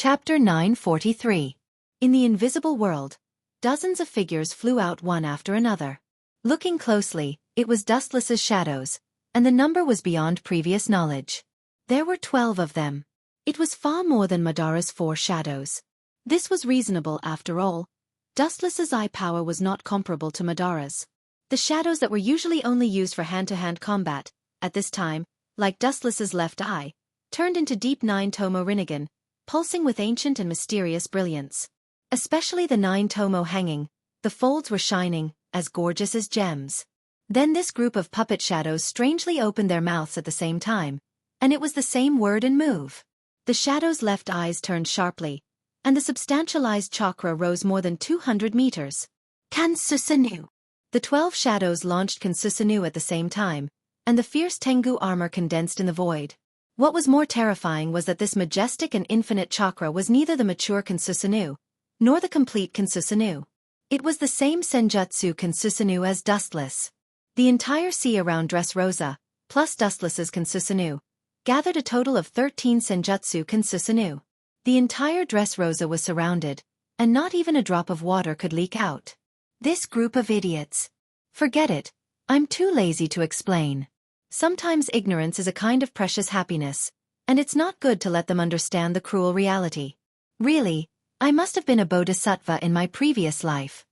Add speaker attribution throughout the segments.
Speaker 1: Chapter 943. In the invisible world, dozens of figures flew out one after another. Looking closely, it was Dustless's shadows, and the number was beyond previous knowledge. There were 12 of them. It was far more than Madara's 4 shadows. This was reasonable after all. Dustless's eye power was not comparable to Madara's. The shadows that were usually only used for hand-to-hand combat, at this time, like Dustless's left eye, turned into deep 9-tomo Rinnegan, pulsing with ancient and mysterious brilliance. Especially the 9-tomo hanging, the folds were shining, as gorgeous as gems. Then this group of puppet shadows strangely opened their mouths at the same time, and it was the same word and move. The shadows' left eyes turned sharply, and the substantialized chakra rose more than 200 meters. Kansusanu. The 12 shadows launched Kansusanu at the same time, and the fierce Tengu armor condensed in the void. What was more terrifying was that this majestic and infinite chakra was neither the mature Kansusanu, nor the complete Kansusanu. It was the same Senjutsu Kansusanu as Dustless. The entire sea around Dressrosa, plus Dustless's Kansusanu, gathered a total of 13 Senjutsu Kansusanu. The entire Dressrosa was surrounded, and not even a drop of water could leak out. This group of idiots. Forget it, I'm too lazy to explain. Sometimes ignorance is a kind of precious happiness, and it's not good to let them understand the cruel reality. Really, I must have been a bodhisattva in my previous life.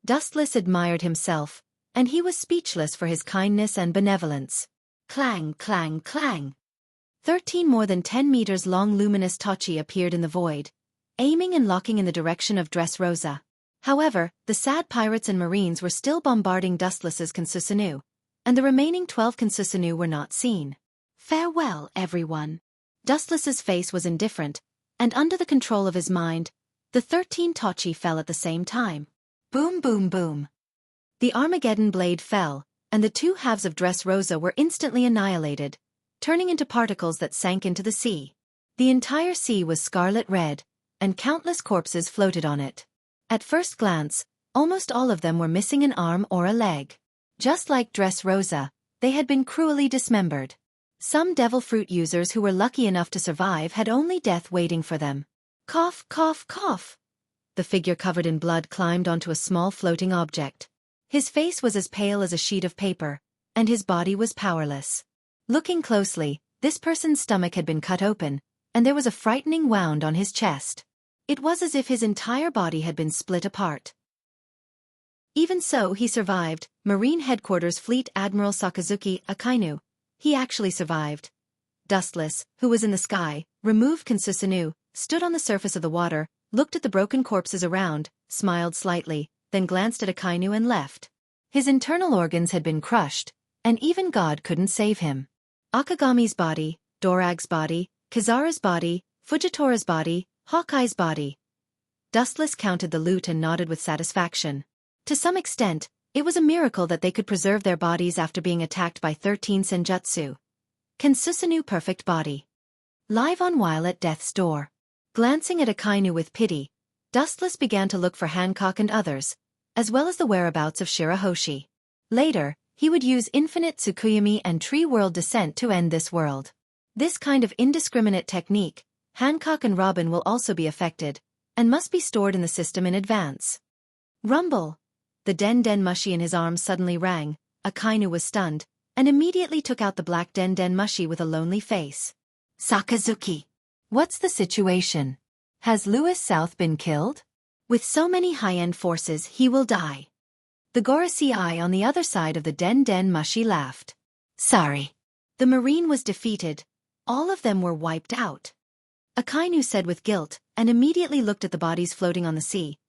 Speaker 1: Dustless admired himself, and he was speechless for his kindness and benevolence. Clang, clang, clang. 13 more than 10 meters long luminous Tochi appeared in the void, aiming and locking in the direction of Dressrosa. However, the sad pirates and marines were still bombarding Dustless's Kansusanu, and the remaining 12 Kansusanu were not seen. Farewell, everyone. Dustless's face was indifferent, and under the control of his mind, the 13 Tochi fell at the same time. Boom, boom, boom. The Armageddon blade fell, and the 2 halves of Dressrosa were instantly annihilated, turning into particles that sank into the sea. The entire sea was scarlet red, and countless corpses floated on it. At first glance, almost all of them were missing an arm or a leg. Just like Dressrosa, they had been cruelly dismembered. Some devil fruit users who were lucky enough to survive had only death waiting for them. Cough, cough, cough. The figure covered in blood climbed onto a small floating object. His face was as pale as a sheet of paper, and his body was powerless. Looking closely, this person's stomach had been cut open, and there was a frightening wound on his chest. It was as if his entire body had been split apart. Even so, he survived. Marine Headquarters Fleet Admiral Sakazuki Akainu. He actually survived. Dustless, who was in the sky, removed Kansusanu, stood on the surface of the water, looked at the broken corpses around, smiled slightly, then glanced at Akainu and left. His internal organs had been crushed, and even God couldn't save him. Akagami's body, Dorag's body, Kizara's body, Fujitora's body, Hawkeye's body. Dustless counted the loot and nodded with satisfaction. To some extent, it was a miracle that they could preserve their bodies after being attacked by 13 Senjutsu. Kansusanu perfect body. Live on while at death's door. Glancing at Akainu with pity, Dustless began to look for Hancock and others, as well as the whereabouts of Shirahoshi. Later, he would use infinite Tsukuyomi and tree world descent to end this world. This kind of indiscriminate technique, Hancock and Robin will also be affected, and must be stored in the system in advance. Rumble! The Den Mushi in his arms suddenly rang. Akainu was stunned, and immediately took out the black Den Mushi with a lonely face. Sakazuki! What's the situation? Has Lewis South been killed? With so many high-end forces he will die. The Gorosei Eye on the other side of the Den Mushi laughed. Sorry. The marine was defeated. All of them were wiped out. Akainu said with guilt, and immediately looked at the bodies floating on the sea.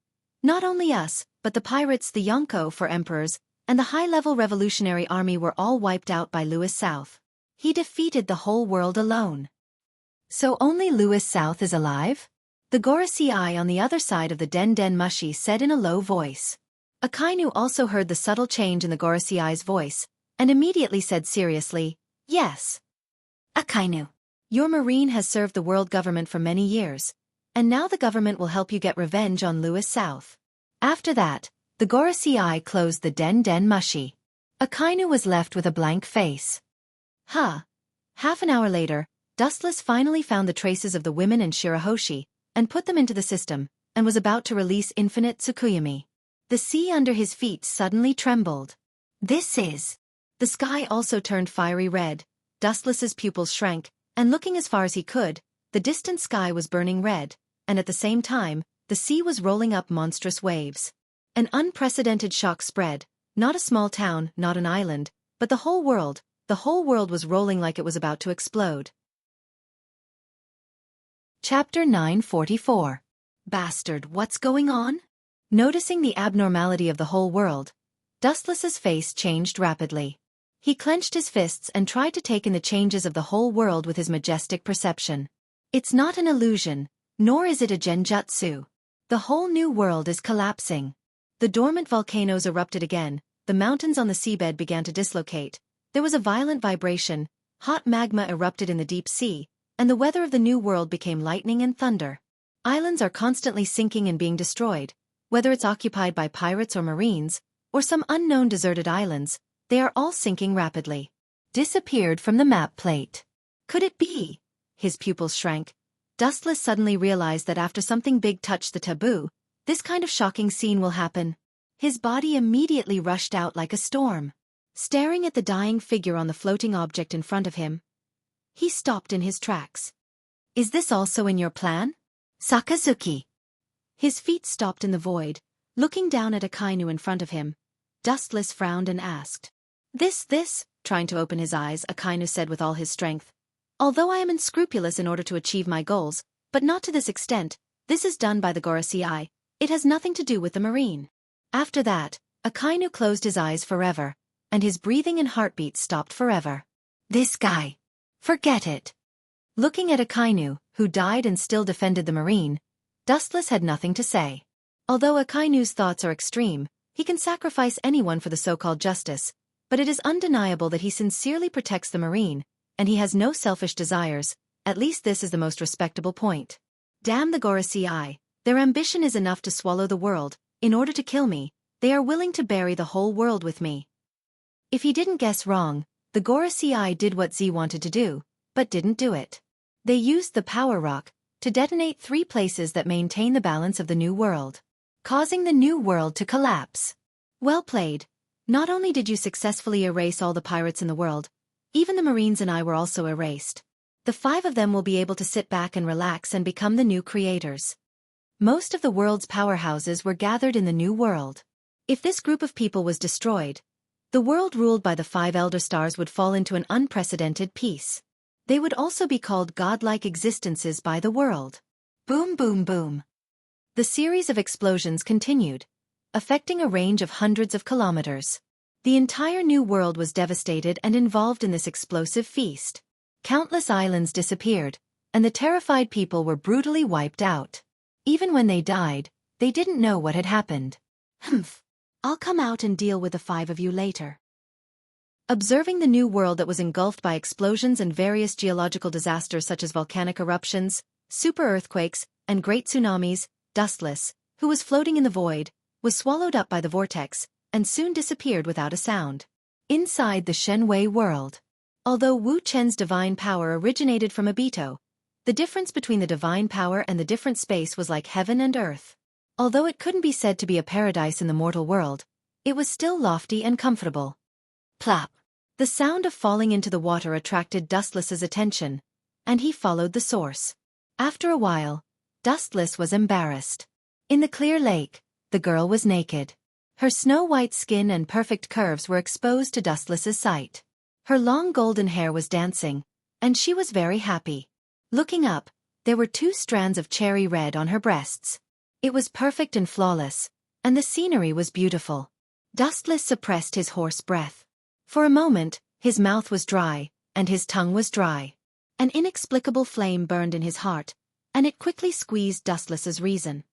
Speaker 1: Not only us, but the pirates, the Yonko for emperors, and the high-level revolutionary army were all wiped out by Lewis South. He defeated the whole world alone. So only Lewis South is alive? The Gorosei Eye on the other side of the Den Mushi said in a low voice. Akainu also heard the subtle change in the Gorosei Eye's voice, and immediately said seriously, yes. Akainu. Your marine has served the world government for many years, and now the government will help you get revenge on Lewis South. After that, the Gorosei Eye closed the Den Mushi. Akainu was left with a blank face. Half an hour later, Dustless finally found the traces of the women and Shirahoshi, and put them into the system, and was about to release infinite Tsukuyami. The sea under his feet suddenly trembled. This is... The sky also turned fiery red, Dustless's pupils shrank, and looking as far as he could, the distant sky was burning red, and at the same time, the sea was rolling up monstrous waves. An unprecedented shock spread, not a small town, not an island, but the whole world was rolling like it was about to explode. Chapter 944. Bastard, what's going on? Noticing the abnormality of the whole world, Dustless's face changed rapidly. He clenched his fists and tried to take in the changes of the whole world with his majestic perception. It's not an illusion, nor is it a genjutsu. The whole new world is collapsing. The dormant volcanoes erupted again, the mountains on the seabed began to dislocate, there was a violent vibration, hot magma erupted in the deep sea, and the weather of the new world became lightning and thunder. Islands are constantly sinking and being destroyed, whether it's occupied by pirates or marines, or some unknown deserted islands, they are all sinking rapidly. Disappeared from the map plate. Could it be? His pupils shrank. Dustless suddenly realized that after something big touched the taboo, this kind of shocking scene will happen. His body immediately rushed out like a storm. Staring at the dying figure on the floating object in front of him, he stopped in his tracks. Is this also in your plan? Sakazuki. His feet stopped in the void, looking down at Akainu in front of him. Dustless frowned and asked. This, trying to open his eyes, Akainu said with all his strength. Although I am unscrupulous in order to achieve my goals, but not to this extent, this is done by the Gorosei, it has nothing to do with the marine. After that, Akainu closed his eyes forever, and his breathing and heartbeat stopped forever. This guy. Forget it. Looking at Akainu, who died and still defended the marine, Dustless had nothing to say. Although Akainu's thoughts are extreme, he can sacrifice anyone for the so-called justice, but it is undeniable that he sincerely protects the marine, and he has no selfish desires, at least this is the most respectable point. Damn the Gorosei, their ambition is enough to swallow the world, in order to kill me, they are willing to bury the whole world with me. If he didn't guess wrong, the Gorosei did what Z wanted to do, but didn't do it. They used the power rock to detonate 3 places that maintain the balance of the new world, causing the new world to collapse. Well played. Not only did you successfully erase all the pirates in the world, even the marines and I were also erased. The 5 of them will be able to sit back and relax and become the new creators. Most of the world's powerhouses were gathered in the new world. If this group of people was destroyed, the world ruled by the 5 elder stars would fall into an unprecedented peace. They would also be called godlike existences by the world. Boom boom boom. The series of explosions continued, affecting a range of hundreds of kilometers. The entire new world was devastated and involved in this explosive feast. Countless islands disappeared, and the terrified people were brutally wiped out. Even when they died, they didn't know what had happened. Humph. I'll come out and deal with the 5 of you later. Observing the new world that was engulfed by explosions and various geological disasters such as volcanic eruptions, super earthquakes, and great tsunamis, Dustless, who was floating in the void, was swallowed up by the vortex, and soon disappeared without a sound. Inside the Shenwei world. Although Wu Chen's divine power originated from Obito, the difference between the divine power and the different space was like heaven and earth. Although it couldn't be said to be a paradise in the mortal world, it was still lofty and comfortable. Plop. The sound of falling into the water attracted Dustless's attention, and he followed the source. After a while, Dustless was embarrassed. In the clear lake, the girl was naked. Her snow-white skin and perfect curves were exposed to Dustless's sight. Her long golden hair was dancing, and she was very happy. Looking up, there were 2 strands of cherry red on her breasts. It was perfect and flawless, and the scenery was beautiful. Dustless suppressed his hoarse breath. For a moment, his mouth was dry, and his tongue was dry. An inexplicable flame burned in his heart, and it quickly squeezed Dustless's reason.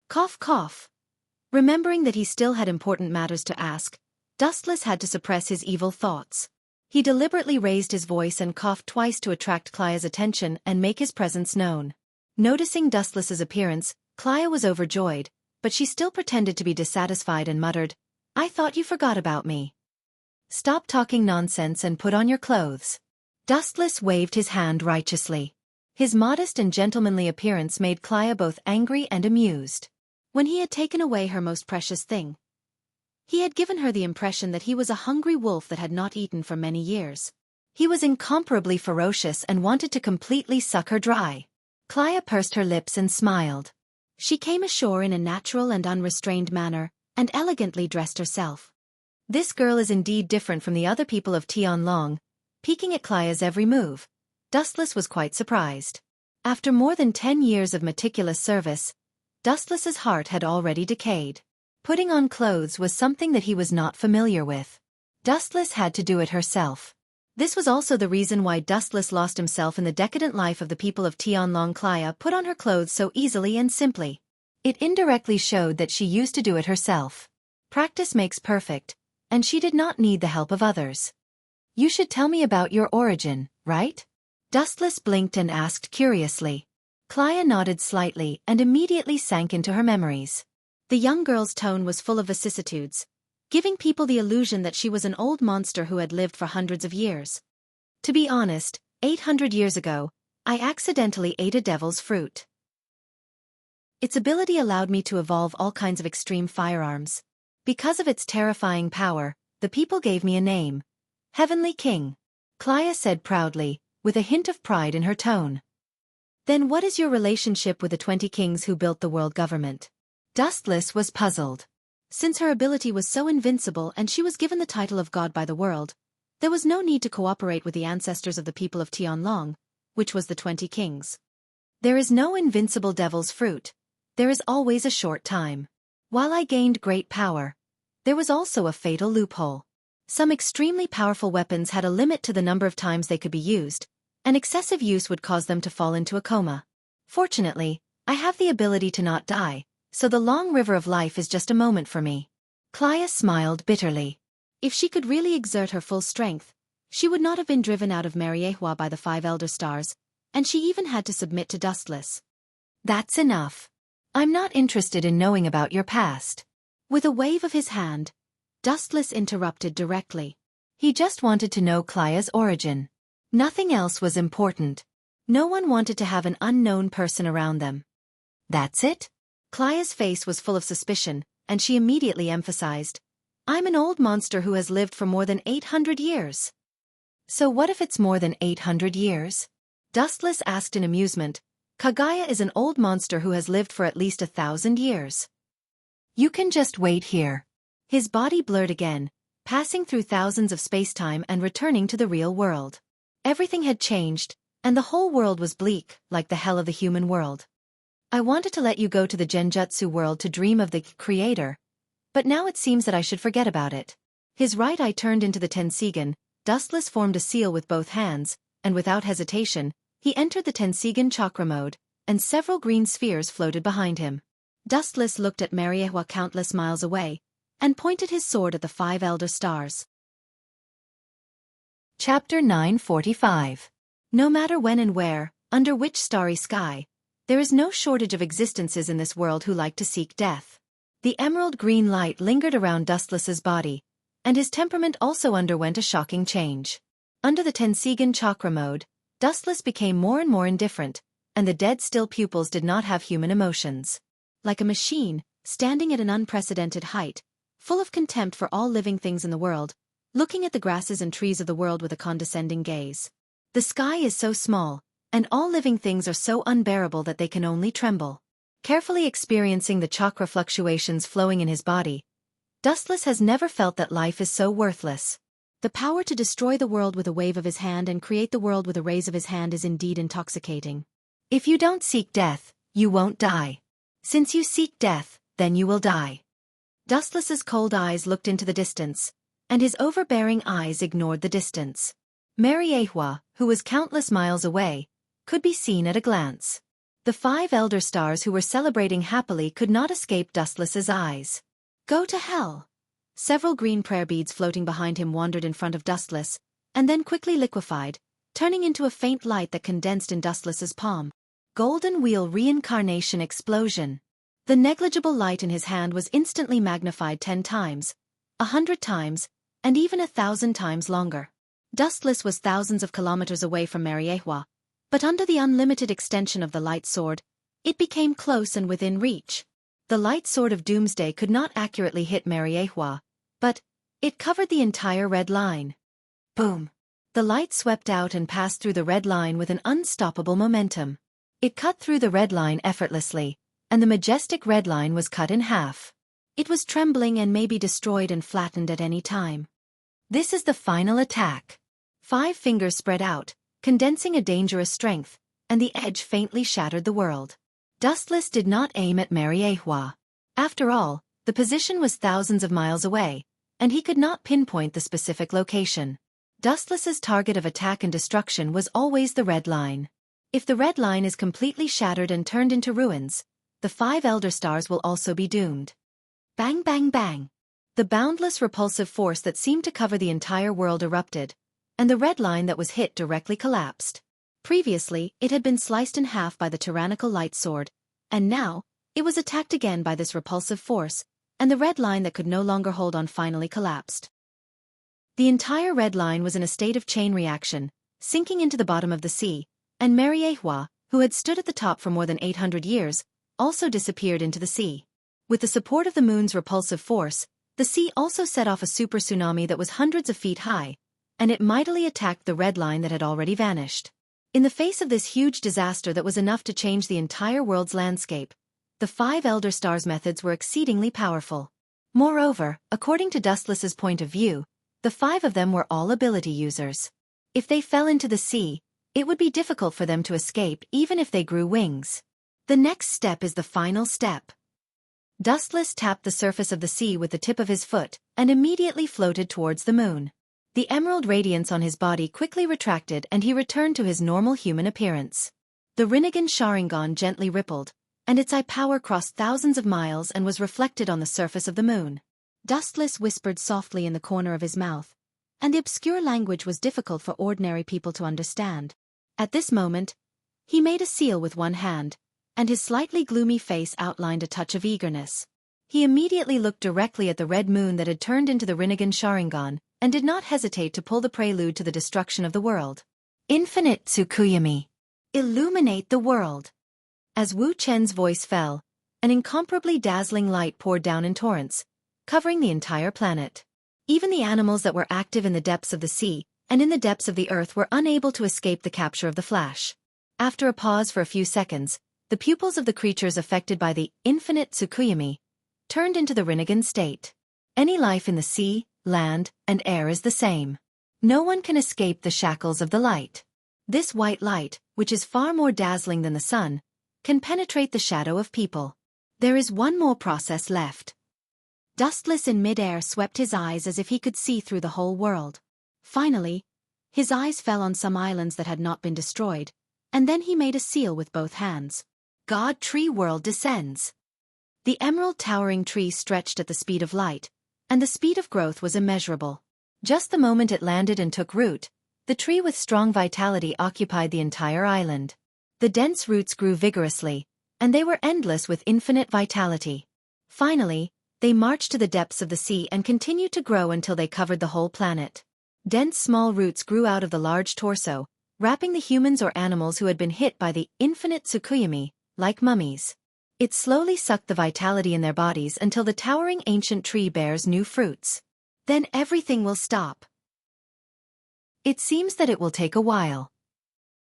Speaker 1: Cough cough. Remembering that he still had important matters to ask, Dustless had to suppress his evil thoughts. He deliberately raised his voice and coughed twice to attract Clia's attention and make his presence known. Noticing Dustless's appearance, Clia was overjoyed, but she still pretended to be dissatisfied and muttered, "I thought you forgot about me. Stop talking nonsense and put on your clothes." Dustless waved his hand righteously. His modest and gentlemanly appearance made Clia both angry and amused. When he had taken away her most precious thing, he had given her the impression that he was a hungry wolf that had not eaten for many years. He was incomparably ferocious and wanted to completely suck her dry. Clia pursed her lips and smiled. She came ashore in a natural and unrestrained manner, and elegantly dressed herself. This girl is indeed different from the other people of Tianlong. Peeking at Clia's every move, Dustless was quite surprised. After more than 10 years of meticulous service, Dustless's heart had already decayed. Putting on clothes was something that he was not familiar with. Dustless had to do it herself. This was also the reason why Dustless lost himself in the decadent life of the people of Tianlong. Clia put on her clothes so easily and simply. It indirectly showed that she used to do it herself. Practice makes perfect, and she did not need the help of others. You should tell me about your origin, right? Dustless blinked and asked curiously. Clia nodded slightly and immediately sank into her memories. The young girl's tone was full of vicissitudes, giving people the illusion that she was an old monster who had lived for hundreds of years. To be honest, 800 years ago, I accidentally ate a devil's fruit. Its ability allowed me to evolve all kinds of extreme firearms. Because of its terrifying power, the people gave me a name. Heavenly King. Clia said proudly, with a hint of pride in her tone. Then what is your relationship with the 20 kings who built the world government? Dustless was puzzled. Since her ability was so invincible and she was given the title of God by the world, there was no need to cooperate with the ancestors of the people of Tianlong, which was the 20 kings. There is no invincible devil's fruit. There is always a short time. While I gained great power, there was also a fatal loophole. Some extremely powerful weapons had a limit to the number of times they could be used, and excessive use would cause them to fall into a coma. Fortunately, I have the ability to not die, so the long river of life is just a moment for me. Clia smiled bitterly. If she could really exert her full strength, she would not have been driven out of Mariehua by the 5 elder stars, and she even had to submit to Dustless. That's enough. I'm not interested in knowing about your past. With a wave of his hand, Dustless interrupted directly. He just wanted to know Clia's origin. Nothing else was important. No one wanted to have an unknown person around them. That's it? Clia's face was full of suspicion, and she immediately emphasized, I'm an old monster who has lived for more than 800 years. So what if it's more than 800 years? Dustless asked in amusement. Kagaya is an old monster who has lived for at least 1,000 years. You can just wait here. His body blurred again, passing through thousands of space-time and returning to the real world. Everything had changed, and the whole world was bleak, like the hell of the human world. I wanted to let you go to the Genjutsu world to dream of the Creator, but now it seems that I should forget about it. His right eye turned into the Tensigan. Dustless formed a seal with both hands, and without hesitation, he entered the Tensigan chakra mode, and several green spheres floated behind him. Dustless looked at Mariehua countless miles away, and pointed his sword at the 5 elder stars. Chapter 945. No matter when and where, under which starry sky, there is no shortage of existences in this world who like to seek death. The emerald green light lingered around Dustless's body, and his temperament also underwent a shocking change. Under the Tensigan chakra mode, Dustless became more and more indifferent, and the dead still pupils did not have human emotions. Like a machine, standing at an unprecedented height, full of contempt for all living things in the world, looking at the grasses and trees of the world with a condescending gaze. The sky is so small, and all living things are so unbearable that they can only tremble. Carefully experiencing the chakra fluctuations flowing in his body, Dustless has never felt that life is so worthless. The power to destroy the world with a wave of his hand and create the world with a raise of his hand is indeed intoxicating. If you don't seek death, you won't die. Since you seek death, then you will die. Dustless's cold eyes looked into the distance, and his overbearing eyes ignored the distance. Mariehua, who was countless miles away, could be seen at a glance. The 5 elder stars who were celebrating happily could not escape Dustless's eyes. Go to hell! Several green prayer beads floating behind him wandered in front of Dustless, and then quickly liquefied, turning into a faint light that condensed in Dustless's palm. Golden wheel reincarnation explosion. The negligible light in his hand was instantly magnified 10 times, 100 times, and even 1,000 times longer. Dustless was thousands of kilometers away from Mariehua, But under the unlimited extension of the light sword, it became close and within reach. The light sword of Doomsday could not accurately hit Mariehua, but it covered the entire red line. Boom! The light swept out and passed through the red line with an unstoppable momentum. It cut through the red line effortlessly, and the majestic red line was cut in half. It was trembling and may be destroyed and flattened at any time. This is the final attack. 5 fingers spread out, condensing a dangerous strength, and the edge faintly shattered the world. Dustless did not aim at Mariehua. After all, the position was thousands of miles away, and he could not pinpoint the specific location. Dustless's target of attack and destruction was always the red line. If the red line is completely shattered and turned into ruins, the 5 Elder Stars will also be doomed. Bang bang bang! The boundless repulsive force that seemed to cover the entire world erupted, and the red line that was hit directly collapsed. Previously, it had been sliced in half by the tyrannical light sword, and now, it was attacked again by this repulsive force, and the red line that could no longer hold on finally collapsed. The entire red line was in a state of chain reaction, sinking into the bottom of the sea, and Mariehua, who had stood at the top for more than 800 years, also disappeared into the sea. With the support of the moon's repulsive force, the sea also set off a super tsunami that was hundreds of feet high, and it mightily attacked the red line that had already vanished. In the face of this huge disaster that was enough to change the entire world's landscape, the 5 Elder Stars' methods were exceedingly powerful. Moreover, according to Dustless's point of view, the 5 of them were all ability users. If they fell into the sea, it would be difficult for them to escape even if they grew wings. The next step is the final step. Dustless tapped the surface of the sea with the tip of his foot, and immediately floated towards the moon. The emerald radiance on his body quickly retracted and he returned to his normal human appearance. The Rinnegan Sharingan gently rippled, and its eye power crossed thousands of miles and was reflected on the surface of the moon. Dustless whispered softly in the corner of his mouth, and the obscure language was difficult for ordinary people to understand. At this moment, he made a seal with one hand, and his slightly gloomy face outlined a touch of eagerness. He immediately looked directly at the red moon that had turned into the Rinnegan Sharingan, and did not hesitate to pull the prelude to the destruction of the world. Infinite Tsukuyami. Illuminate the world. As Wu Chen's voice fell, an incomparably dazzling light poured down in torrents, covering the entire planet. Even the animals that were active in the depths of the sea and in the depths of the earth were unable to escape the capture of the flash. After a pause for a few seconds, the pupils of the creatures affected by the infinite Tsukuyami turned into the Rinnegan state. Any life in the sea, land, and air is the same. No one can escape the shackles of the light. This white light, which is far more dazzling than the sun, can penetrate the shadow of people. There is one more process left. Dustless in mid-air swept his eyes as if he could see through the whole world. Finally, his eyes fell on some islands that had not been destroyed, and then he made a seal with both hands. God Tree World descends. The emerald towering tree stretched at the speed of light, and the speed of growth was immeasurable. Just the moment it landed and took root, the tree with strong vitality occupied the entire island. The dense roots grew vigorously, and they were endless with infinite vitality. Finally, they marched to the depths of the sea and continued to grow until they covered the whole planet. Dense small roots grew out of the large torso, wrapping the humans or animals who had been hit by the infinite Tsukuyami, like mummies. It slowly sucked the vitality in their bodies until the towering ancient tree bears new fruits. Then everything will stop. It seems that it will take a while.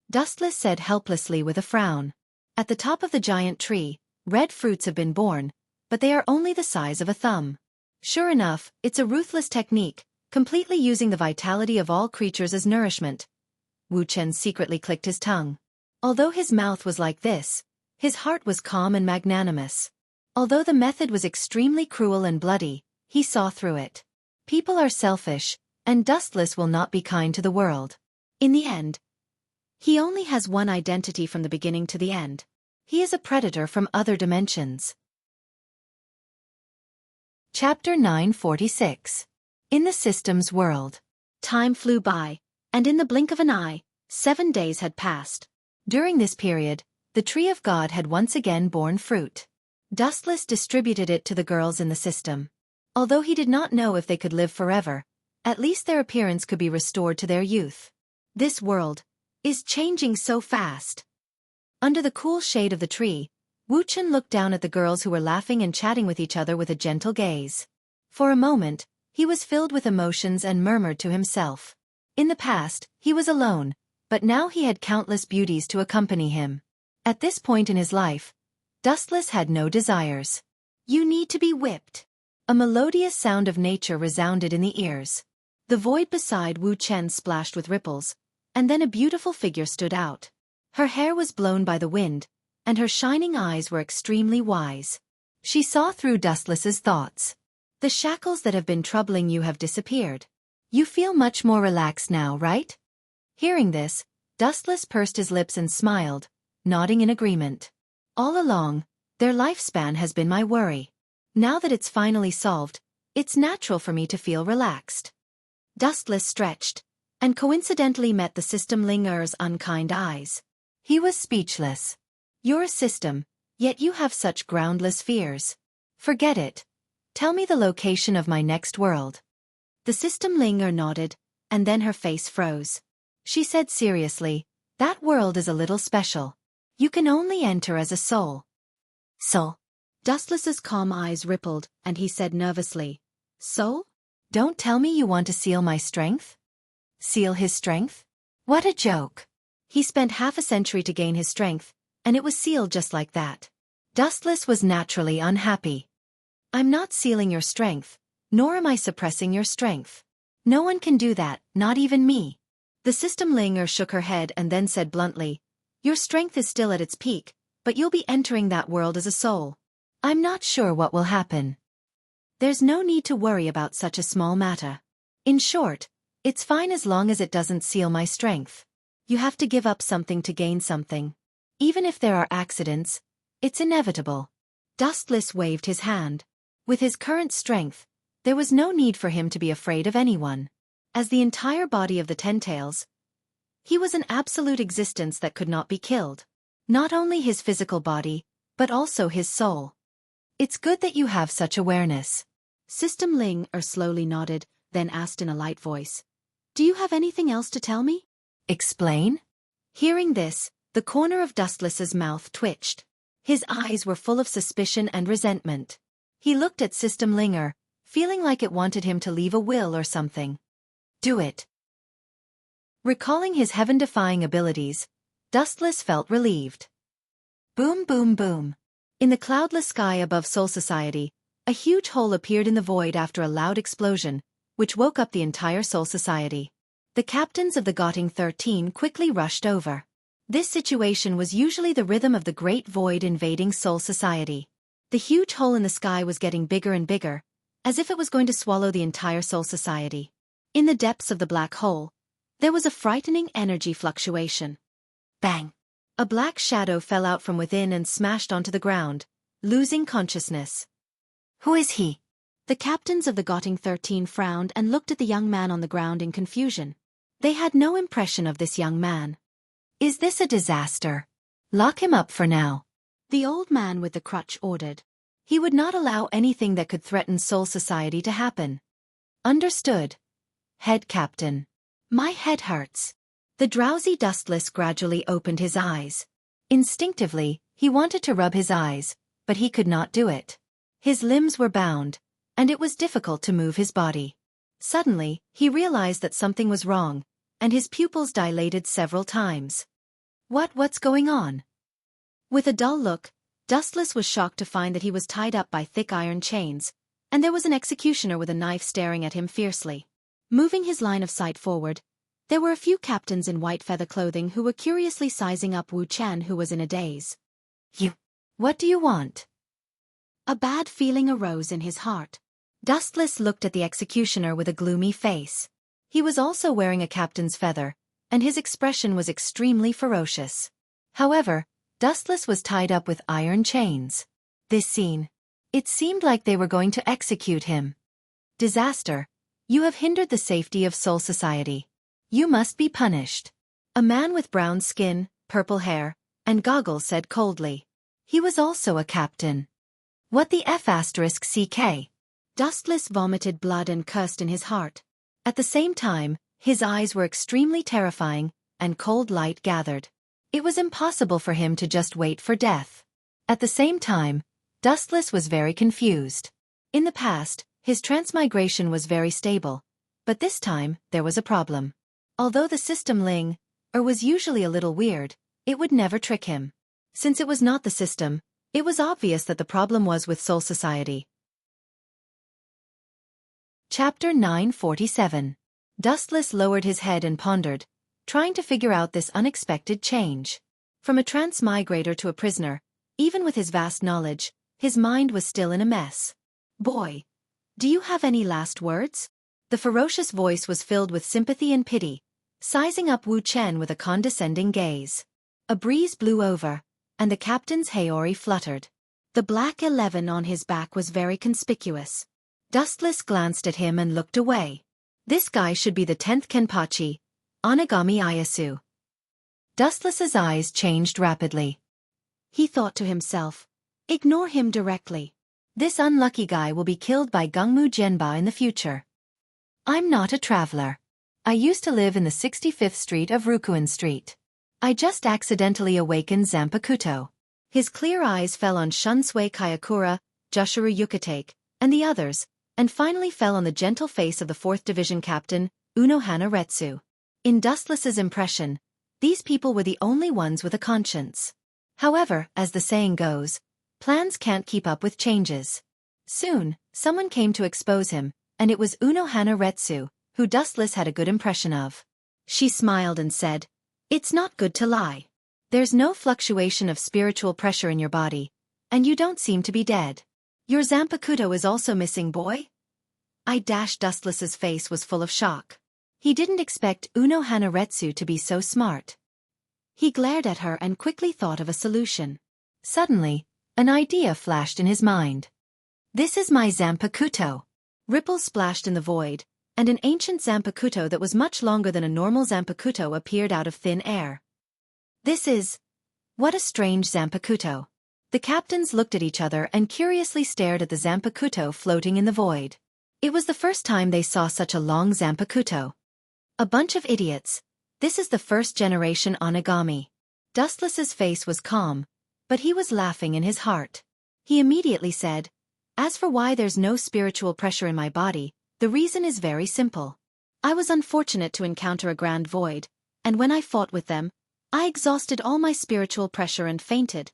Speaker 1: Dustless said helplessly with a frown. At the top of the giant tree, red fruits have been born, but they are only the size of a thumb. Sure enough, it's a ruthless technique, completely using the vitality of all creatures as nourishment. Wu Chen secretly clicked his tongue. Although his mouth was like this, his heart was calm and magnanimous. Although the method was extremely cruel and bloody, he saw through it. People are selfish, and Dustless will not be kind to the world. In the end, he only has one identity from the beginning to the end. He is a predator from other dimensions. Chapter 946. In the Systems World. Time flew by, and in the blink of an eye, 7 days had passed. During this period, the Tree of God had once again borne fruit. Dustless distributed it to the girls in the system. Although he did not know if they could live forever, at least their appearance could be restored to their youth. This world, is changing so fast. Under the cool shade of the tree, Wuchen looked down at the girls who were laughing and chatting with each other with a gentle gaze. For a moment, he was filled with emotions and murmured to himself. In the past, he was alone, but now he had countless beauties to accompany him. At this point in his life, Dustless had no desires. You need to be whipped. A melodious sound of nature resounded in the ears. The void beside Wu Chen splashed with ripples, and then a beautiful figure stood out. Her hair was blown by the wind, and her shining eyes were extremely wise. She saw through Dustless's thoughts. The shackles that have been troubling you have disappeared. You feel much more relaxed now, right? Hearing this, Dustless pursed his lips and smiled, nodding in agreement. All along, their lifespan has been my worry. Now that it's finally solved, it's natural for me to feel relaxed. Dustless stretched, and coincidentally met the System Linger's unkind eyes. He was speechless. You're a system, yet you have such groundless fears. Forget it. Tell me the location of my next world. The System Linger nodded, and then her face froze. She said seriously, that world is a little special. You can only enter as a soul. Soul? Dustless's calm eyes rippled, and he said nervously, Soul? Don't tell me you want to seal my strength? Seal his strength? What a joke. He spent half a century to gain his strength, and it was sealed just like that. Dustless was naturally unhappy. I'm not sealing your strength, nor am I suppressing your strength. No one can do that, not even me. The System Linger shook her head and then said bluntly, Your strength is still at its peak, but you'll be entering that world as a soul. I'm not sure what will happen. There's no need to worry about such a small matter. In short, it's fine as long as it doesn't seal my strength. You have to give up something to gain something. Even if there are accidents, it's inevitable. Dustless waved his hand. With his current strength, there was no need for him to be afraid of anyone. As the entire body of the Ten-Tails, he was an absolute existence that could not be killed. Not only his physical body, but also his soul. It's good that you have such awareness. System Linger slowly nodded, then asked in a light voice, Do you have anything else to tell me? Explain? Hearing this, the corner of Dustless's mouth twitched. His eyes were full of suspicion and resentment. He looked at System Linger, feeling like it wanted him to leave a will or something. Do it. Recalling his heaven-defying abilities, Dustless felt relieved. Boom, boom, boom. In the cloudless sky above Soul Society, a huge hole appeared in the void after a loud explosion, which woke up the entire Soul Society. The captains of the Gotting 13 quickly rushed over. This situation was usually the rhythm of the Great Void invading Soul Society. The huge hole in the sky was getting bigger and bigger, as if it was going to swallow the entire Soul Society. In the depths of the black hole, there was a frightening energy fluctuation. Bang! A black shadow fell out from within and smashed onto the ground, losing consciousness. Who is he? The captains of the Gotting 13 frowned and looked at the young man on the ground in confusion. They had no impression of this young man. Is this a disaster? Lock him up for now. The old man with the crutch ordered. He would not allow anything that could threaten Soul Society to happen. Understood. Head Captain. My head hurts. The drowsy Dustless gradually opened his eyes. Instinctively, he wanted to rub his eyes, but he could not do it. His limbs were bound, and it was difficult to move his body. Suddenly, he realized that something was wrong, and his pupils dilated several times. What's going on? With a dull look, Dustless was shocked to find that he was tied up by thick iron chains, and there was an executioner with a knife staring at him fiercely. Moving his line of sight forward, there were a few captains in white feather clothing who were curiously sizing up Wu Chen, who was in a daze. What do you want? A bad feeling arose in his heart. Dustless looked at the executioner with a gloomy face. He was also wearing a captain's feather, and his expression was extremely ferocious. However, Dustless was tied up with iron chains. This scene. It seemed like they were going to execute him. Disaster. You have hindered the safety of Soul Society. You must be punished. A man with brown skin, purple hair, and goggles said coldly. He was also a captain. What the F***ck? Dustless vomited blood and cursed in his heart. At the same time, his eyes were extremely terrifying, and cold light gathered. It was impossible for him to just wait for death. At the same time, Dustless was very confused. In the past, his transmigration was very stable, but this time, there was a problem. Although the system was usually a little weird, it would never trick him. Since it was not the system, it was obvious that the problem was with Soul Society. Chapter 947. Dustless lowered his head and pondered, trying to figure out this unexpected change. From a transmigrator to a prisoner, even with his vast knowledge, his mind was still in a mess. "Boy, do you have any last words?" The ferocious voice was filled with sympathy and pity, sizing up Wu Chen with a condescending gaze. A breeze blew over, and the captain's haori fluttered. The black 11 on his back was very conspicuous. Dustless glanced at him and looked away. This guy should be the 10th Kenpachi, Onigami Iasu. Dustless's eyes changed rapidly. He thought to himself, ignore him directly. This unlucky guy will be killed by Gungmu Genba in the future. I'm not a traveler. I used to live in the 65th Street of Rukuin Street. I just accidentally awakened Zanpakuto. His clear eyes fell on Shunsui Kayakura, Jushiro Yukitake, and the others, and finally fell on the gentle face of the 4th Division Captain, Unohana Retsu. In Dustless's impression, these people were the only ones with a conscience. However, as the saying goes, plans can't keep up with changes. Soon, someone came to expose him, and it was Unohana Retsu, who Dustless had a good impression of. She smiled and said, "It's not good to lie. There's no fluctuation of spiritual pressure in your body, and you don't seem to be dead. Your Zanpakuto is also missing, boy?" Dustless's face was full of shock. He didn't expect Unohana Retsu to be so smart. He glared at her and quickly thought of a solution. Suddenly, an idea flashed in his mind. "This is my Zanpakuto." Ripples splashed in the void, and an ancient Zanpakuto that was much longer than a normal Zanpakuto appeared out of thin air. What a strange Zanpakuto. The captains looked at each other and curiously stared at the Zanpakuto floating in the void. It was the first time they saw such a long Zanpakuto. A bunch of idiots. This is the first generation Onigami. Dustless's face was calm, but he was laughing in his heart. He immediately said, "As for why there's no spiritual pressure in my body, the reason is very simple. I was unfortunate to encounter a grand void, and when I fought with them, I exhausted all my spiritual pressure and fainted."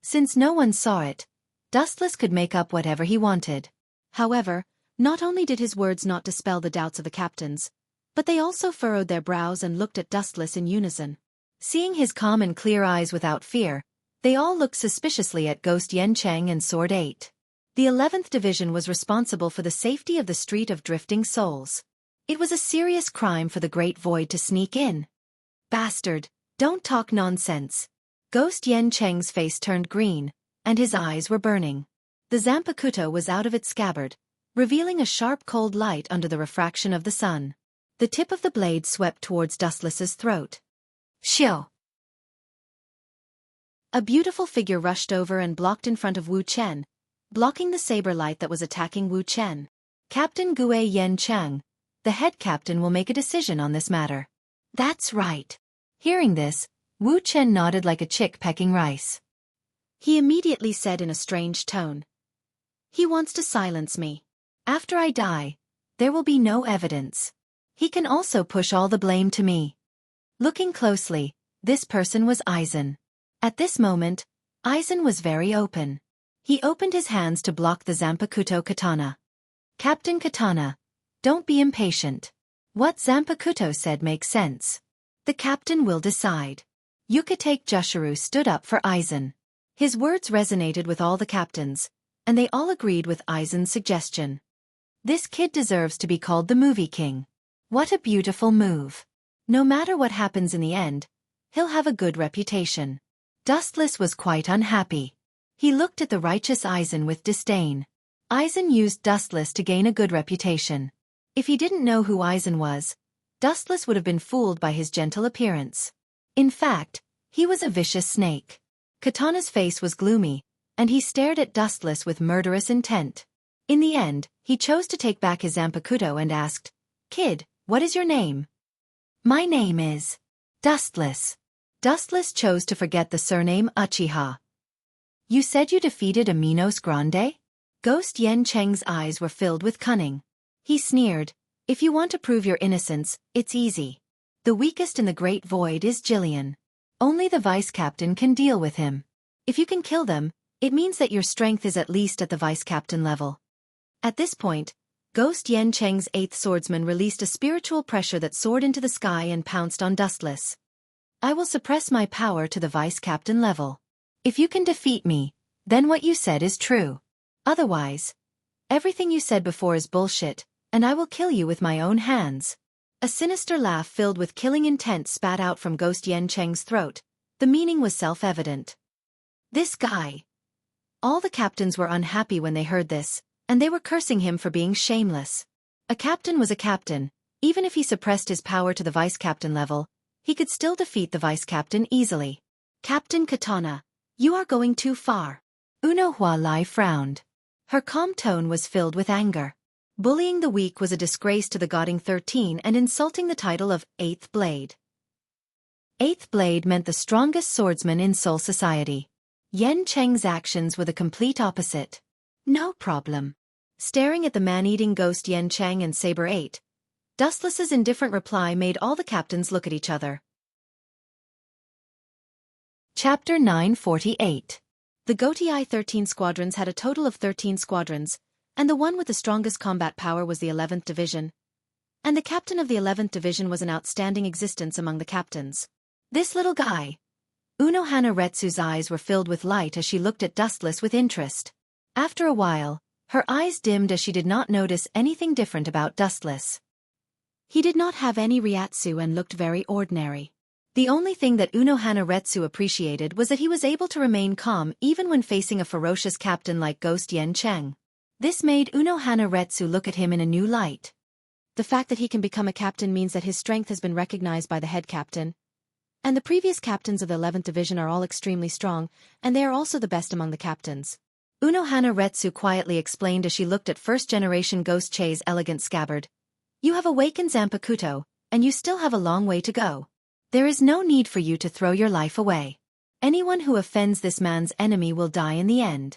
Speaker 1: Since no one saw it, Dustless could make up whatever he wanted. However, not only did his words not dispel the doubts of the captains, but they also furrowed their brows and looked at Dustless in unison. Seeing his calm and clear eyes without fear, they all looked suspiciously at Ghost Yen Cheng and Sword 8. The 11th Division was responsible for the safety of the Street of Drifting Souls. It was a serious crime for the Great Void to sneak in. "Bastard, don't talk nonsense." Ghost Yen Cheng's face turned green, and his eyes were burning. The Zanpakuto was out of its scabbard, revealing a sharp cold light under the refraction of the sun. The tip of the blade swept towards Dustless's throat. "Shio!" A beautiful figure rushed over and blocked in front of Wu Chen, blocking the saber light that was attacking Wu Chen. "Captain Gue Yen Chang, the head captain will make a decision on this matter." "That's right." Hearing this, Wu Chen nodded like a chick pecking rice. He immediately said in a strange tone, "He wants to silence me. After I die, there will be no evidence. He can also push all the blame to me." Looking closely, this person was Aizen. At this moment, Aizen was very open. He opened his hands to block the Zanpakuto katana. "Captain Katana, don't be impatient. What Zanpakuto said makes sense. The captain will decide." Yukitake Jushiro stood up for Aizen. His words resonated with all the captains, and they all agreed with Aizen's suggestion. This kid deserves to be called the Movie King. What a beautiful move. No matter what happens in the end, he'll have a good reputation. Dustless was quite unhappy. He looked at the righteous Aizen with disdain. Aizen used Dustless to gain a good reputation. If he didn't know who Aizen was, Dustless would have been fooled by his gentle appearance. In fact, he was a vicious snake. Katana's face was gloomy, and he stared at Dustless with murderous intent. In the end, he chose to take back his Zanpakuto and asked, "Kid, what is your name?" "My name is..." Dustless. Dustless chose to forget the surname Uchiha. You said you defeated a Minos Grande? Ghost Yen Cheng's eyes were filled with cunning. He sneered, if you want to prove your innocence, it's easy. The weakest in the Great Void is Jillian. Only the vice captain can deal with him. If you can kill them, it means that your strength is at least at the vice captain level. At this point, Ghost Yen Cheng's 8th swordsman released a spiritual pressure that soared into the sky and pounced on Dustless. I will suppress my power to the vice captain level. If you can defeat me, then what you said is true. Otherwise, everything you said before is bullshit, and I will kill you with my own hands. A sinister laugh filled with killing intent spat out from Ghost Yen Cheng's throat. The meaning was self-evident. This guy. All the captains were unhappy when they heard this, and they were cursing him for being shameless. A captain was a captain. Even if he suppressed his power to the vice captain level, he could still defeat the vice captain easily. Captain Katana, you are going too far. Uno Hualai frowned. Her calm tone was filled with anger. Bullying the weak was a disgrace to the Goding 13 and insulting the title of 8th Blade. 8th Blade meant the strongest swordsman in Soul Society. Yen Cheng's actions were the complete opposite. No problem. Staring at the man-eating ghost Yen Cheng and Saber 8, Dustless's indifferent reply made all the captains look at each other. Chapter 948. The Gotiai 13 squadrons had a total of 13 squadrons, and the one with the strongest combat power was the 11th Division. And the captain of the 11th Division was an outstanding existence among the captains. This little guy. Unohana Retsu's eyes were filled with light as she looked at Dustless with interest. After a while, her eyes dimmed as she did not notice anything different about Dustless. He did not have any Ryatsu and looked very ordinary. The only thing that Unohana Retsu appreciated was that he was able to remain calm even when facing a ferocious captain like Ghost Yen Cheng. This made Unohana Retsu look at him in a new light. The fact that he can become a captain means that his strength has been recognized by the head captain. And the previous captains of the 11th Division are all extremely strong, and they are also the best among the captains. Unohana Retsu quietly explained as she looked at first-generation Ghost Che's elegant scabbard. You have awakened Zanpakuto, and you still have a long way to go. There is no need for you to throw your life away. Anyone who offends this man's enemy will die in the end.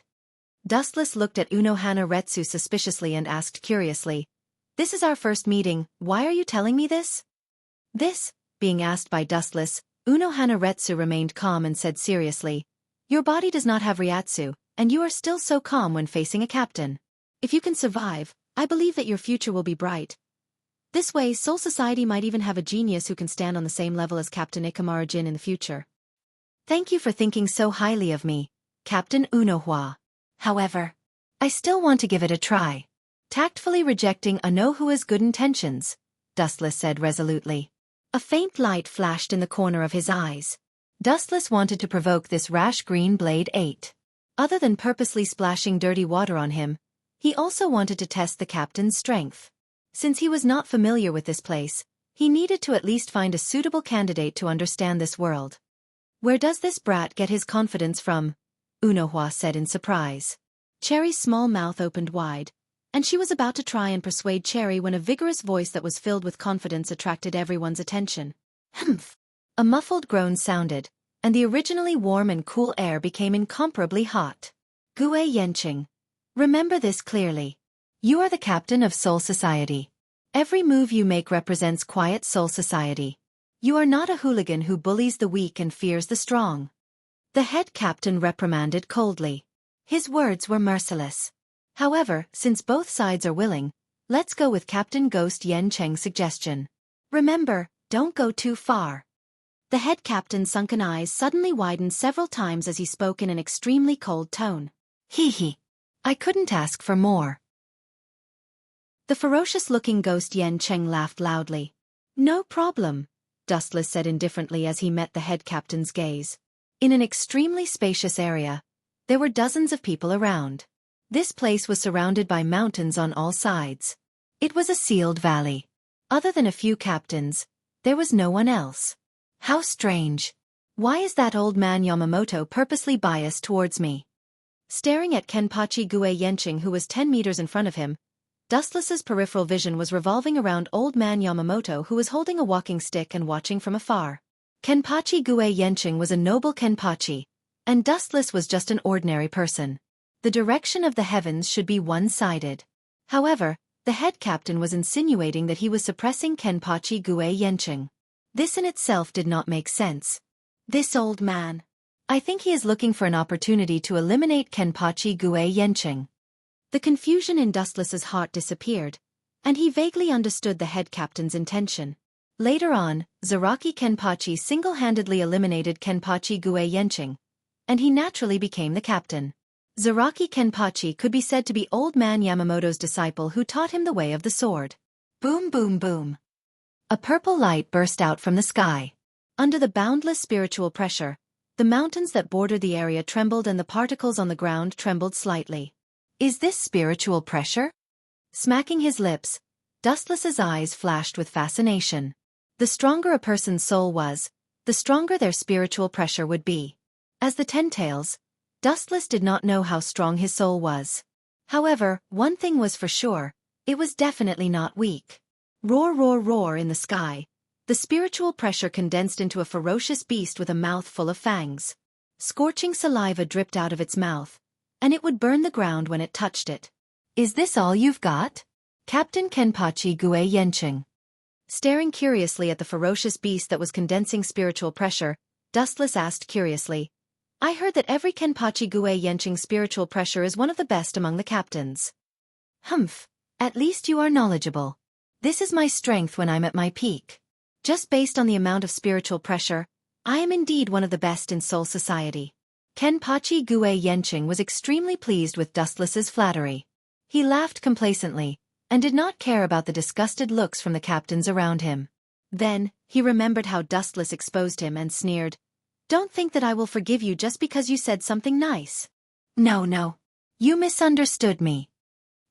Speaker 1: Dustless looked at Unohana Retsu suspiciously and asked curiously, This is our first meeting, why are you telling me this? This, being asked by Dustless, Unohana Retsu remained calm and said seriously, Your body does not have Ryatsu, and you are still so calm when facing a captain. If you can survive, I believe that your future will be bright. This way, Soul Society might even have a genius who can stand on the same level as Captain Ikamaru Jin in the future. Thank you for thinking so highly of me, Captain Unohua. However, I still want to give it a try. Tactfully rejecting Unohua's good intentions, Dustless said resolutely. A faint light flashed in the corner of his eyes. Dustless wanted to provoke this rash green Blade 8. Other than purposely splashing dirty water on him, he also wanted to test the captain's strength. Since he was not familiar with this place, he needed to at least find a suitable candidate to understand this world. Where does this brat get his confidence from? Unohua said in surprise. Cherry's small mouth opened wide, and she was about to try and persuade Cherry when a vigorous voice that was filled with confidence attracted everyone's attention. Humph! A muffled groan sounded, and the originally warm and cool air became incomparably hot. Gue Yenching. Remember this clearly. You are the captain of Soul Society. Every move you make represents quiet Soul Society. You are not a hooligan who bullies the weak and fears the strong. The head captain reprimanded coldly. His words were merciless. However, since both sides are willing, let's go with Captain Ghost Yen Cheng's suggestion. Remember, don't go too far. The head captain's sunken eyes suddenly widened several times as he spoke in an extremely cold tone. Hee. I couldn't ask for more. The ferocious-looking Ghost Yen Cheng laughed loudly. No problem, Dustless said indifferently as he met the head captain's gaze. In an extremely spacious area, there were dozens of people around. This place was surrounded by mountains on all sides. It was a sealed valley. Other than a few captains, there was no one else. How strange. Why is that old man Yamamoto purposely biased towards me? Staring at Kenpachi Gue Yenching, who was 10 meters in front of him, Dustless's peripheral vision was revolving around old man Yamamoto, who was holding a walking stick and watching from afar. Kenpachi Gue Yenching was a noble Kenpachi, and Dustless was just an ordinary person. The direction of the heavens should be one-sided. However, the head captain was insinuating that he was suppressing Kenpachi Gue Yenching. This in itself did not make sense. This old man. I think he is looking for an opportunity to eliminate Kenpachi Gue Yenching. The confusion in Dustless's heart disappeared, and he vaguely understood the head captain's intention. Later on, Zaraki Kenpachi single-handedly eliminated Kenpachi Gue Yenching, and he naturally became the captain. Zaraki Kenpachi could be said to be Old Man Yamamoto's disciple who taught him the way of the sword. Boom boom boom. A purple light burst out from the sky. Under the boundless spiritual pressure, the mountains that border the area trembled and the particles on the ground trembled slightly. Is this spiritual pressure? Smacking his lips, Dustless's eyes flashed with fascination. The stronger a person's soul was, the stronger their spiritual pressure would be. As the Ten-Tails, Dustless did not know how strong his soul was. However, one thing was for sure, it was definitely not weak. Roar roar roar in the sky. The spiritual pressure condensed into a ferocious beast with a mouth full of fangs. Scorching saliva dripped out of its mouth, and it would burn the ground when it touched it. Is this all you've got? Captain Kenpachi Gue Yenching. Staring curiously at the ferocious beast that was condensing spiritual pressure, Dustless asked curiously, I heard that every Kenpachi Gue Yenching spiritual pressure is one of the best among the captains. Humph, at least you are knowledgeable. This is my strength when I'm at my peak. Just based on the amount of spiritual pressure, I am indeed one of the best in Soul Society. Kenpachi Gue Yenching was extremely pleased with Dustless's flattery. He laughed complacently, and did not care about the disgusted looks from the captains around him. Then, he remembered how Dustless exposed him and sneered, Don't think that I will forgive you just because you said something nice. No. You misunderstood me.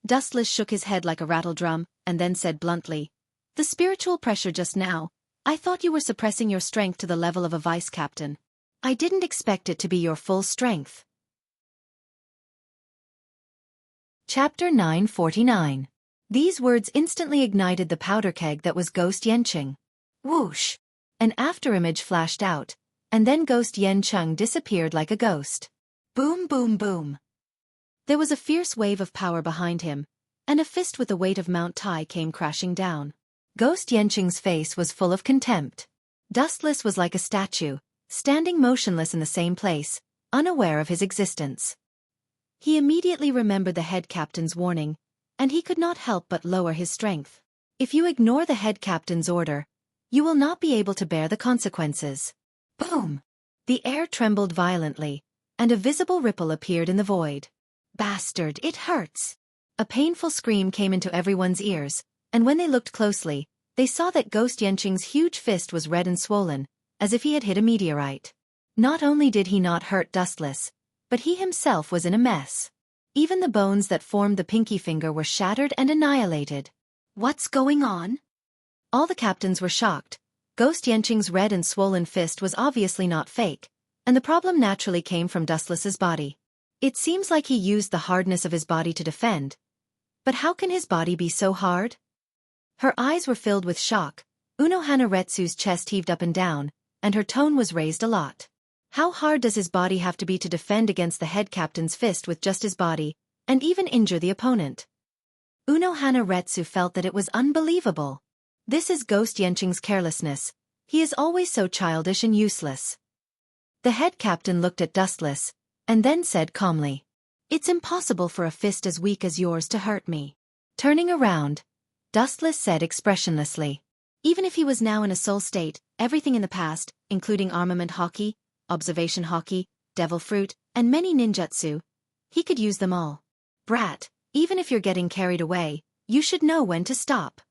Speaker 1: Dustless shook his head like a rattledrum, and then said bluntly, The spiritual pressure just now, I thought you were suppressing your strength to the level of a vice-captain. I didn't expect it to be your full strength. Chapter 949. These words instantly ignited the powder keg that was Ghost Yenching. Whoosh! An afterimage flashed out, and then Ghost Yenching disappeared like a ghost. Boom boom boom. There was a fierce wave of power behind him, and a fist with the weight of Mount Tai came crashing down. Ghost Yenching's face was full of contempt. Dustless was like a statue, standing motionless in the same place, unaware of his existence. He immediately remembered the head captain's warning, and he could not help but lower his strength. If you ignore the head captain's order, you will not be able to bear the consequences. Boom! The air trembled violently, and a visible ripple appeared in the void. Bastard, it hurts! A painful scream came into everyone's ears, and when they looked closely, they saw that Ghost Yenching's huge fist was red and swollen, as if he had hit a meteorite. Not only did he not hurt Dustless, but he himself was in a mess. Even the bones that formed the pinky finger were shattered and annihilated. What's going on? All the captains were shocked. Ghost Yenching's red and swollen fist was obviously not fake, and the problem naturally came from Dustless's body. It seems like he used the hardness of his body to defend. But how can his body be so hard? Her eyes were filled with shock. Unohana Retsu's chest heaved up and down, and her tone was raised a lot. How hard does his body have to be to defend against the head captain's fist with just his body, and even injure the opponent? Unohana Retsu felt that it was unbelievable. This is Ghost Yenching's carelessness. He is always so childish and useless. The head captain looked at Dustless, and then said calmly, It's impossible for a fist as weak as yours to hurt me. Turning around, Dustless said expressionlessly, Even if he was now in a soul state, everything in the past, including armament hockey, observation hockey, devil fruit, and many ninjutsu, he could use them all. Brat, even if you're getting carried away, you should know when to stop.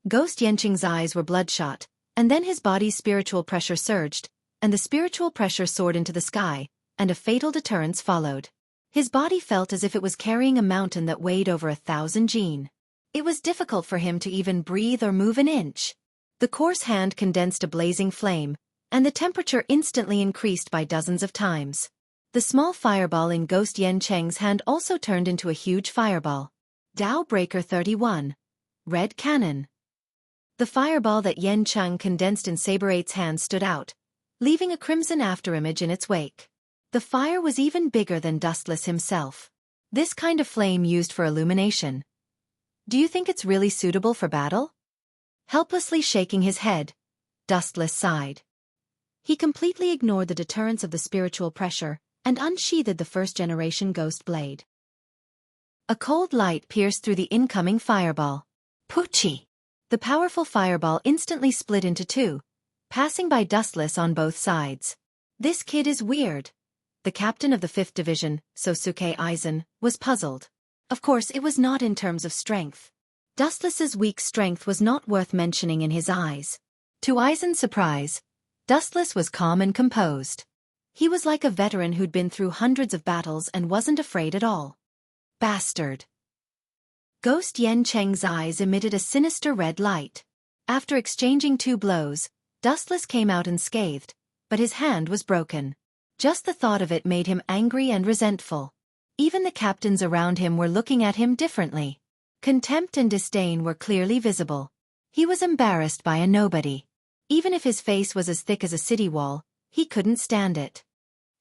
Speaker 1: Ghost Yenching's eyes were bloodshot, and then his body's spiritual pressure surged, and the spiritual pressure soared into the sky, and a fatal deterrence followed. His body felt as if it was carrying a mountain that weighed over 1,000 jin. It was difficult for him to even breathe or move an inch. The coarse hand condensed a blazing flame, and the temperature instantly increased by dozens of times. The small fireball in Ghost Yenching's hand also turned into a huge fireball. Tao Breaker 31. Red Cannon. The fireball that Yen Cheng condensed in Saber 8's hand stood out, leaving a crimson afterimage in its wake. The fire was even bigger than Dustless himself. This kind of flame used for illumination. Do you think it's really suitable for battle? Helplessly shaking his head, Dustless sighed. He completely ignored the deterrence of the spiritual pressure and unsheathed the first-generation ghost blade. A cold light pierced through the incoming fireball. Poochie! The powerful fireball instantly split into two, passing by Dustless on both sides. This kid is weird. The captain of the 5th Division, Sosuke Aizen, was puzzled. Of course, it was not in terms of strength. Dustless's weak strength was not worth mentioning in his eyes. To Aizen's surprise, Dustless was calm and composed. He was like a veteran who'd been through hundreds of battles and wasn't afraid at all. Bastard! Ghost Yen Cheng's eyes emitted a sinister red light. After exchanging 2 blows, Dustless came out unscathed, but his hand was broken. Just the thought of it made him angry and resentful. Even the captains around him were looking at him differently. Contempt and disdain were clearly visible. He was embarrassed by a nobody. Even if his face was as thick as a city wall, he couldn't stand it.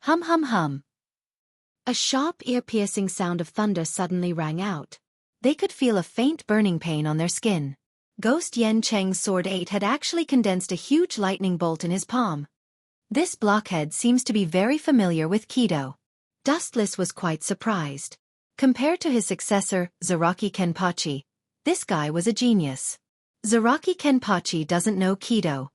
Speaker 1: Hum hum hum. A sharp ear-piercing sound of thunder suddenly rang out. They could feel a faint burning pain on their skin. Ghost Yen Cheng's Sword 8 had actually condensed a huge lightning bolt in his palm. This blockhead seems to be very familiar with Kido. Dustless was quite surprised. Compared to his successor, Zaraki Kenpachi, this guy was a genius. Zaraki Kenpachi doesn't know Kido.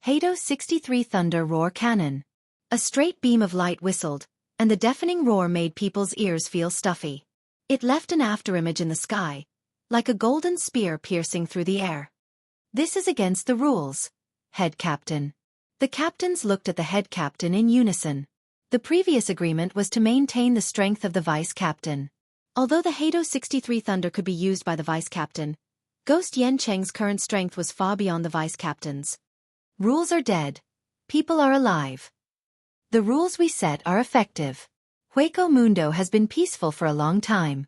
Speaker 1: Heido 63 Thunder Roar Cannon. A straight beam of light whistled, and the deafening roar made people's ears feel stuffy. It left an afterimage in the sky, like a golden spear piercing through the air. This is against the rules, head captain. The captains looked at the head captain in unison. The previous agreement was to maintain the strength of the vice captain. Although the Heido 63 Thunder could be used by the vice captain, Ghost Yen Cheng's current strength was far beyond the vice captain's. Rules are dead. People are alive. The rules we set are effective. Hueco Mundo has been peaceful for a long time.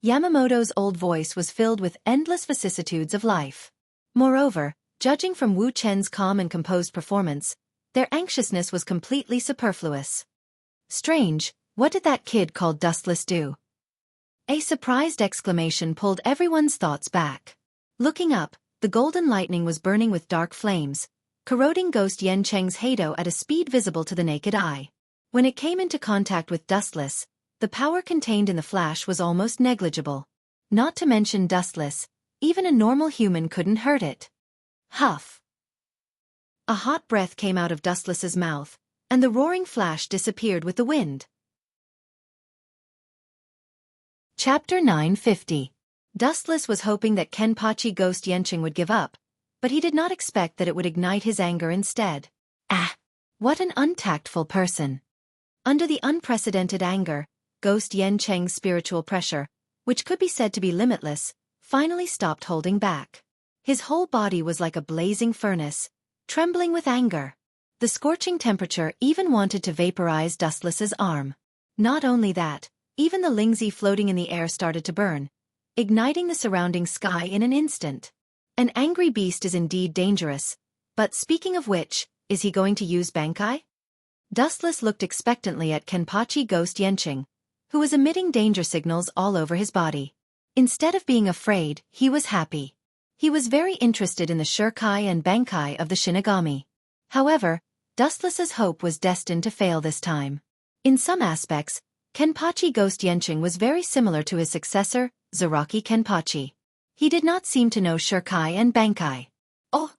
Speaker 1: Yamamoto's old voice was filled with endless vicissitudes of life. Moreover, judging from Wu Chen's calm and composed performance, their anxiousness was completely superfluous. Strange, what did that kid called Dustless do? A surprised exclamation pulled everyone's thoughts back. Looking up, the golden lightning was burning with dark flames, corroding Ghost Yen Cheng's Heido at a speed visible to the naked eye. When it came into contact with Dustless, the power contained in the flash was almost negligible. Not to mention Dustless, even a normal human couldn't hurt it. Huff! A hot breath came out of Dustless's mouth, and the roaring flash disappeared with the wind. Chapter 950. Dustless was hoping that Kenpachi Ghost Yenching would give up, but he did not expect that it would ignite his anger instead. Ah! What an untactful person! Under the unprecedented anger, Ghost Yen Cheng's spiritual pressure, which could be said to be limitless, finally stopped holding back. His whole body was like a blazing furnace, trembling with anger. The scorching temperature even wanted to vaporize Dustless's arm. Not only that, even the Lingzi floating in the air started to burn, igniting the surrounding sky in an instant. An angry beast is indeed dangerous, but speaking of which, is he going to use Bankai? Dustless looked expectantly at Kenpachi Ghost Yenching, who was emitting danger signals all over his body. Instead of being afraid, he was happy. He was very interested in the Shurkai and Bankai of the Shinigami. However, Dustless's hope was destined to fail this time. In some aspects, Kenpachi Ghost Yenching was very similar to his successor, Zaraki Kenpachi. He did not seem to know Shurkai and Bankai. Oh!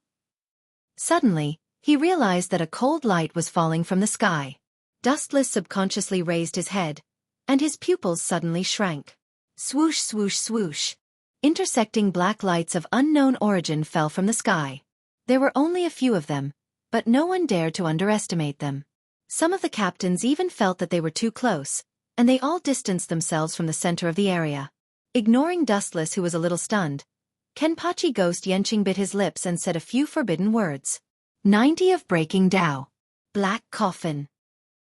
Speaker 1: Suddenly, he realized that a cold light was falling from the sky. Dustless subconsciously raised his head, and his pupils suddenly shrank. Swoosh swoosh swoosh. Intersecting black lights of unknown origin fell from the sky. There were only a few of them, but no one dared to underestimate them. Some of the captains even felt that they were too close, and they all distanced themselves from the center of the area. Ignoring Dustless, who was a little stunned, Kenpachi Ghost Yenching bit his lips and said a few forbidden words. 90 of Breaking Tao. Black Coffin.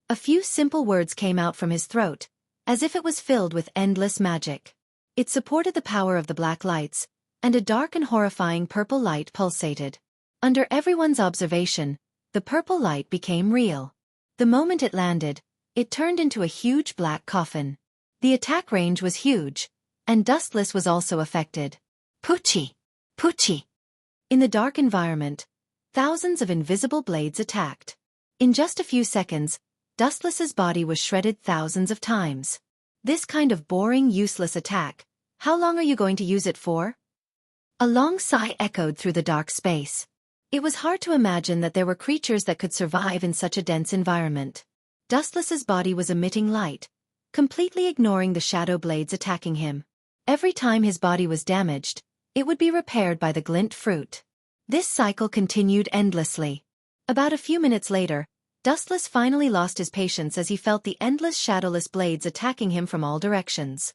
Speaker 1: A few simple words came out from his throat, as if it was filled with endless magic. It supported the power of the black lights, and a dark and horrifying purple light pulsated. Under everyone's observation, the purple light became real. The moment it landed, it turned into a huge black coffin. The attack range was huge, and Dustless was also affected. Pucci! Pucci! In the dark environment, thousands of invisible blades attacked. In just a few seconds, Dustless's body was shredded thousands of times. This kind of boring, useless attack, how long are you going to use it for? A long sigh echoed through the dark space. It was hard to imagine that there were creatures that could survive in such a dense environment. Dustless's body was emitting light, completely ignoring the shadow blades attacking him. Every time his body was damaged, it would be repaired by the glint fruit. This cycle continued endlessly. About a few minutes later, Dustless finally lost his patience as he felt the endless shadowless blades attacking him from all directions.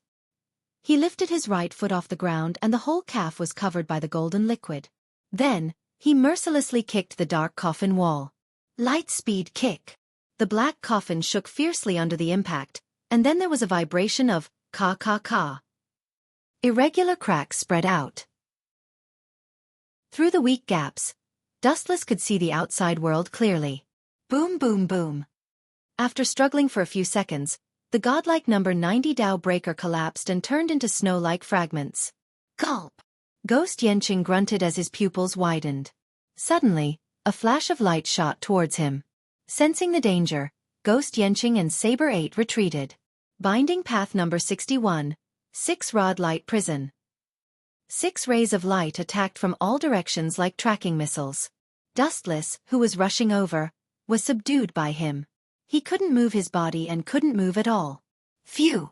Speaker 1: He lifted his right foot off the ground and the whole calf was covered by the golden liquid. Then, he mercilessly kicked the dark coffin wall. Light speed kick. The black coffin shook fiercely under the impact, and then there was a vibration of ka-ka-ka. Irregular cracks spread out. Through the weak gaps, Dustless could see the outside world clearly. Boom boom boom. After struggling for a few seconds, the godlike number 90 Dao breaker collapsed and turned into snow-like fragments. Gulp! Ghost Yenching grunted as his pupils widened. Suddenly, a flash of light shot towards him. Sensing the danger, Ghost Yenching and Saber 8 retreated. Binding path number 61, 6-rod light prison. 6 rays of light attacked from all directions like tracking missiles. Dustless, who was rushing over, was subdued by him. He couldn't move his body and couldn't move at all. Phew!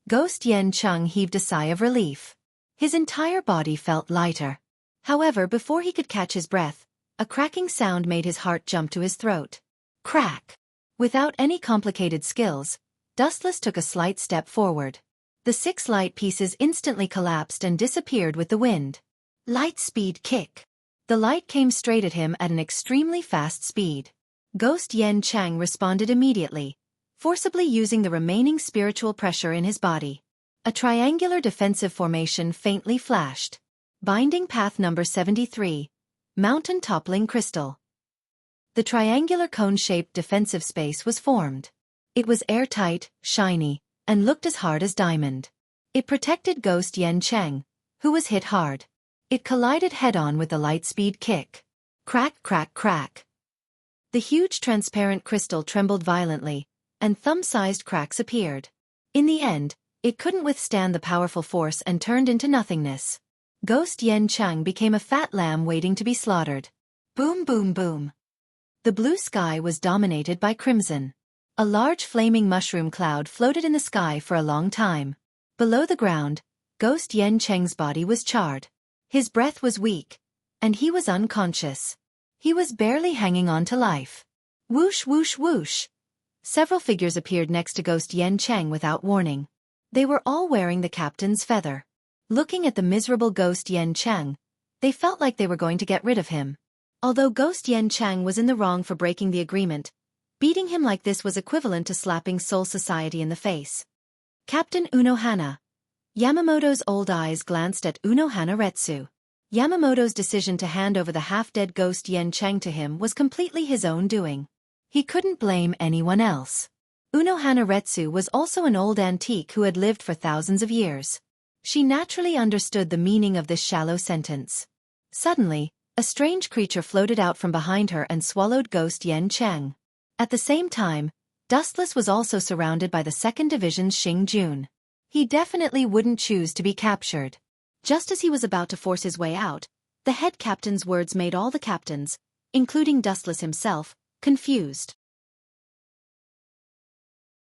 Speaker 1: Ghost Yenching heaved a sigh of relief. His entire body felt lighter. However, before he could catch his breath, a cracking sound made his heart jump to his throat. Crack! Without any complicated skills, Dustless took a slight step forward. The 6 light pieces instantly collapsed and disappeared with the wind. Light speed kick. The light came straight at him at an extremely fast speed. Ghost Yenching responded immediately, forcibly using the remaining spiritual pressure in his body. A triangular defensive formation faintly flashed. Binding path number 73, Mountain Toppling Crystal. The triangular cone-shaped defensive space was formed. It was airtight, shiny, and looked as hard as diamond. It protected Ghost Yenching, who was hit hard. It collided head-on with the light-speed kick. Crack, crack, crack. The huge transparent crystal trembled violently, and thumb-sized cracks appeared. In the end, it couldn't withstand the powerful force and turned into nothingness. Ghost Yenching became a fat lamb waiting to be slaughtered. Boom boom boom. The blue sky was dominated by crimson. A large flaming mushroom cloud floated in the sky for a long time. Below the ground, Ghost Yenching's body was charred. His breath was weak, and he was unconscious. He was barely hanging on to life. Whoosh whoosh whoosh. Several figures appeared next to Ghost Yenching without warning. They were all wearing the captain's feather. Looking at the miserable Ghost Yenching, they felt like they were going to get rid of him. Although Ghost Yenching was in the wrong for breaking the agreement, beating him like this was equivalent to slapping Soul Society in the face. Captain Unohana. Yamamoto's old eyes glanced at Unohana Retsu. Yamamoto's decision to hand over the half-dead Ghost Yenching to him was completely his own doing. He couldn't blame anyone else. Unohana Retsu was also an old antique who had lived for thousands of years. She naturally understood the meaning of this shallow sentence. Suddenly, a strange creature floated out from behind her and swallowed Ghost Yenching. At the same time, Dustless was also surrounded by the 2nd Division's Xing Jun. He definitely wouldn't choose to be captured. Just as he was about to force his way out, the head captain's words made all the captains, including Dustless himself, confused.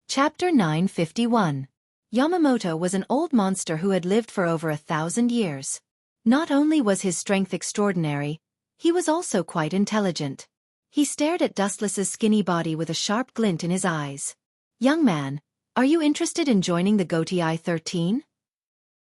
Speaker 1: Chapter 951. Yamamoto was an old monster who had lived for over 1,000 years. Not only was his strength extraordinary, he was also quite intelligent. He stared at Dustless's skinny body with a sharp glint in his eyes. "Young man, are you interested in joining the Gotii 13?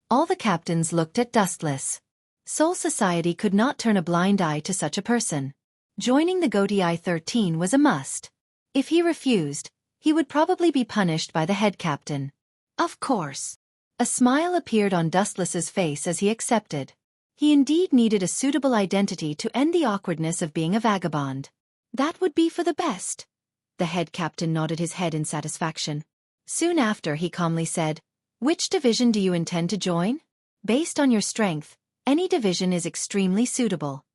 Speaker 1: All the captains looked at Dustless. Soul Society could not turn a blind eye to such a person. Joining the Gotii 13 was a must. If he refused, he would probably be punished by the head captain. Of course. A smile appeared on Dustless's face as he accepted. He indeed needed a suitable identity to end the awkwardness of being a vagabond. That would be for the best. The head captain nodded his head in satisfaction. Soon after, he calmly said, "Which division do you intend to join? Based on your strength, any division is extremely suitable."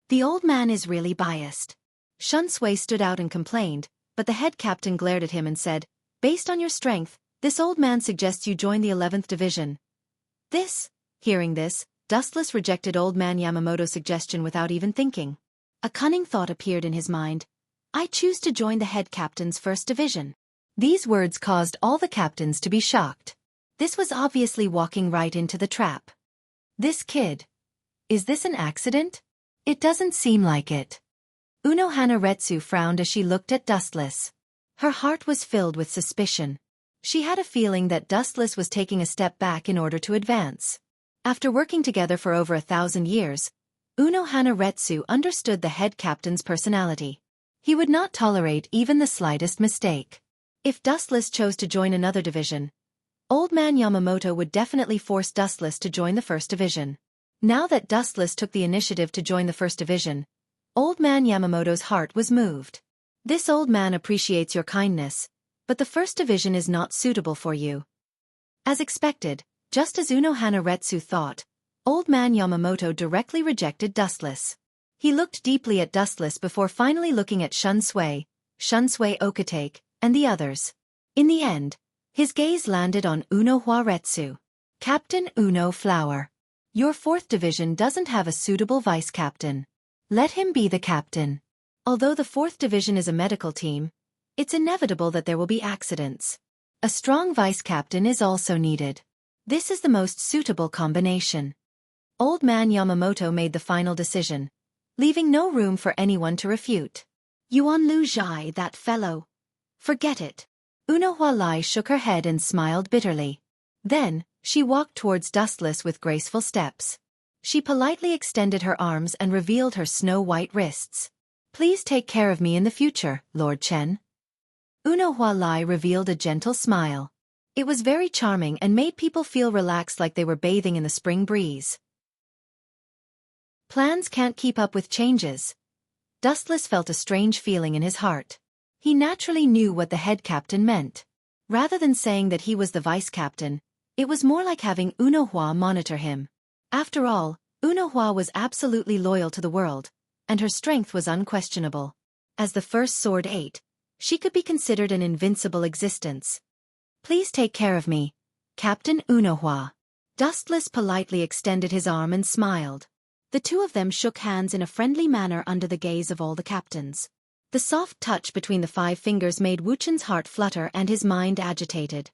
Speaker 1: The old man is really biased. Shun Sui stood out and complained, but the head captain glared at him and said, "Based on your strength, this old man suggests you join the 11th division." Hearing this, Dustless rejected old man Yamamoto's suggestion without even thinking. A cunning thought appeared in his mind. "I choose to join the head captain's 1st division." These words caused all the captains to be shocked. This was obviously walking right into the trap. This kid. Is this an accident? It doesn't seem like it. Unohana Retsu frowned as she looked at Dustless. Her heart was filled with suspicion. She had a feeling that Dustless was taking a step back in order to advance. After working together for over 1,000 years, Unohana Retsu understood the head captain's personality. He would not tolerate even the slightest mistake. If Dustless chose to join another division, old man Yamamoto would definitely force Dustless to join the 1st division. Now that Dustless took the initiative to join the 1st division, old man Yamamoto's heart was moved. "This old man appreciates your kindness, but the 1st division is not suitable for you." As expected, just as Unohana Retsu thought, old man Yamamoto directly rejected Dustless. He looked deeply at Dustless before finally looking at Shun Sui Okatake, and the others. In the end, his gaze landed on Unohana Retsu. "Captain Uno Flower. Your 4th division doesn't have a suitable vice-captain. Let him be the captain." Although the 4th division is a medical team, it's inevitable that there will be accidents. A strong vice-captain is also needed. This is the most suitable combination. Old man Yamamoto made the final decision, leaving no room for anyone to refute. "Yuan Lu Zhai, that fellow. Forget it." Unohua Lai shook her head and smiled bitterly. Then, she walked towards Dustless with graceful steps. She politely extended her arms and revealed her snow-white wrists. "Please take care of me in the future, Lord Chen." Unohua Lai revealed a gentle smile. It was very charming and made people feel relaxed like they were bathing in the spring breeze. Plans can't keep up with changes. Dustless felt a strange feeling in his heart. He naturally knew what the head captain meant. Rather than saying that he was the vice captain, it was more like having Unohua monitor him. After all, Unohua was absolutely loyal to the world, and her strength was unquestionable. As the first Sword 8, she could be considered an invincible existence. "Please take care of me, Captain Unohua." Dustless politely extended his arm and smiled. The two of them shook hands in a friendly manner under the gaze of all the captains. The soft touch between the 5 fingers made Wu Chen's heart flutter and his mind agitated.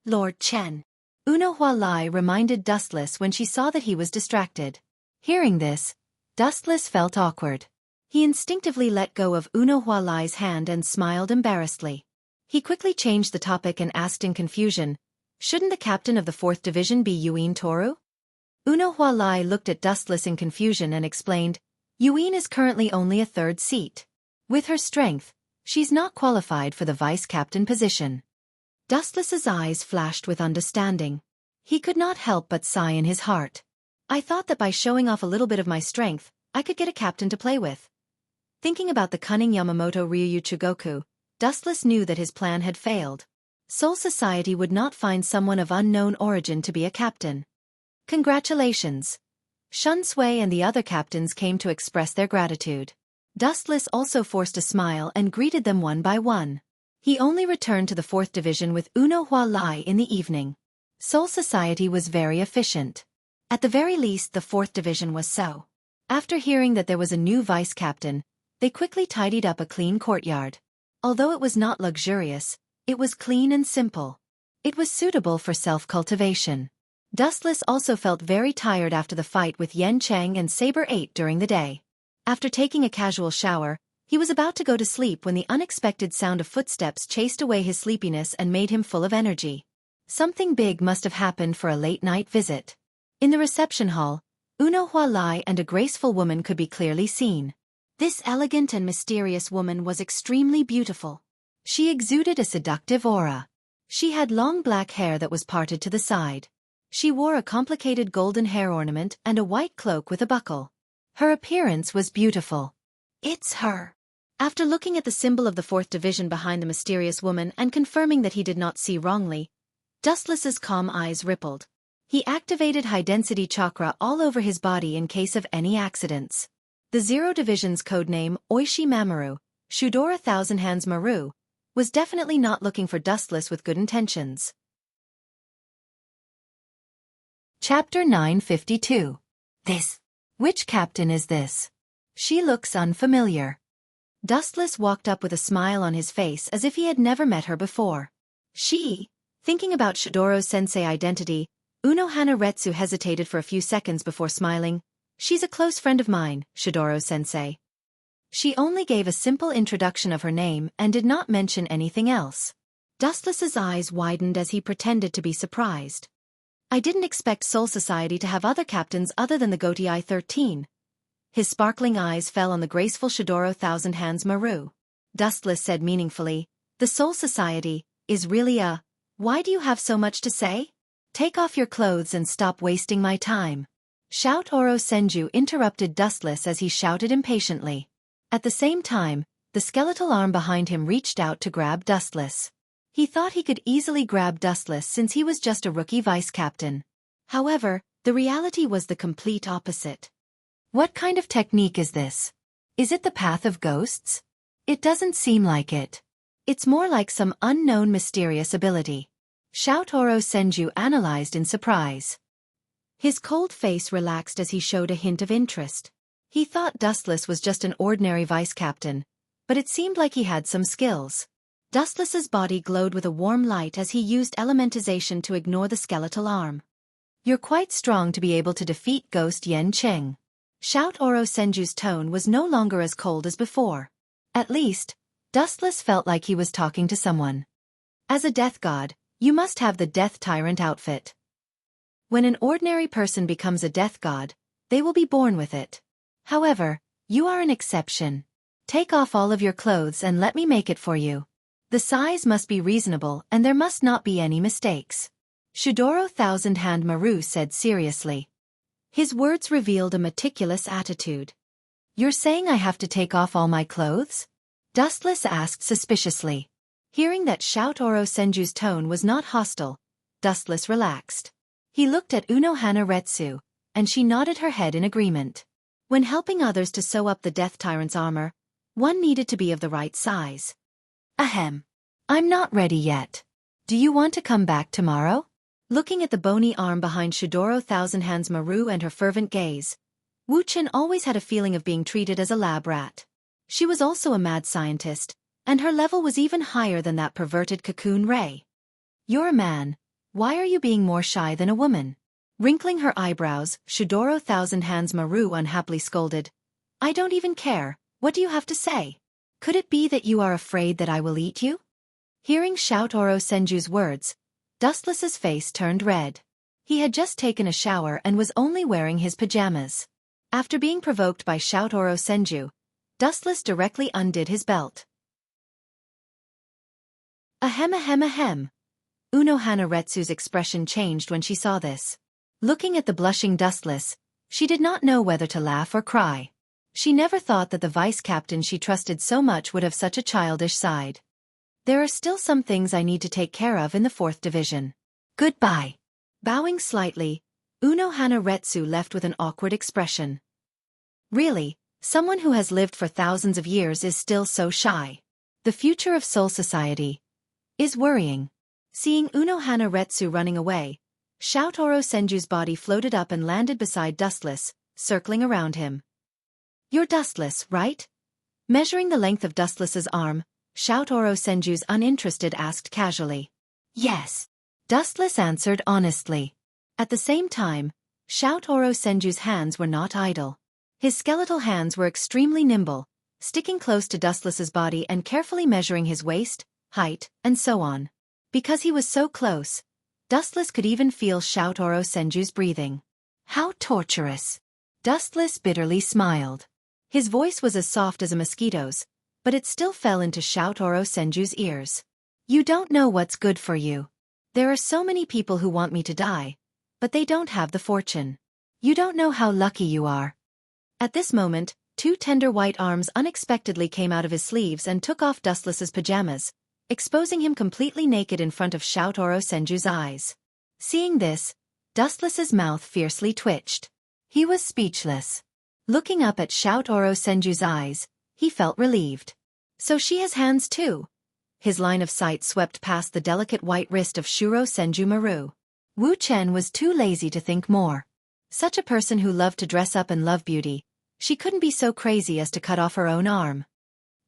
Speaker 1: "Lord Chen," Unohua Lai reminded Dustless when she saw that he was distracted. Hearing this, Dustless felt awkward. He instinctively let go of Unohua Lai's hand and smiled embarrassedly. He quickly changed the topic and asked in confusion, "Shouldn't the captain of the 4th division be Yuin Toru?" Unohua Lai looked at Dustless in confusion and explained, "Yuin is currently only a 3rd seat. With her strength, she's not qualified for the vice-captain position." Dustless's eyes flashed with understanding. He could not help but sigh in his heart. "I thought that by showing off a little bit of my strength, I could get a captain to play with." Thinking about the cunning Yamamoto Ryuyu Chugoku, Dustless knew that his plan had failed. Soul Society would not find someone of unknown origin to be a captain. "Congratulations." Shun Sui and the other captains came to express their gratitude. Dustless also forced a smile and greeted them one by one. He only returned to the 4th division with Unohua Lai in the evening. Soul Society was very efficient. At the very least, the 4th division was so. After hearing that there was a new vice-captain, they quickly tidied up a clean courtyard. Although it was not luxurious, it was clean and simple. It was suitable for self-cultivation. Dustless also felt very tired after the fight with Yen Cheng and Saber 8 during the day. After taking a casual shower, he was about to go to sleep when the unexpected sound of footsteps chased away his sleepiness and made him full of energy. Something big must have happened for a late-night visit. In the reception hall, Unohua Lai and a graceful woman could be clearly seen. This elegant and mysterious woman was extremely beautiful. She exuded a seductive aura. She had long black hair that was parted to the side. She wore a complicated golden hair ornament and a white cloak with a buckle. Her appearance was beautiful. It's her. After looking at the symbol of the 4th division behind the mysterious woman and confirming that he did not see wrongly, Dustless's calm eyes rippled. He activated high-density chakra all over his body in case of any accidents. The 0 Division's codename, Oishi Mamoru, Shudora Thousand Hands Maru, was definitely not looking for Dustless with good intentions. Chapter 952. Which captain is this? She looks unfamiliar. Dustless walked up with a smile on his face as if he had never met her before. Thinking about Shidoro-sensei identity, Unohana Retsu hesitated for a few seconds before smiling. She's a close friend of mine, Shidoro-sensei. She only gave a simple introduction of her name and did not mention anything else. Dustless's eyes widened as he pretended to be surprised. I didn't expect Soul Society to have other captains other than the Goatee Eye 13. His sparkling eyes fell on the graceful Shidoro Thousand Hands Maru. Dustless said meaningfully, the Soul Society is really a... Why do you have so much to say? Take off your clothes and stop wasting my time. Oro Senju interrupted Dustless as he shouted impatiently. At the same time, the skeletal arm behind him reached out to grab Dustless. He thought he could easily grab Dustless since he was just a rookie vice captain. However, the reality was the complete opposite. What kind of technique is this? Is it the path of ghosts? It doesn't seem like it. It's more like some unknown mysterious ability. Oro Senju analyzed in surprise. His cold face relaxed as he showed a hint of interest. He thought Dustless was just an ordinary vice captain, but it seemed like he had some skills. Dustless's body glowed with a warm light as he used elementization to ignore the skeletal arm. You're quite strong to be able to defeat Ghost Yen Cheng. Oro Senju's tone was no longer as cold as before. At least, Dustless felt like he was talking to someone. As a death god, you must have the Death Tyrant outfit. When an ordinary person becomes a death god, they will be born with it. However, you are an exception. Take off all of your clothes and let me make it for you. The size must be reasonable and there must not be any mistakes. Shidoro Thousand Hand Maru said seriously. His words revealed a meticulous attitude. You're saying I have to take off all my clothes? Dustless asked suspiciously. Hearing that Oro Senju's tone was not hostile, Dustless relaxed. He looked at Unohana Retsu, and she nodded her head in agreement. When helping others to sew up the Death Tyrant's armor, one needed to be of the right size. Ahem. I'm not ready yet. Do you want to come back tomorrow? Looking at the bony arm behind Shidoro Thousand Hands Maru and her fervent gaze, Wuxia always had a feeling of being treated as a lab rat. She was also a mad scientist, and her level was even higher than that perverted Cocoon Ray. You're a man. Why are you being more shy than a woman? Wrinkling her eyebrows, Shidoro Thousand Hands Maru unhappily scolded. I don't even care. What do you have to say? Could it be that you are afraid that I will eat you? Hearing Oro Senju's words, Dustless's face turned red. He had just taken a shower and was only wearing his pajamas. After being provoked by Oro Senju, Dustless directly undid his belt. Ahem ahem ahem. Unohana Retsu's expression changed when she saw this. Looking at the blushing Dustless, she did not know whether to laugh or cry. She never thought that the vice captain she trusted so much would have such a childish side. There are still some things I need to take care of in the 4th division. Goodbye. Bowing slightly, Unohana Retsu left with an awkward expression. Really, someone who has lived for thousands of years is still so shy. The future of Soul Society is worrying. Seeing Unohana Retsu running away, Oro Senju's body floated up and landed beside Dustless, circling around him. You're Dustless, right? Measuring the length of Dustless's arm, Oro Senju's uninterested asked casually. Yes. Dustless answered honestly. At the same time, Oro Senju's hands were not idle. His skeletal hands were extremely nimble, sticking close to Dustless's body and carefully measuring his waist, height, and so on. Because he was so close, Dustless could even feel Oro Senju's breathing. How torturous. Dustless bitterly smiled. His voice was as soft as a mosquito's, but it still fell into Oro Senju's ears. You don't know what's good for you. There are so many people who want me to die, but they don't have the fortune. You don't know how lucky you are. At this moment, two tender white arms unexpectedly came out of his sleeves and took off Dustless's pajamas, exposing him completely naked in front of Xiaofan Senju's eyes. Seeing this, Dustless's mouth fiercely twitched. He was speechless. Looking up at Xiaofan Senju's eyes, he felt relieved. So she has hands too. His line of sight swept past the delicate white wrist of Shuro Senju Maru. Wu Chen was too lazy to think more. Such a person who loved to dress up and love beauty, she couldn't be so crazy as to cut off her own arm.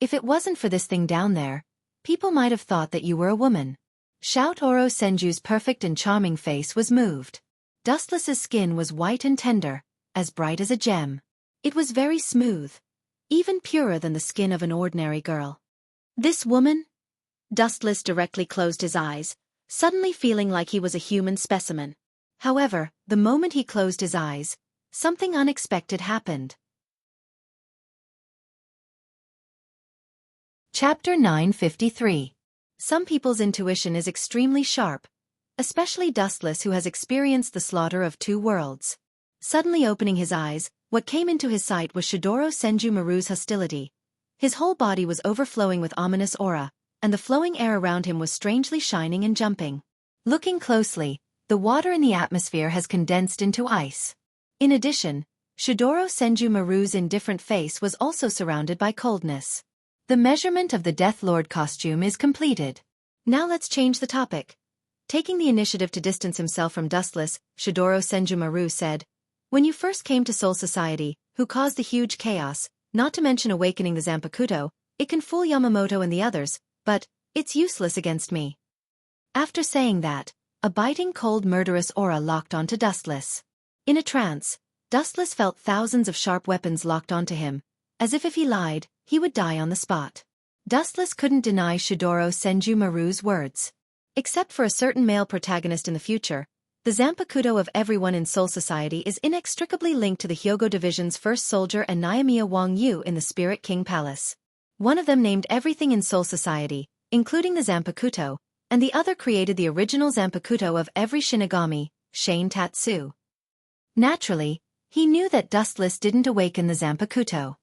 Speaker 1: If it wasn't for this thing down there, people might have thought that you were a woman. Xiaofan Senju's perfect and charming face was moved. Dustless's skin was white and tender, as bright as a gem. It was very smooth, even purer than the skin of an ordinary girl. This woman? Dustless directly closed his eyes, suddenly feeling like he was a human specimen. However, the moment he closed his eyes, something unexpected happened. Chapter 953. Some people's intuition is extremely sharp, especially Dustless, who has experienced the slaughter of two worlds. Suddenly opening his eyes, what came into his sight was Shidoro Senju Maru's hostility. His whole body was overflowing with ominous aura, and the flowing air around him was strangely shining and jumping. Looking closely, the water in the atmosphere has condensed into ice. In addition, Shidoro Senju Maru's indifferent face was also surrounded by coldness. The measurement of the Death Lord costume is completed. Now let's change the topic. Taking the initiative to distance himself from Dustless, Shidoro Senju Maru said, "When you first came to Soul Society, who caused the huge chaos, not to mention awakening the Zanpakuto, it can fool Yamamoto and the others, but it's useless against me." After saying that, a biting cold murderous aura locked onto Dustless. In a trance, Dustless felt thousands of sharp weapons locked onto him, as if he lied, he would die on the spot. Dustless couldn't deny Shidoro Senju Maru's words. Except for a certain male protagonist in the future, the Zanpakuto of everyone in Soul Society is inextricably linked to the Hyogo Division's first soldier and Nyamiya Wang Yu in the Spirit King Palace. One of them named everything in Soul Society, including the Zanpakuto, and the other created the original Zanpakuto of every Shinigami, Shane Tatsu. Naturally, he knew that Dustless didn't awaken the Zanpakuto.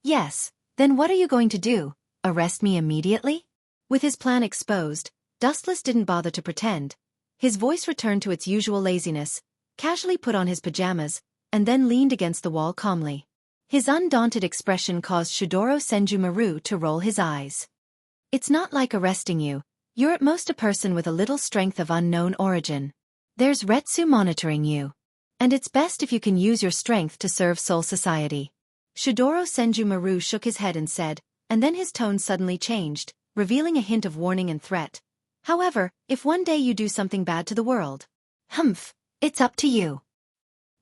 Speaker 1: Yes, then what are you going to do, arrest me immediately? With his plan exposed, Dustless didn't bother to pretend. His voice returned to its usual laziness, casually put on his pajamas, and then leaned against the wall calmly. His undaunted expression caused Shidoro Senju Maru to roll his eyes. It's not like arresting you. You're at most a person with a little strength of unknown origin. There's Retsu monitoring you. And it's best if you can use your strength to serve Soul Society. Shidoro Senju Maru shook his head and said, and then his tone suddenly changed, revealing a hint of warning and threat. However, if one day you do something bad to the world, it's up to you.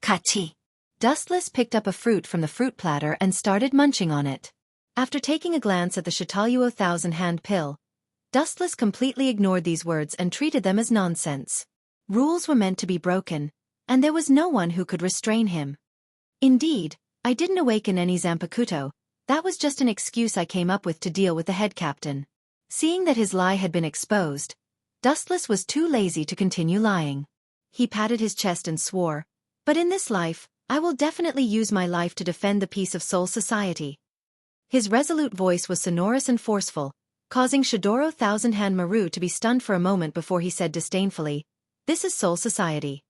Speaker 1: Kachi. Dustless picked up a fruit from the fruit platter and started munching on it. After taking a glance at the Shitaluo thousand-hand pill, Dustless completely ignored these words and treated them as nonsense. Rules were meant to be broken, and there was no one who could restrain him. Indeed, I didn't awaken any Zanpakuto, that was just an excuse I came up with to deal with the head captain. Seeing that his lie had been exposed, Dustless was too lazy to continue lying. He patted his chest and swore, but in this life, I will definitely use my life to defend the peace of Soul Society. His resolute voice was sonorous and forceful, causing Shidoro Thousand-Hand Maru to be stunned for a moment before he said disdainfully, "This is Soul Society.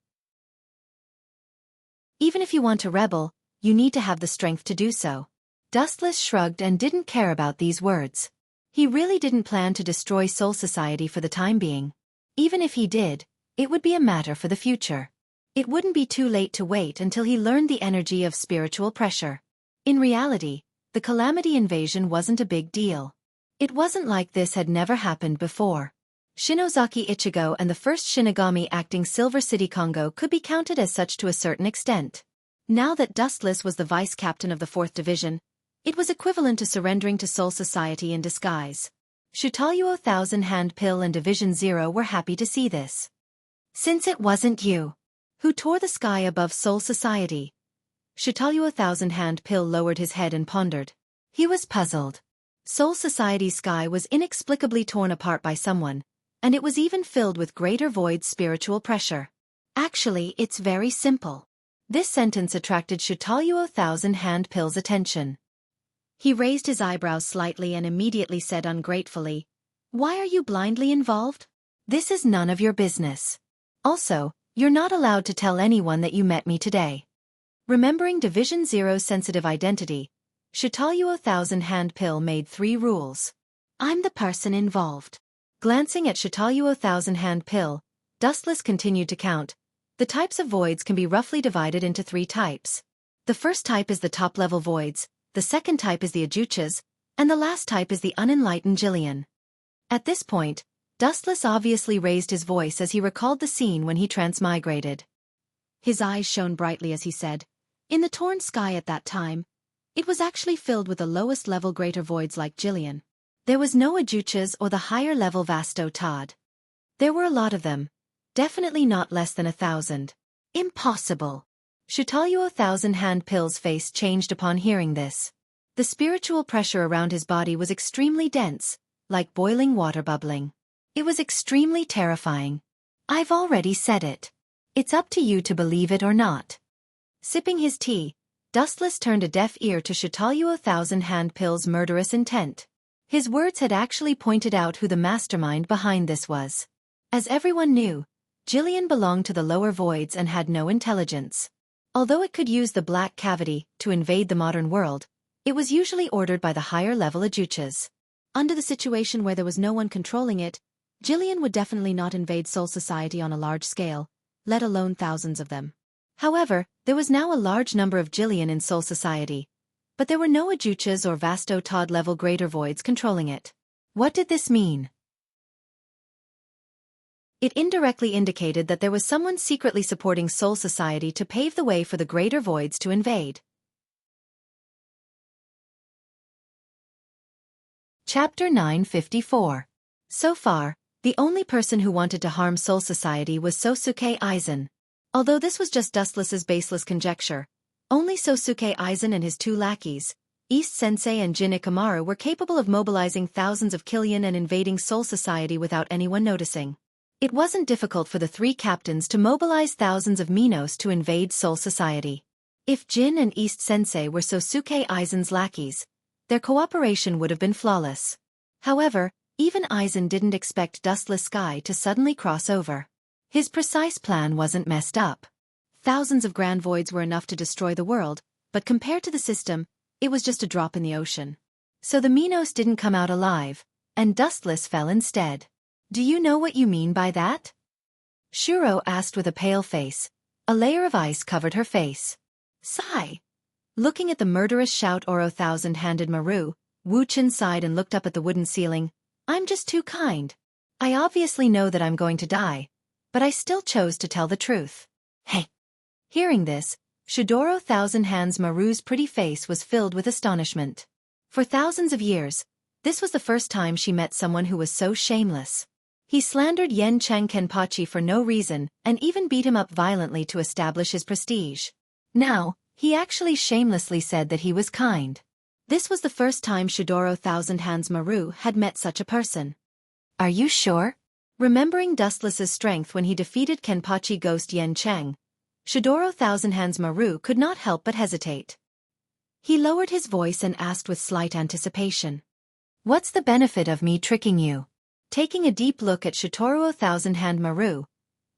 Speaker 1: Even if you want to rebel, you need to have the strength to do so." Dustless shrugged and didn't care about these words. He really didn't plan to destroy Soul Society for the time being. Even if he did, it would be a matter for the future. It wouldn't be too late to wait until he learned the energy of spiritual pressure. In reality, the Calamity invasion wasn't a big deal. It wasn't like this had never happened before. Shinozaki Ichigo and the first Shinigami acting Silver City Kongo could be counted as such to a certain extent. Now that Dustless was the vice captain of the 4th Division, it was equivalent to surrendering to Soul Society in disguise. Shutaluo Thousand-Hand Pill and Division 0 were happy to see this. "Since it wasn't you who tore the sky above Soul Society." Shutaluo Thousand-Hand Pill lowered his head and pondered. He was puzzled. Soul Society's sky was inexplicably torn apart by someone, and it was even filled with greater void spiritual pressure. Actually, it's very simple. This sentence attracted Shitaluo Thousand Hand Pill's attention. He raised his eyebrows slightly and immediately said ungratefully, "Why are you blindly involved? This is none of your business. Also, you're not allowed to tell anyone that you met me today." Remembering Division Zero's sensitive identity, Shitaluo Thousand Hand Pill made 3 rules. "I'm the person involved." Glancing at Shitaluo Thousand Hand Pill, Dustless continued to count. The types of voids can be roughly divided into 3 types. The first type is the top-level voids, the second type is the Ajuchas, and the last type is the unenlightened Jillian. At this point, Dustless obviously raised his voice as he recalled the scene when he transmigrated. His eyes shone brightly as he said, "In the torn sky at that time, it was actually filled with the lowest-level greater voids like Jillian. There was no Ajuchas or the higher-level Vasto Todd. There were a lot of them. Definitely not less than 1,000. Impossible." Shitaluo Thousand Hand Pill's face changed upon hearing this. The spiritual pressure around his body was extremely dense, like boiling water bubbling. It was extremely terrifying. "I've already said it. It's up to you to believe it or not." Sipping his tea, Dustless turned a deaf ear to Shitaluo Thousand Hand Pill's murderous intent. His words had actually pointed out who the mastermind behind this was. As everyone knew, Jillian belonged to the lower voids and had no intelligence. Although it could use the black cavity to invade the modern world, it was usually ordered by the higher-level Ajuchas. Under the situation where there was no one controlling it, Jillian would definitely not invade Soul Society on a large scale, let alone thousands of them. However, there was now a large number of Jillian in Soul Society, but there were no Ajuchas or Vasto Todd-level greater voids controlling it. What did this mean? It indirectly indicated that there was someone secretly supporting Soul Society to pave the way for the greater voids to invade. Chapter 954. So far, the only person who wanted to harm Soul Society was Sosuke Aizen. Although this was just Dustless's baseless conjecture, only Sosuke Aizen and his 2 lackeys, East Sensei and Jin Ikamaru, were capable of mobilizing thousands of Killian and invading Soul Society without anyone noticing. It wasn't difficult for the 3 captains to mobilize thousands of Minos to invade Soul Society. If Jin and East Sensei were Sosuke Aizen's lackeys, their cooperation would have been flawless. However, even Aizen didn't expect Dustless Sky to suddenly cross over. His precise plan wasn't messed up. Thousands of grand voids were enough to destroy the world, but compared to the system, it was just a drop in the ocean. So the Minos didn't come out alive, and Dustless fell instead. "Do you know what you mean by that?" Shuro asked with a pale face. A layer of ice covered her face. "Sigh." Looking at the murderous shout Oro Thousand-Handed Maru, Wu Chen sighed and looked up at the wooden ceiling. "I'm just too kind. I obviously know that I'm going to die, but I still chose to tell the truth." "Hey." Hearing this, Shidoro Thousand Hands Maru's pretty face was filled with astonishment. For thousands of years, this was the first time she met someone who was so shameless. He slandered Yen Cheng Kenpachi for no reason and even beat him up violently to establish his prestige. Now, he actually shamelessly said that he was kind. This was the first time Shidoro Thousand Hands Maru had met such a person. "Are you sure?" Remembering Dustless's strength when he defeated Kenpachi ghost Yen Cheng, Shidoro Thousand Hands Maru could not help but hesitate. He lowered his voice and asked with slight anticipation. "What's the benefit of me tricking you?" Taking a deep look at Shidoro Thousand Hand Maru,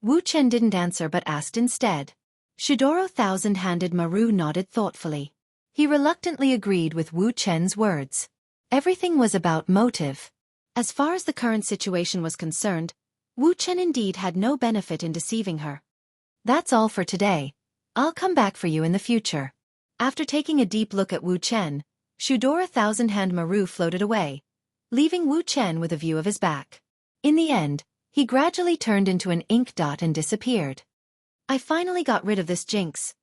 Speaker 1: Wu Chen didn't answer but asked instead. Shidoro Thousand Handed Maru nodded thoughtfully. He reluctantly agreed with Wu Chen's words. Everything was about motive. As far as the current situation was concerned, Wu Chen indeed had no benefit in deceiving her. "That's all for today. I'll come back for you in the future." After taking a deep look at Wu Chen, Shidoro Thousand Hand Maru floated away, leaving Wu Chen with a view of his back. In the end, he gradually turned into an ink dot and disappeared. "I finally got rid of this jinx."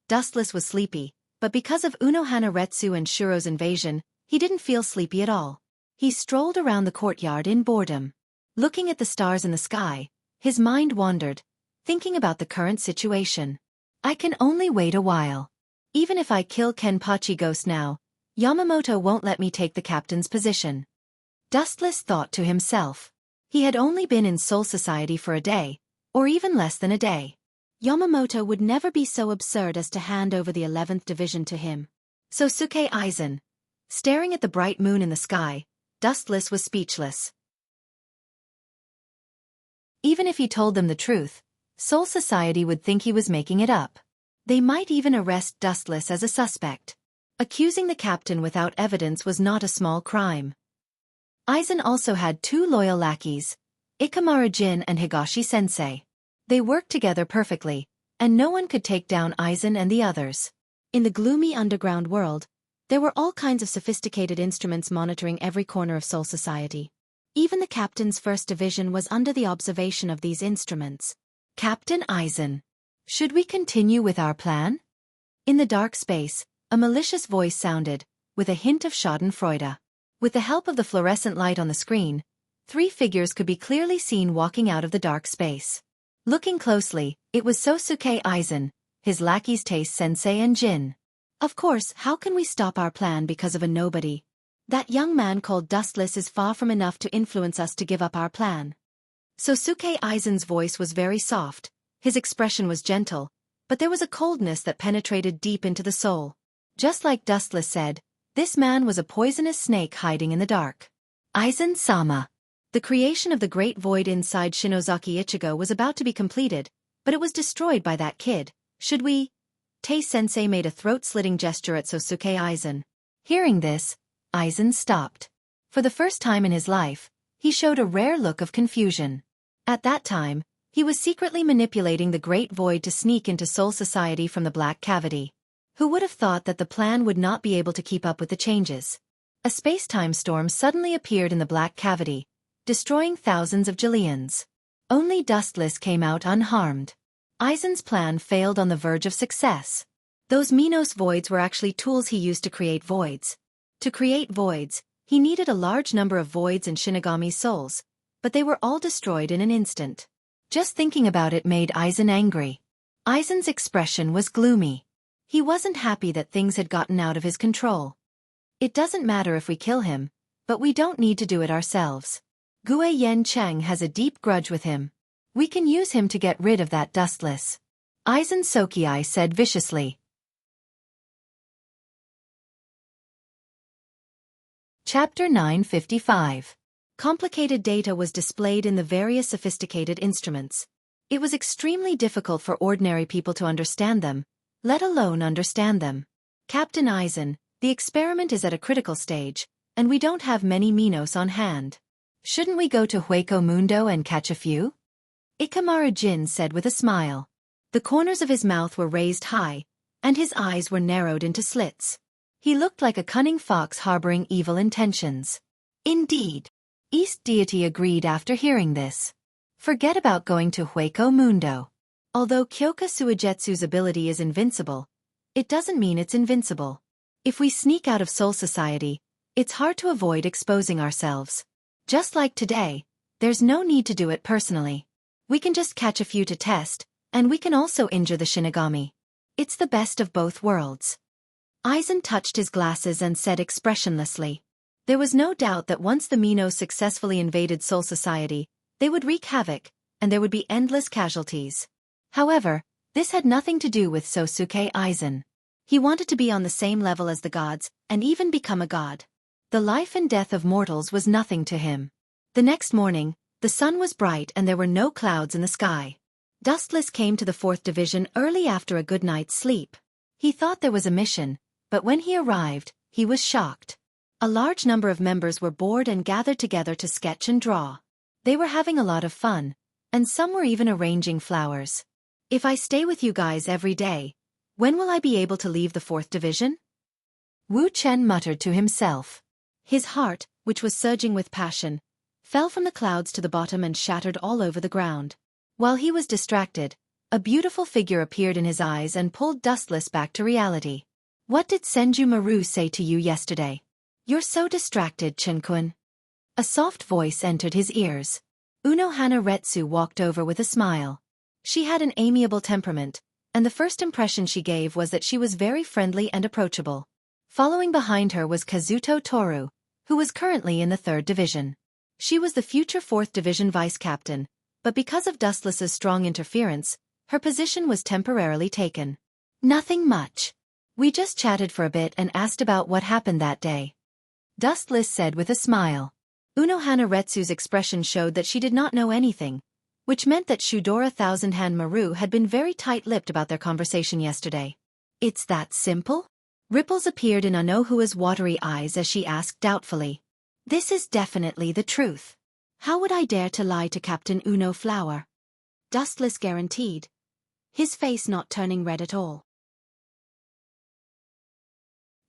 Speaker 1: Dustless was sleepy, but because of Unohana Retsu and Shuro's invasion, he didn't feel sleepy at all. He strolled around the courtyard in boredom. Looking at the stars in the sky, his mind wandered, thinking about the current situation. "I can only wait a while. Even if I kill Kenpachi Ghost now, Yamamoto won't let me take the captain's position." Dustless thought to himself. He had only been in Soul Society for a day, or even less than a day. Yamamoto would never be so absurd as to hand over the 11th division to him. Sosuke Aizen, staring at the bright moon in the sky, Dustless was speechless. Even if he told them the truth, Soul Society would think he was making it up. They might even arrest Dustless as a suspect. Accusing the captain without evidence was not a small crime. Aizen also had 2 loyal lackeys, Ikamaru Jin and Higashi-sensei. They worked together perfectly, and no one could take down Aizen and the others. In the gloomy underground world, there were all kinds of sophisticated instruments monitoring every corner of Soul Society. Even the captain's first division was under the observation of these instruments. Captain Aizen, should we continue with our plan? In the dark space, a malicious voice sounded, with a hint of schadenfreude. With the help of the fluorescent light on the screen, 3 figures could be clearly seen walking out of the dark space. Looking closely, it was Sosuke Aizen, his lackeys Taise-sensei and Jin. Of course, how can we stop our plan because of a nobody? That young man called Dustless is far from enough to influence us to give up our plan. Sosuke Aizen's voice was very soft, his expression was gentle, but there was a coldness that penetrated deep into the soul. Just like Dustless said, this man was a poisonous snake hiding in the dark. Aizen-sama. The creation of the great void inside Shinozaki Ichigo was about to be completed, but it was destroyed by that kid. Should we? Taise-sensei made a throat-slitting gesture at Sosuke Aizen. Hearing this, Aizen stopped. For the first time in his life, he showed a rare look of confusion. At that time, he was secretly manipulating the great void to sneak into Soul Society from the black cavity. Who would have thought that the plan would not be able to keep up with the changes? A space-time storm suddenly appeared in the black cavity, destroying thousands of Jillians. Only Dustless came out unharmed. Aizen's plan failed on the verge of success. Those Minos voids were actually tools he used to create voids. To create voids, he needed a large number of voids and Shinigami souls, but they were all destroyed in an instant. Just thinking about it made Aizen angry. Aizen's expression was gloomy. He wasn't happy that things had gotten out of his control. It doesn't matter if we kill him, but we don't need to do it ourselves. Gue Yen Cheng has a deep grudge with him. We can use him to get rid of that Dustless. Aizen Sokiai said viciously. Chapter 955. Complicated data was displayed in the various sophisticated instruments. It was extremely difficult for ordinary people to understand them, let alone understand them. Captain Aizen, the experiment is at a critical stage, and we don't have many Minos on hand. Shouldn't we go to Hueco Mundo and catch a few? Ikamaru Jin said with a smile. The corners of his mouth were raised high, and his eyes were narrowed into slits. He looked like a cunning fox harboring evil intentions. Indeed. East Deity agreed after hearing this. Forget about going to Hueco Mundo. Although Kyoka Suigetsu's ability is invincible, it doesn't mean it's invincible. If we sneak out of Soul Society, it's hard to avoid exposing ourselves. Just like today, there's no need to do it personally. We can just catch a few to test, and we can also injure the Shinigami. It's the best of both worlds. Aizen touched his glasses and said expressionlessly. There was no doubt that once the Minos successfully invaded Soul Society, they would wreak havoc, and there would be endless casualties. However, this had nothing to do with Sosuke Aizen. He wanted to be on the same level as the gods, and even become a god. The life and death of mortals was nothing to him. The next morning, the sun was bright and there were no clouds in the sky. Dustless came to the 4th Division early after a good night's sleep. He thought there was a mission, but when he arrived, he was shocked. A large number of members were bored and gathered together to sketch and draw. They were having a lot of fun, and some were even arranging flowers. If I stay with you guys every day, when will I be able to leave the 4th Division? Wu Chen muttered to himself. His heart, which was surging with passion, fell from the clouds to the bottom and shattered all over the ground. While he was distracted, a beautiful figure appeared in his eyes and pulled Dustless back to reality. What did Senju Maru say to you yesterday? You're so distracted, Chen-kun. A soft voice entered his ears. Unohana Retsu walked over with a smile. She had an amiable temperament, and the first impression she gave was that she was very friendly and approachable. Following behind her was Kazuto Toru, who was currently in the 3rd Division. She was the future 4th Division vice-captain, but because of Dustless's strong interference, Her position was temporarily taken. Nothing much. We just chatted for a bit and asked about what happened that day. Dustless said with a smile. Unohana Retsu's expression showed that she did not know anything, which meant that Shudora Thousand Hand Maru had been very tight-lipped about their conversation yesterday. It's that simple? Ripples appeared in Anohua's watery eyes as she asked doubtfully. This is definitely the truth. How would I dare to lie to Captain Uno Flower? Dustless guaranteed, his face not turning red at all.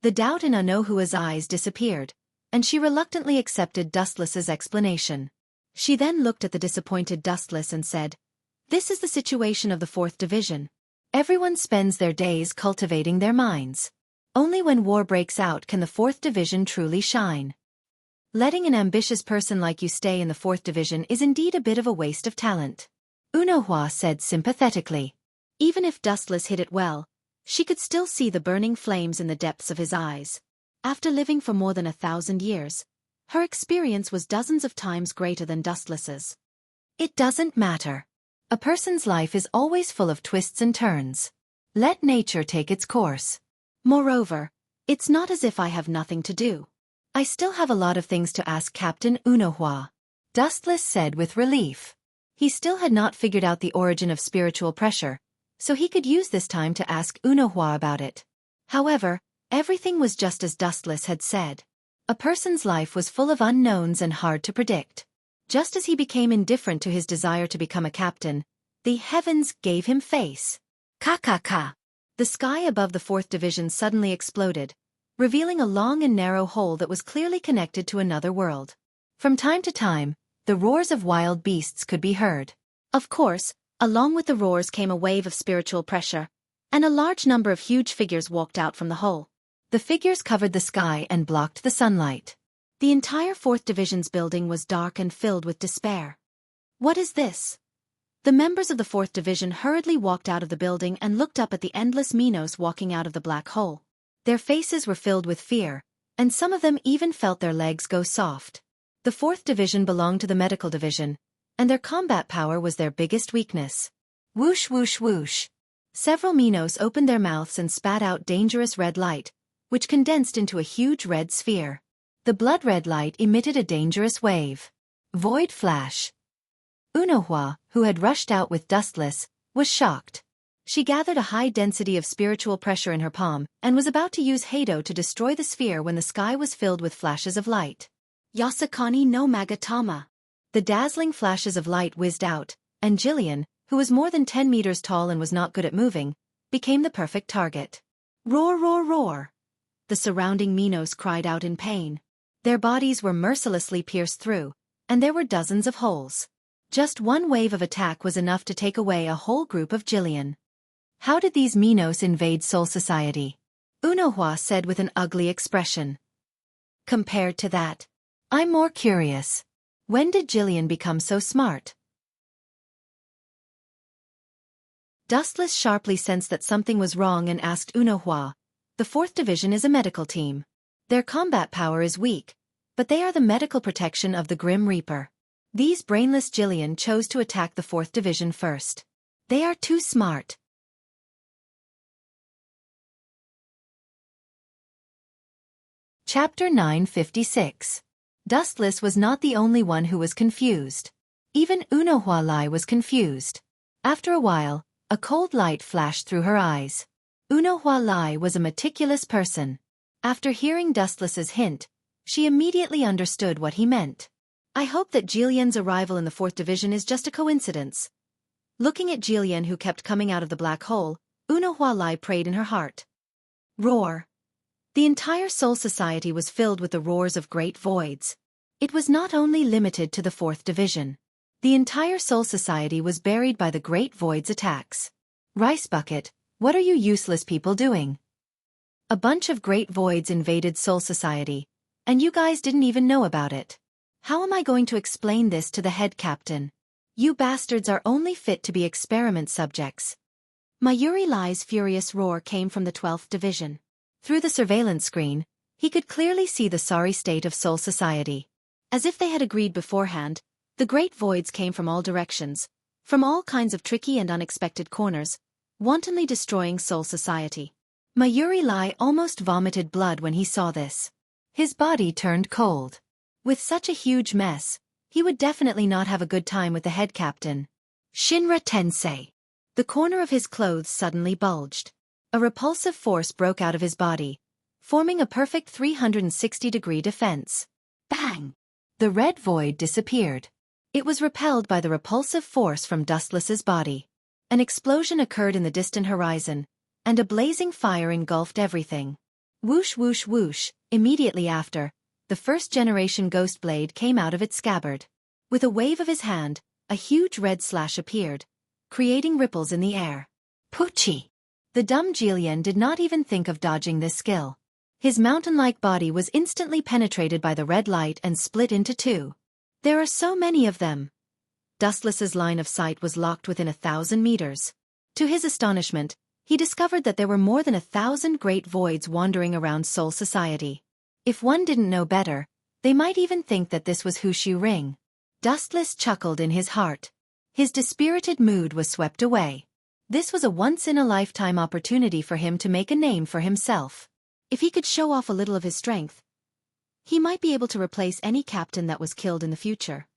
Speaker 1: The doubt in Anohua's eyes disappeared, and she reluctantly accepted Dustless's explanation. She then looked at the disappointed Dustless and said, "This is the situation of the 4th Division. Everyone spends their days cultivating their minds. Only when war breaks out can the 4th Division truly shine. Letting an ambitious person like you stay in the 4th Division is indeed a bit of a waste of talent," Unohua said sympathetically. Even if Dustless hit it well, she could still see the burning flames in the depths of his eyes. After living for more than 1,000 years, her experience was dozens of times greater than Dustless's. It doesn't matter. A person's life is always full of twists and turns. Let nature take its course. Moreover, it's not as if I have nothing to do. I still have a lot of things to ask Captain Unohua, Dustless said with relief. He still had not figured out the origin of spiritual pressure, so he could use this time to ask Unohua about it. However, everything was just as Dustless had said. A person's life was full of unknowns and hard to predict. Just as he became indifferent to his desire to become a captain, the heavens gave him face. Ka. The sky above the 4th Division suddenly exploded, revealing a long and narrow hole that was clearly connected to another world. From time to time, the roars of wild beasts could be heard. Of course, along with the roars came a wave of spiritual pressure, and a large number of huge figures walked out from the hole. The figures covered the sky and blocked the sunlight. The entire 4th Division's building was dark and filled with despair. What is this? The members of the 4th Division hurriedly walked out of the building and looked up at the endless Minos walking out of the black hole. Their faces were filled with fear, and some of them even felt their legs go soft. The 4th Division belonged to the medical division, and their combat power was their biggest weakness. Whoosh whoosh whoosh. Several Minos opened their mouths and spat out dangerous red light, which condensed into a huge red sphere. The blood-red light emitted a dangerous wave. Void flash. Unohua, who had rushed out with Dustless, was shocked. She gathered a high density of spiritual pressure in her palm and was about to use Heido to destroy the sphere when the sky was filled with flashes of light. Yasakani no Magatama. The dazzling flashes of light whizzed out, and Jillian, who was more than 10 meters tall and was not good at moving, became the perfect target. Roar roar roar. The surrounding Minos cried out in pain. Their bodies were mercilessly pierced through, and there were dozens of holes. Just one wave of attack was enough to take away a whole group of Jillian. How did these Minos invade Soul Society? Unohua said with an ugly expression. Compared to that, I'm more curious. When did Jillian become so smart? Dustless sharply sensed that something was wrong and asked Unohua. The 4th Division is a medical team. Their combat power is weak, but they are the medical protection of the Grim Reaper. These brainless Jillian chose to attack the 4th Division first. They are too smart. Chapter 956. Dustless was not the only one who was confused. Even Unohua Lai was confused. After a while, a cold light flashed through her eyes. Unohua Lai was a meticulous person. After hearing Dustless's hint, she immediately understood what he meant. I hope that Jillian's arrival in the 4th Division is just a coincidence. Looking at Jillian who kept coming out of the black hole, Unohua Lai prayed in her heart. Roar. The entire Soul Society was filled with the roars of great voids. It was not only limited to the 4th Division. The entire Soul Society was buried by the great void's attacks. Rice Bucket, what are you useless people doing? A bunch of great voids invaded Soul Society, and you guys didn't even know about it. How am I going to explain this to the head captain? You bastards are only fit to be experiment subjects. Mayuri Lai's furious roar came from the 12th Division. Through the surveillance screen, he could clearly see the sorry state of Soul Society. As if they had agreed beforehand, the great voids came from all directions, from all kinds of tricky and unexpected corners, wantonly destroying Soul Society. Mayuri Lai almost vomited blood when he saw this. His body turned cold. With such a huge mess, he would definitely not have a good time with the head captain. Shinra Tensei. The corner of his clothes suddenly bulged. A repulsive force broke out of his body, forming a perfect 360-degree defense. Bang! The red void disappeared. It was repelled by the repulsive force from Dustless's body. An explosion occurred in the distant horizon, and a blazing fire engulfed everything. Whoosh whoosh whoosh, immediately after, the first-generation ghost blade came out of its scabbard. With a wave of his hand, a huge red slash appeared, creating ripples in the air. Pucci! The dumb Jillian did not even think of dodging this skill. His mountain-like body was instantly penetrated by the red light and split into two. There are so many of them. Dustless's line of sight was locked within 1,000 meters. To his astonishment, he discovered that there were more than 1,000 great voids wandering around Soul Society. If one didn't know better, they might even think that this was Hushu Ring. Dustless chuckled in his heart. His dispirited mood was swept away. This was a once-in-a-lifetime opportunity for him to make a name for himself. If he could show off a little of his strength, he might be able to replace any captain that was killed in the future.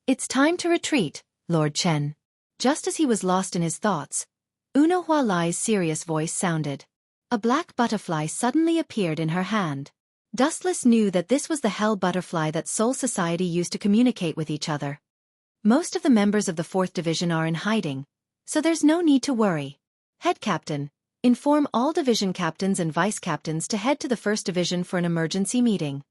Speaker 1: It's time to retreat, Lord Chen. Just as he was lost in his thoughts, Uno Hua Lai's serious voice sounded. A black butterfly suddenly appeared in her hand. Dustless knew that this was the hell butterfly that Soul Society used to communicate with each other. Most of the members of the 4th Division are in hiding, so there's no need to worry. Head Captain, inform all division captains and vice captains to head to the 1st Division for an emergency meeting.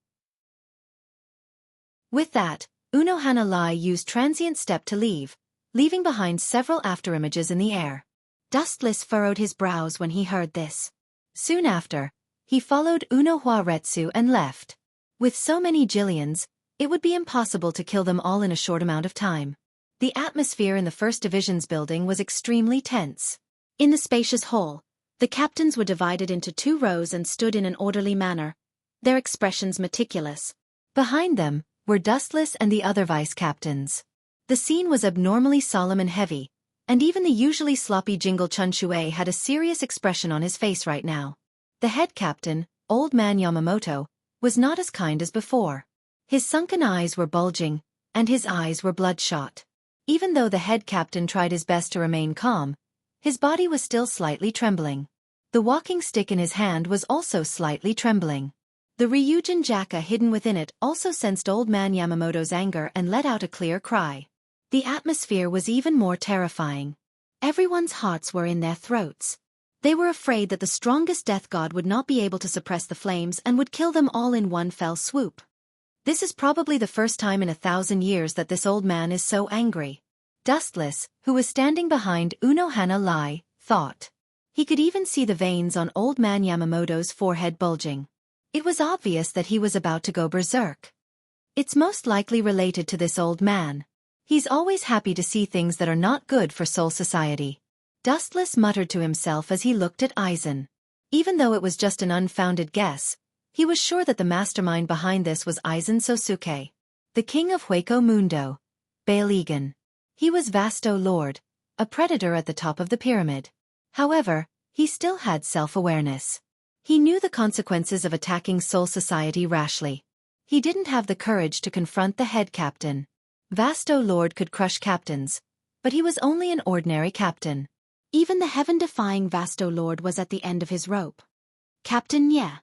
Speaker 1: With that, Uno Hana Lai used transient step to leave, leaving behind several afterimages in the air. Dustless furrowed his brows when he heard this. Soon after, he followed Uno Hua Retsu and left. With so many Jillians, it would be impossible to kill them all in a short amount of time. The atmosphere in the 1st Division's building was extremely tense. In the spacious hall, the captains were divided into 2 rows and stood in an orderly manner, their expressions meticulous. Behind them were Dustless and the other vice captains. The scene was abnormally solemn and heavy, and even the usually sloppy Jingle Chun Shui had a serious expression on his face right now. The head captain, Old Man Yamamoto, was not as kind as before. His sunken eyes were bulging, and his eyes were bloodshot. Even though the head captain tried his best to remain calm, his body was still slightly trembling. The walking stick in his hand was also slightly trembling. The Ryujin Jaka hidden within it also sensed Old Man Yamamoto's anger and let out a clear cry. The atmosphere was even more terrifying. Everyone's hearts were in their throats. They were afraid that the strongest death god would not be able to suppress the flames and would kill them all in one fell swoop. This is probably the first time in 1,000 years that this old man is so angry. Dustless, who was standing behind Uno Hana Lai, thought. He could even see the veins on Old Man Yamamoto's forehead bulging. It was obvious that he was about to go berserk. It's most likely related to this old man. He's always happy to see things that are not good for Soul Society. Dustless muttered to himself as he looked at Aizen. Even though it was just an unfounded guess, he was sure that the mastermind behind this was Aizen Sosuke, the king of Hueco Mundo, Bailigan. He was Vasto Lord, a predator at the top of the pyramid. However, he still had self-awareness. He knew the consequences of attacking Soul Society rashly. He didn't have the courage to confront the head captain. Vasto Lord could crush captains, but he was only an ordinary captain. Even the heaven-defying Vasto Lord was at the end of his rope. Captain Nye.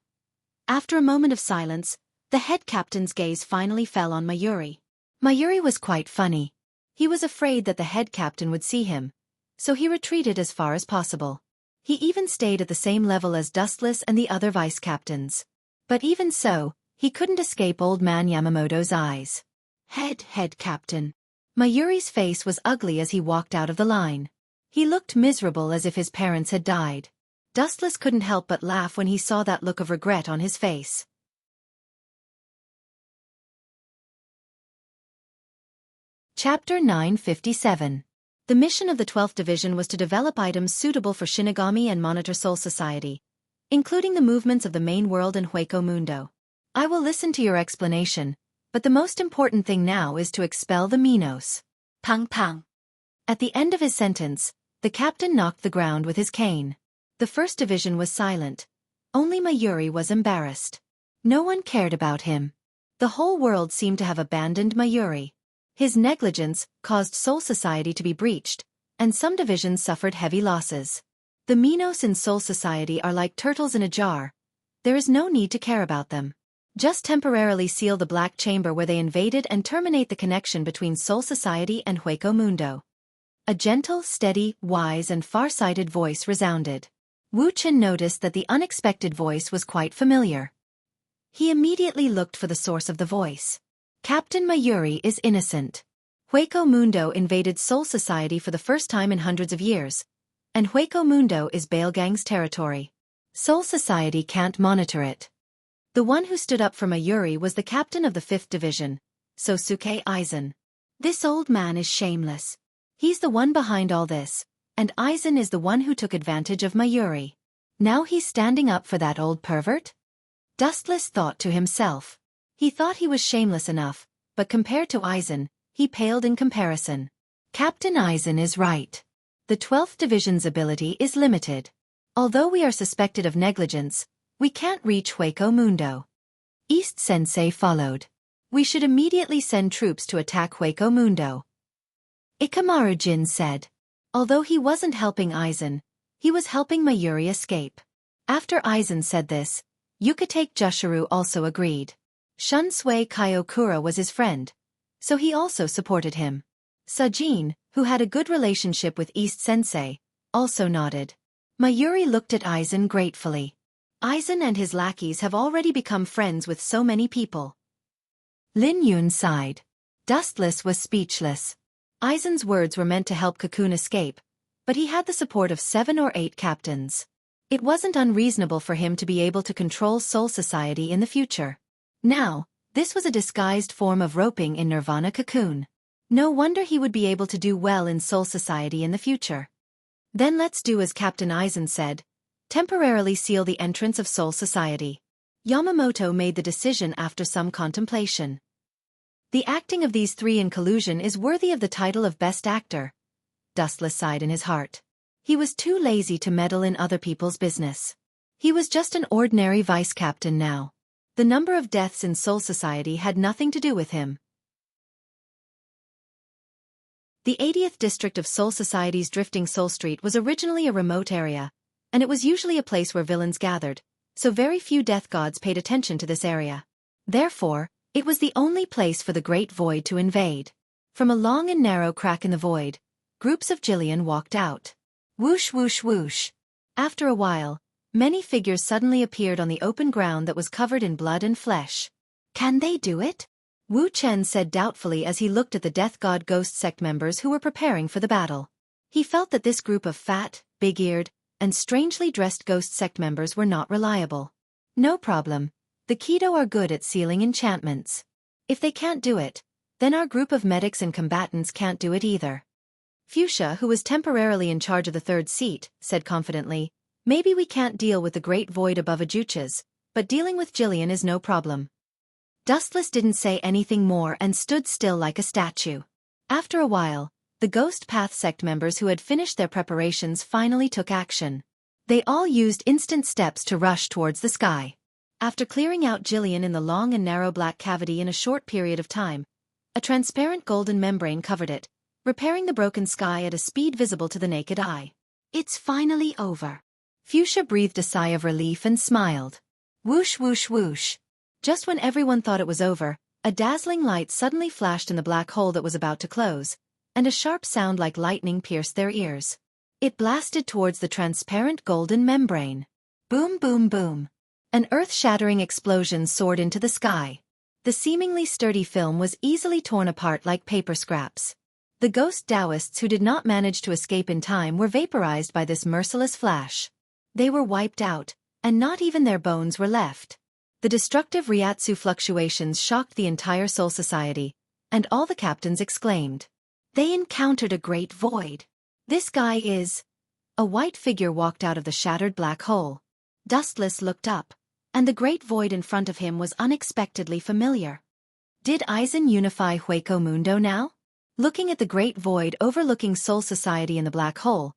Speaker 1: After a moment of silence, the head captain's gaze finally fell on Mayuri. Mayuri was quite funny. He was afraid that the head captain would see him, so he retreated as far as possible. He even stayed at the same level as Dustless and the other vice captains. But even so, he couldn't escape Old Man Yamamoto's eyes. Head captain. Mayuri's face was ugly as he walked out of the line. He looked miserable as if his parents had died. Dustless couldn't help but laugh when he saw that look of regret on his face. Chapter 957. The mission of the 12th Division was to develop items suitable for Shinigami and monitor Soul Society, including the movements of the main world and Hueco Mundo. I will listen to your explanation, but the most important thing now is to expel the Minos. Pang pang. At the end of his sentence, the captain knocked the ground with his cane. The first division was silent. Only Mayuri was embarrassed. No one cared about him. The whole world seemed to have abandoned Mayuri. His negligence caused Soul Society to be breached, and some divisions suffered heavy losses. The Minos in Soul Society are like turtles in a jar. There is no need to care about them. Just temporarily seal the Black Chamber where they invaded and terminate the connection between Soul Society and Hueco Mundo. A gentle, steady, wise and far-sighted voice resounded. Wuxia noticed that the unexpected voice was quite familiar. He immediately looked for the source of the voice. Captain Mayuri is innocent. Hueco Mundo invaded Soul Society for the first time in hundreds of years, and Hueco Mundo is Baelgang's territory. Soul Society can't monitor it. The one who stood up for Mayuri was the captain of the 5th Division, Sosuke Aizen. This old man is shameless. He's the one behind all this, and Aizen is the one who took advantage of Mayuri. Now he's standing up for that old pervert? Dustless thought to himself. He thought he was shameless enough, but compared to Aizen, he paled in comparison. Captain Aizen is right. The 12th Division's ability is limited. Although we are suspected of negligence, we can't reach Hueco Mundo. East Sensei followed. We should immediately send troops to attack Hueco Mundo. Ikamaru Jin said. Although he wasn't helping Aizen, he was helping Mayuri escape. After Aizen said this, Yukitake Jushiro also agreed. Shunsui Kaiokura was his friend, so he also supported him. Sajin, who had a good relationship with East Sensei, also nodded. Mayuri looked at Aizen gratefully. Aizen and his lackeys have already become friends with so many people. Lin Yun sighed. Dustless was speechless. Aizen's words were meant to help Cocoon escape, but he had the support of 7 or 8 captains. It wasn't unreasonable for him to be able to control Soul Society in the future. Now, this was a disguised form of roping in Nirvana Cocoon. No wonder he would be able to do well in Soul Society in the future. Then let's do as Captain Aizen said, temporarily seal the entrance of Soul Society. Yamamoto made the decision after some contemplation. The acting of these 3 in collusion is worthy of the title of Best Actor. Dustless sighed in his heart. He was too lazy to meddle in other people's business. He was just an ordinary vice captain now. The number of deaths in Soul Society had nothing to do with him. The 80th district of Soul Society's Drifting Soul Street was originally a remote area, and it was usually a place where villains gathered, so very few death gods paid attention to this area. Therefore, it was the only place for the Great Void to invade. From a long and narrow crack in the void, groups of Jillian walked out. Whoosh whoosh whoosh. After a while, many figures suddenly appeared on the open ground that was covered in blood and flesh. Can they do it? Wu Chen said doubtfully as he looked at the Death God Ghost Sect members who were preparing for the battle. He felt that this group of fat, big-eared, and strangely dressed Ghost Sect members were not reliable. No problem. The Kido are good at sealing enchantments. If they can't do it, then our group of medics and combatants can't do it either. Fuchsia, who was temporarily in charge of the 3rd seat, said confidently, maybe we can't deal with the Great Void above Ajuchas, but dealing with Jillian is no problem. Dustless didn't say anything more and stood still like a statue. After a while, the Ghost Path sect members who had finished their preparations finally took action. They all used instant steps to rush towards the sky. After clearing out Jillian in the long and narrow black cavity in a short period of time, a transparent golden membrane covered it, repairing the broken sky at a speed visible to the naked eye. It's finally over. Fuchsia breathed a sigh of relief and smiled. Whoosh whoosh whoosh. Just when everyone thought it was over, a dazzling light suddenly flashed in the black hole that was about to close, and a sharp sound like lightning pierced their ears. It blasted towards the transparent golden membrane. Boom boom boom. An earth-shattering explosion soared into the sky. The seemingly sturdy film was easily torn apart like paper scraps. The ghost Taoists who did not manage to escape in time were vaporized by this merciless flash. They were wiped out, and not even their bones were left. The destructive Ryatsu fluctuations shocked the entire Soul Society, and all the captains exclaimed. They encountered a great void. This guy is... A white figure walked out of the shattered black hole. Dustless looked up, and the great void in front of him was unexpectedly familiar. Did Aizen unify Hueco Mundo now? Looking at the great void overlooking Soul Society in the black hole,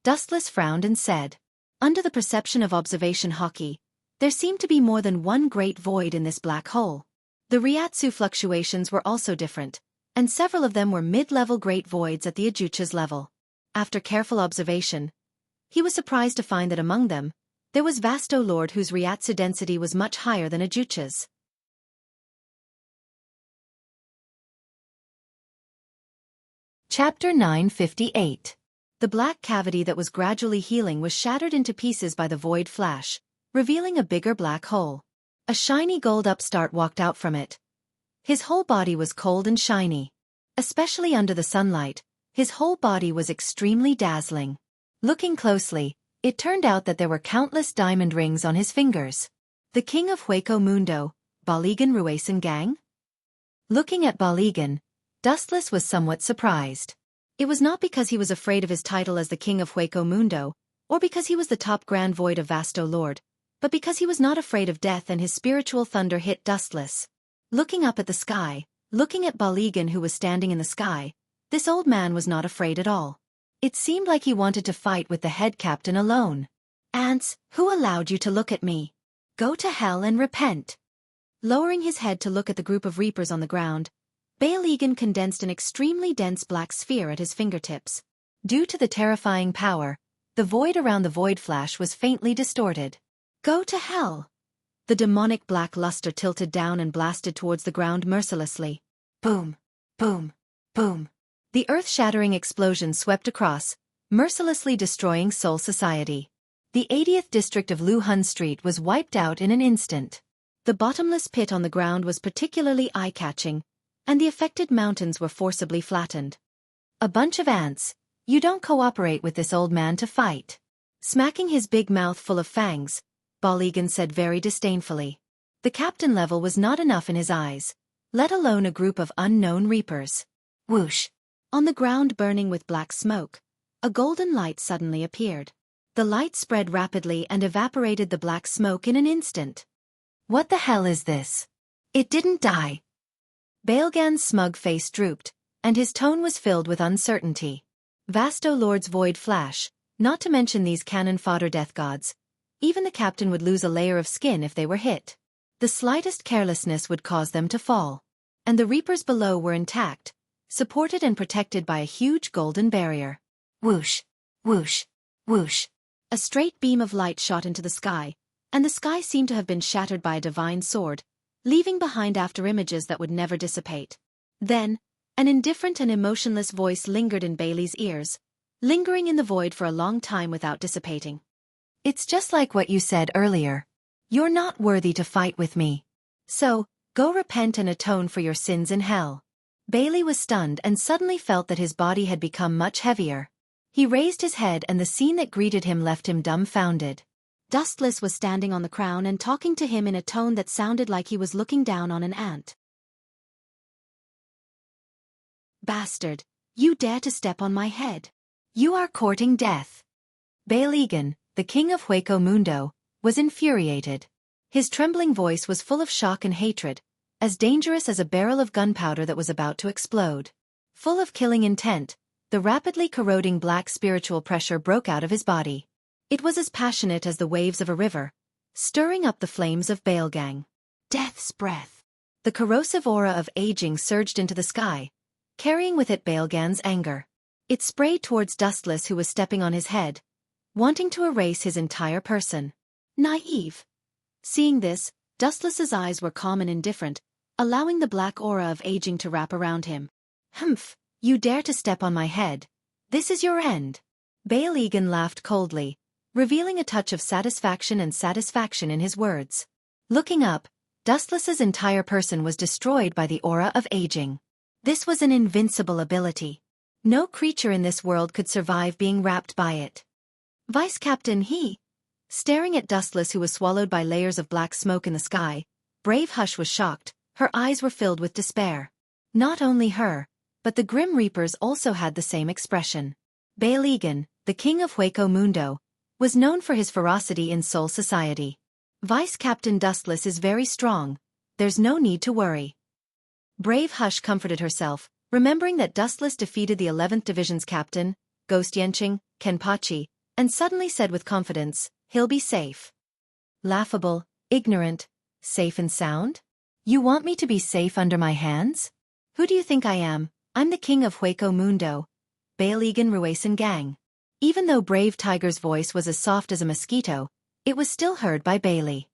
Speaker 1: Dustless frowned and said, "Under the perception of observation hockey, there seemed to be more than one great void in this black hole. The Ryatsu fluctuations were also different, and several of them were mid-level great voids at the Ajucha's level. After careful observation, he was surprised to find that among them, there was Overlord whose Ryatsu density was much higher than Ajucha's." Chapter 958. The black cavity that was gradually healing was shattered into pieces by the void flash, revealing a bigger black hole. A shiny gold upstart walked out from it. His whole body was cold and shiny. Especially under the sunlight, his whole body was extremely dazzling. Looking closely, it turned out that there were countless diamond rings on his fingers. The king of Hueco Mundo, Baligan Ruesan Gang? Looking at Baligan, Dustless was somewhat surprised. It was not because he was afraid of his title as the king of Hueco Mundo, or because he was the top grand void of Overlord, but because he was not afraid of death, and his spiritual thunder hit Dustless. Looking up at the sky, looking at Baligan who was standing in the sky, this old man was not afraid at all. It seemed like he wanted to fight with the head captain alone. "Ants, who allowed you to look at me? Go to hell and repent." Lowering his head to look at the group of reapers on the ground, Baligan condensed an extremely dense black sphere at his fingertips. Due to the terrifying power, the void around the void flash was faintly distorted. "Go to hell." The demonic black luster tilted down and blasted towards the ground mercilessly. Boom, boom, boom. The earth-shattering explosion swept across, mercilessly destroying Soul Society. The 80th district of Luhun Street was wiped out in an instant. The bottomless pit on the ground was particularly eye-catching, and the affected mountains were forcibly flattened. "A bunch of ants, you don't cooperate with this old man to fight." Smacking his big mouth full of fangs, Baligan said very disdainfully. The captain level was not enough in his eyes, let alone a group of unknown reapers. Whoosh! On the ground burning with black smoke, a golden light suddenly appeared. The light spread rapidly and evaporated the black smoke in an instant. "What the hell is this? It didn't die." Bailgan's smug face drooped, and his tone was filled with uncertainty. Overlord's void flash, not to mention these cannon fodder death gods, even the captain would lose a layer of skin if they were hit. The slightest carelessness would cause them to fall. And the reapers below were intact, supported and protected by a huge golden barrier. Whoosh, whoosh, whoosh. A straight beam of light shot into the sky, and the sky seemed to have been shattered by a divine sword, leaving behind afterimages that would never dissipate. Then, an indifferent and emotionless voice lingered in Bailey's ears, lingering in the void for a long time without dissipating. "It's just like what you said earlier. You're not worthy to fight with me. So, go repent and atone for your sins in hell." Bailey was stunned and suddenly felt that his body had become much heavier. He raised his head and the scene that greeted him left him dumbfounded. Dustless was standing on the crown and talking to him in a tone that sounded like he was looking down on an ant. "Bastard, you dare to step on my head. You are courting death." Baligan, the king of Hueco Mundo, was infuriated. His trembling voice was full of shock and hatred, as dangerous as a barrel of gunpowder that was about to explode. Full of killing intent, the rapidly corroding black spiritual pressure broke out of his body. It was as passionate as the waves of a river, stirring up the flames of Bailgang. Death's breath. The corrosive aura of aging surged into the sky, carrying with it Bailgan's anger. It sprayed towards Dustless who was stepping on his head, wanting to erase his entire person. Naive. Seeing this, Dustless's eyes were calm and indifferent, allowing the black aura of aging to wrap around him. "Humph, you dare to step on my head. This is your end." Bailgan laughed coldly, revealing a touch of satisfaction in his words. Looking up, Dustless's entire person was destroyed by the aura of aging. This was an invincible ability. No creature in this world could survive being wrapped by it. Vice Captain staring at Dustless who was swallowed by layers of black smoke in the sky, Brave Hush was shocked, her eyes were filled with despair. Not only her, but the Grim Reapers also had the same expression. Baligan, the king of Hueco Mundo, was known for his ferocity in Soul Society. "Vice Captain Dustless is very strong, there's no need to worry." Brave Hush comforted herself, remembering that Dustless defeated the 11th Division's captain, Ghost Yenching, Kenpachi, and suddenly said with confidence, "He'll be safe." Laughable, ignorant, safe and sound? You want me to be safe under my hands? Who do you think I am? I'm the king of Hueco Mundo, Bailigan Ruesan Gang. Even though Brave Tiger's voice was as soft as a mosquito, it was still heard by Bailey.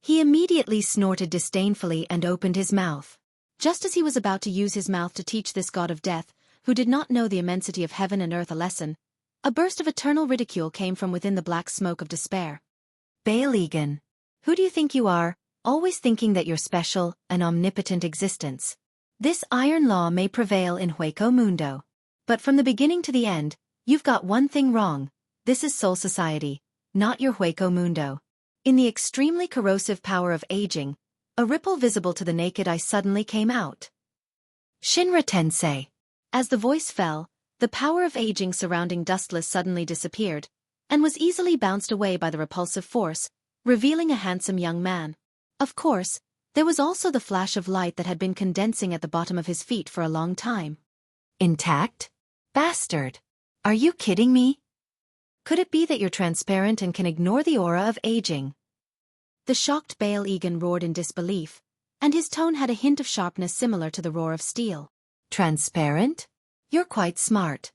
Speaker 1: He immediately snorted disdainfully and opened his mouth. Just as he was about to use his mouth to teach this god of death, who did not know the immensity of heaven and earth, a lesson, a burst of eternal ridicule came from within the black smoke of despair. Bailigan, who do you think you are, always thinking that you're special, an omnipotent existence? This iron law may prevail in Hueco Mundo. But from the beginning to the end, you've got one thing wrong. This is Soul Society, not your Hueco Mundo. In the extremely corrosive power of aging, a ripple visible to the naked eye suddenly came out. Shinra Tensei. As the voice fell, the power of aging surrounding Dustless suddenly disappeared, and was easily bounced away by the repulsive force, revealing a handsome young man. Of course, there was also the flash of light that had been condensing at the bottom of his feet for a long time. Intact? Bastard! Are you kidding me? Could it be that you're transparent and can ignore the aura of aging? The shocked Bailigan roared in disbelief, and his tone had a hint of sharpness similar to the roar of steel. Transparent? You're quite smart.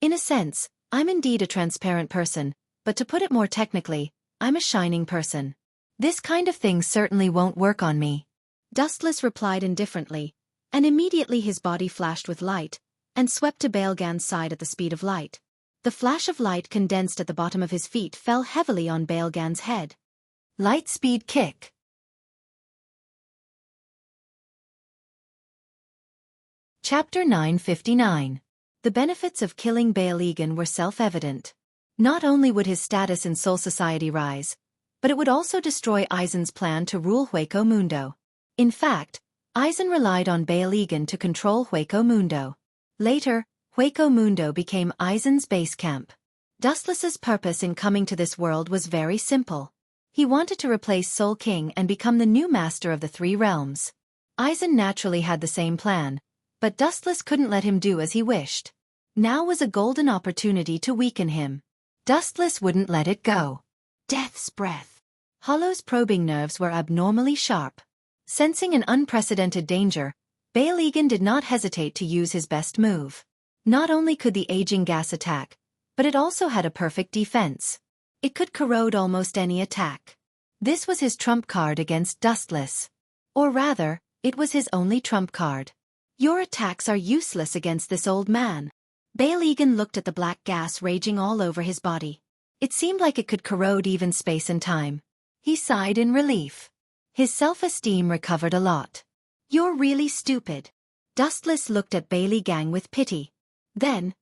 Speaker 1: In a sense, I'm indeed a transparent person, but to put it more technically, I'm a shining person. This kind of thing certainly won't work on me. Dustless replied indifferently, and immediately his body flashed with light, and swept to Bailgan's side at the speed of light. The flash of light condensed at the bottom of his feet fell heavily on Bailgan's head. Light speed kick. Chapter 959. The benefits of killing Bailigan were self-evident. Not only would his status in Soul Society rise, but it would also destroy Aizen's plan to rule Hueco Mundo. In fact, Aizen relied on Bailigan to control Hueco Mundo. Later, Hueco Mundo became Aizen's base camp. Dustless's purpose in coming to this world was very simple. He wanted to replace Soul King and become the new master of the three realms. Aizen naturally had the same plan, but Dustless couldn't let him do as he wished. Now was a golden opportunity to weaken him. Dustless wouldn't let it go. Death's breath. Hollow's probing nerves were abnormally sharp. Sensing an unprecedented danger, Bailigan did not hesitate to use his best move. Not only could the aging gas attack, but it also had a perfect defense. It could corrode almost any attack. This was his trump card against Dustless. Or rather, it was his only trump card. Your attacks are useless against this old man. Bailigan looked at the black gas raging all over his body. It seemed like it could corrode even space and time. He sighed in relief. His self-esteem recovered a lot. You're really stupid. Dustless looked at Bailigan with pity. Then,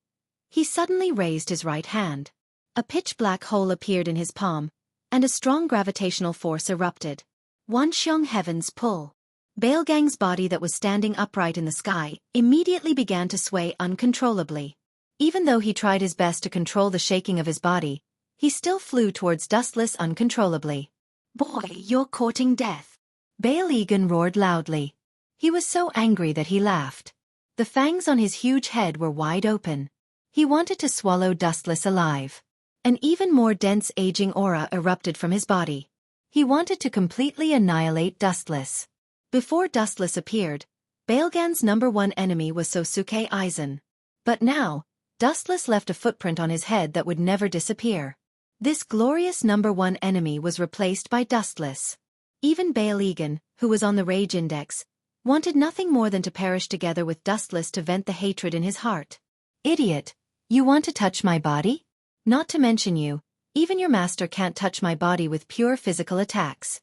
Speaker 1: he suddenly raised his right hand. A pitch-black hole appeared in his palm, and a strong gravitational force erupted. Wanxiong Heaven's Pull. Bailgang's body that was standing upright in the sky immediately began to sway uncontrollably. Even though he tried his best to control the shaking of his body, he still flew towards Dustless uncontrollably. Boy, you're courting death. Bailigan roared loudly. He was so angry that he laughed. The fangs on his huge head were wide open. He wanted to swallow Dustless alive. An even more dense aging aura erupted from his body. He wanted to completely annihilate Dustless. Before Dustless appeared, Bailgan's #1 enemy was Sosuke Aizen. But now, Dustless left a footprint on his head that would never disappear. This glorious #1 enemy was replaced by Dustless. Even Bailigan, who was on the rage index, wanted nothing more than to perish together with Dustless to vent the hatred in his heart. Idiot, you want to touch my body? Not to mention you, even your master can't touch my body with pure physical attacks.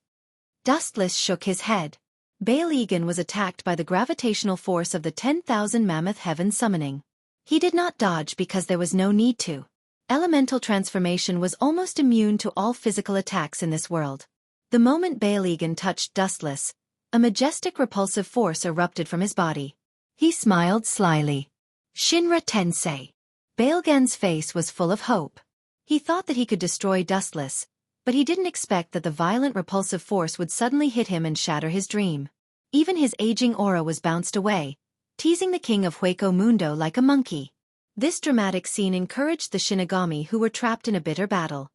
Speaker 1: Dustless shook his head. Bailigan was attacked by the gravitational force of the 10,000 Mammoth Heaven summoning. He did not dodge because there was no need to. Elemental transformation was almost immune to all physical attacks in this world. The moment Bailigan touched Dustless, a majestic repulsive force erupted from his body. He smiled slyly. Shinra Tensei. Bailgan's face was full of hope. He thought that he could destroy Dustless, but he didn't expect that the violent repulsive force would suddenly hit him and shatter his dream. Even his aging aura was bounced away, teasing the king of Hueco Mundo like a monkey. This dramatic scene encouraged the Shinigami who were trapped in a bitter battle.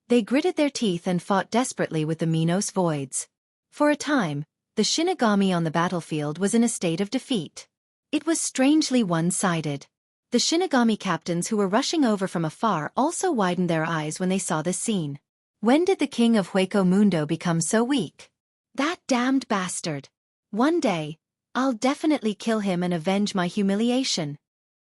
Speaker 1: They gritted their teeth and fought desperately with the Minos voids. For a time, the Shinigami on the battlefield was in a state of defeat. It was strangely one-sided. The Shinigami captains who were rushing over from afar also widened their eyes when they saw this scene. When did the king of Hueco Mundo become so weak? That damned bastard. One day, I'll definitely kill him and avenge my humiliation.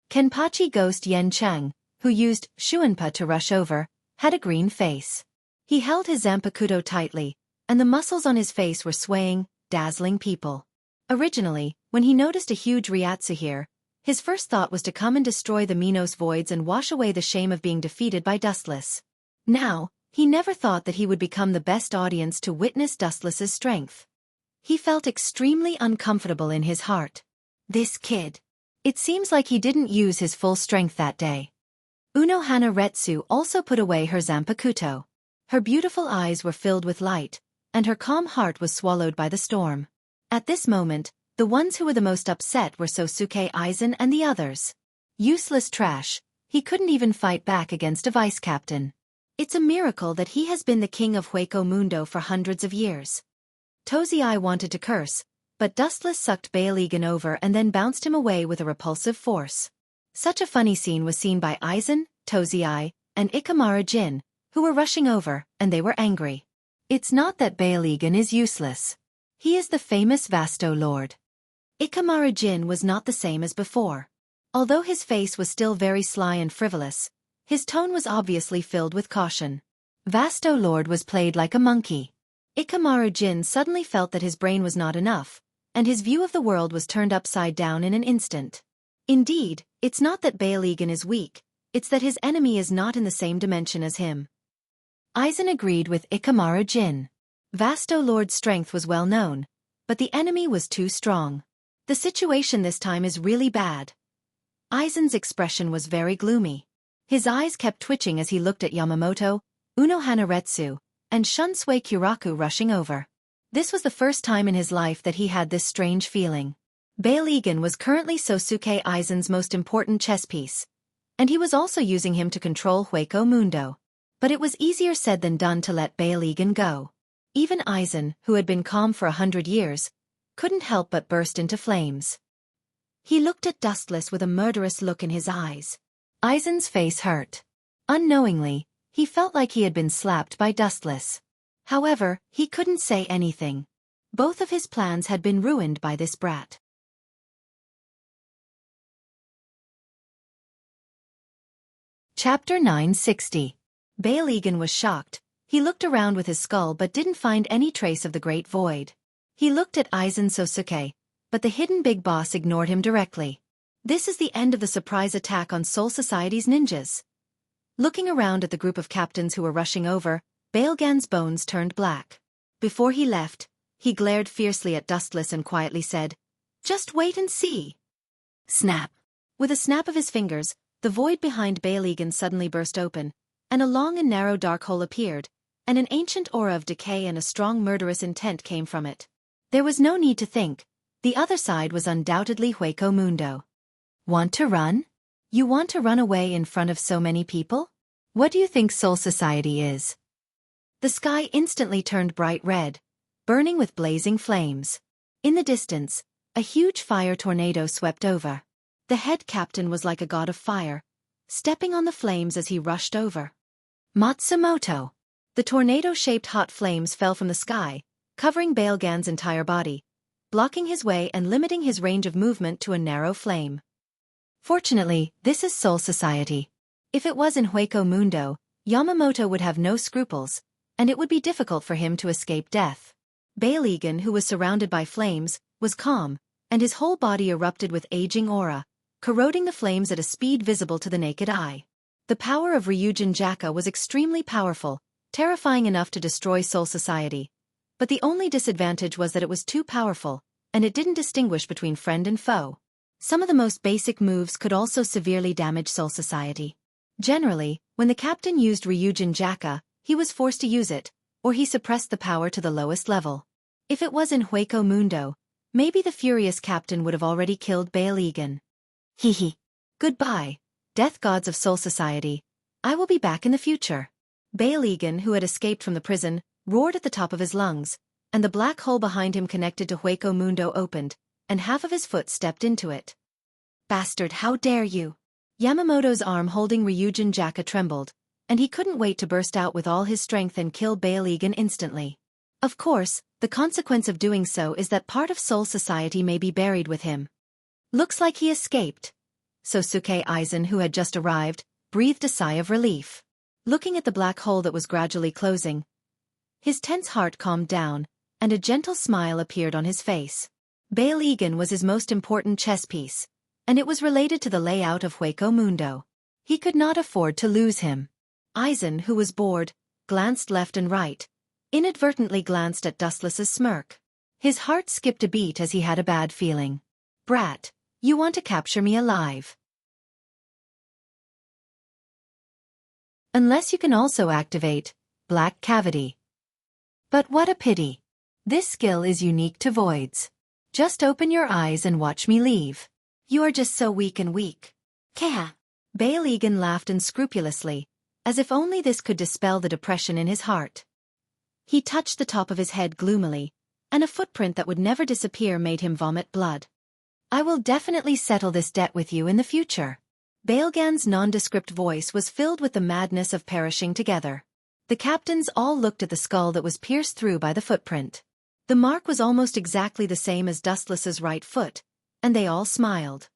Speaker 1: Kenpachi Ghost Yen Cheng, who used Shuanpa to rush over, had a green face. He held his Zanpakuto tightly, and the muscles on his face were swaying, dazzling people. Originally, when he noticed a huge Ryatsu here, his first thought was to come and destroy the Minos voids and wash away the shame of being defeated by Dustless. Now, he never thought that he would become the best audience to witness Dustless's strength. He felt extremely uncomfortable in his heart. This kid. It seems like he didn't use his full strength that day. Unohana Retsu also put away her Zanpakuto. Her beautiful eyes were filled with light, and her calm heart was swallowed by the storm. At this moment, the ones who were the most upset were Sosuke Aizen and the others. Useless trash, he couldn't even fight back against a vice-captain. It's a miracle that he has been the king of Hueco Mundo for hundreds of years. Tozai wanted to curse, but Dustless sucked Bailigan over and then bounced him away with a repulsive force. Such a funny scene was seen by Aizen, Tozai, and Ikamara Jin, who were rushing over, and they were angry. It's not that Bailigan is useless. He is the famous Vasto Lord. Ikamara Jin was not the same as before. Although his face was still very sly and frivolous, his tone was obviously filled with caution. Vasto Lord was played like a monkey. Ikamara Jin suddenly felt that his brain was not enough, and his view of the world was turned upside down in an instant. Indeed, it's not that Bailigan is weak, it's that his enemy is not in the same dimension as him. Aizen agreed with Ikamara Jin. Vasto Lord's strength was well known, but the enemy was too strong. The situation this time is really bad. Aizen's expression was very gloomy. His eyes kept twitching as he looked at Yamamoto, Unohana Retsu, and Shunsui Kiraku rushing over. This was the first time in his life that he had this strange feeling. Bailigan was currently Sosuke Aizen's most important chess piece, and he was also using him to control Hueco Mundo. But it was easier said than done to let Bailigan go. Even Aizen, who had been calm for 100 years, couldn't help but burst into flames. He looked at Dustless with a murderous look in his eyes. Aizen's face hurt. Unknowingly, he felt like he had been slapped by Dustless. However, he couldn't say anything. Both of his plans had been ruined by this brat. Chapter 960. Bailigan was shocked. He looked around with his skull but didn't find any trace of the Great Void. He looked at Aizen Sosuke, but the hidden big boss ignored him directly. This is the end of the surprise attack on Soul Society's ninjas. Looking around at the group of captains who were rushing over, Bailgan's bones turned black. Before he left, he glared fiercely at Dustless and quietly said, "Just wait and see." Snap. With a snap of his fingers, the void behind Bailigan suddenly burst open, and a long and narrow dark hole appeared, and an ancient aura of decay and a strong murderous intent came from it. There was no need to think. The other side was undoubtedly Hueco Mundo. Want to run? You want to run away in front of so many people? What do you think Soul Society is? The sky instantly turned bright red, burning with blazing flames. In the distance, a huge fire tornado swept over. The head captain was like a god of fire, stepping on the flames as he rushed over. Matsumoto. The tornado-shaped hot flames fell from the sky, covering Bailgan's entire body, blocking his way and limiting his range of movement to a narrow flame. Fortunately, this is Soul Society. If it was in Hueco Mundo, Yamamoto would have no scruples, and it would be difficult for him to escape death. Bailigan, who was surrounded by flames, was calm, and his whole body erupted with aging aura, corroding the flames at a speed visible to the naked eye. The power of Ryujin Jaka was extremely powerful, terrifying enough to destroy Soul Society. But the only disadvantage was that it was too powerful, and it didn't distinguish between friend and foe. Some of the most basic moves could also severely damage Soul Society. Generally, when the captain used Ryujin Jaka, he was forced to use it, or he suppressed the power to the lowest level. If it was in Hueco Mundo, maybe the furious captain would have already killed Bail Egan. Hehe. Goodbye, death gods of Soul Society. I will be back in the future. Bail Egan, who had escaped from the prison, roared at the top of his lungs, and the black hole behind him connected to Hueco Mundo opened, and half of his foot stepped into it. Bastard, how dare you! Yamamoto's arm holding Ryujin Jaka trembled, and he couldn't wait to burst out with all his strength and kill Bail Egan instantly. Of course, the consequence of doing so is that part of Soul Society may be buried with him. Looks like he escaped. Sosuke Aizen, who had just arrived, breathed a sigh of relief. Looking at the black hole that was gradually closing, his tense heart calmed down, and a gentle smile appeared on his face. Bail Egan was his most important chess piece, and it was related to the layout of Hueco Mundo. He could not afford to lose him. Aizen, who was bored, glanced left and right, inadvertently glanced at Dustless's smirk. His heart skipped a beat as he had a bad feeling. Brat, you want to capture me alive? Unless you can also activate Black Cavity. But what a pity. This skill is unique to voids. Just open your eyes and watch me leave. You are just so weak and weak. Keh. Bail Egan laughed unscrupulously, as if only this could dispel the depression in his heart. He touched the top of his head gloomily, and a footprint that would never disappear made him vomit blood. I will definitely settle this debt with you in the future. Bailgan's nondescript voice was filled with the madness of perishing together. The captains all looked at the skull that was pierced through by the footprint. The mark was almost exactly the same as Dustless's right foot, and they all smiled.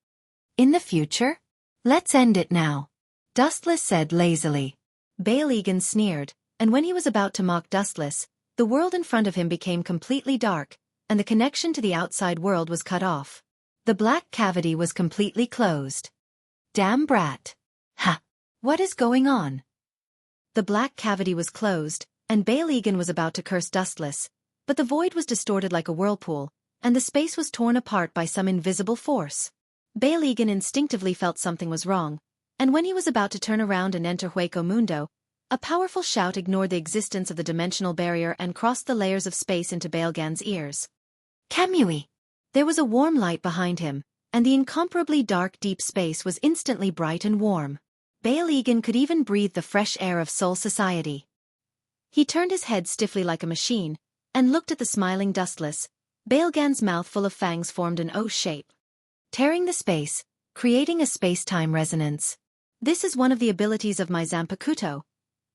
Speaker 1: In the future? Let's end it now. Dustless said lazily. Bail Egan sneered, and when he was about to mock Dustless, the world in front of him became completely dark, and the connection to the outside world was cut off. The black cavity was completely closed. Damn brat. Ha! What is going on? The black cavity was closed, and Bail Egan was about to curse Dustless, but the void was distorted like a whirlpool, and the space was torn apart by some invisible force. Bail Egan instinctively felt something was wrong, and when he was about to turn around and enter Hueco Mundo, a powerful shout ignored the existence of the dimensional barrier and crossed the layers of space into Bailgan's ears. Kamui! There was a warm light behind him, and the incomparably dark deep space was instantly bright and warm. Bail Egan could even breathe the fresh air of Soul Society. He turned his head stiffly like a machine, and looked at the smiling Dustless. Bailgan's mouth full of fangs formed an O shape, tearing the space, creating a space-time resonance. This is one of the abilities of my Zanpakuto.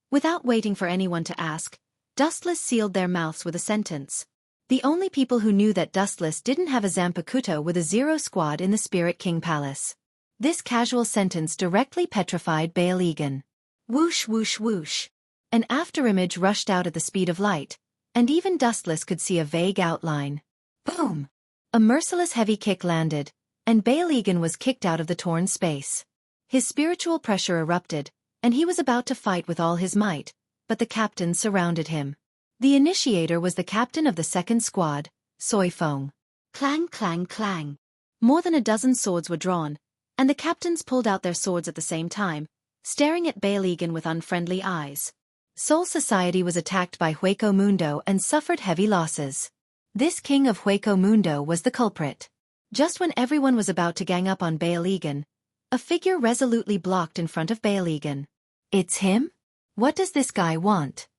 Speaker 1: Without waiting for anyone to ask, Dustless sealed their mouths with a sentence. The only people who knew that Dustless didn't have a Zanpakuto were the Zero Squad in the Spirit King Palace. This casual sentence directly petrified Bail Egan. Whoosh whoosh whoosh. An afterimage rushed out at the speed of light, and even Dustless could see a vague outline. Boom! A merciless heavy kick landed, and Bail Egan was kicked out of the torn space. His spiritual pressure erupted, and he was about to fight with all his might, but the captains surrounded him. The initiator was the captain of the second squad, Soifeng. Clang clang clang. More than a dozen swords were drawn, and the captains pulled out their swords at the same time, staring at Bail Egan with unfriendly eyes. Soul Society was attacked by Hueco Mundo and suffered heavy losses. This king of Hueco Mundo was the culprit. Just when everyone was about to gang up on Bail Egan, a figure resolutely blocked in front of Bail Egan. It's him? What does this guy want?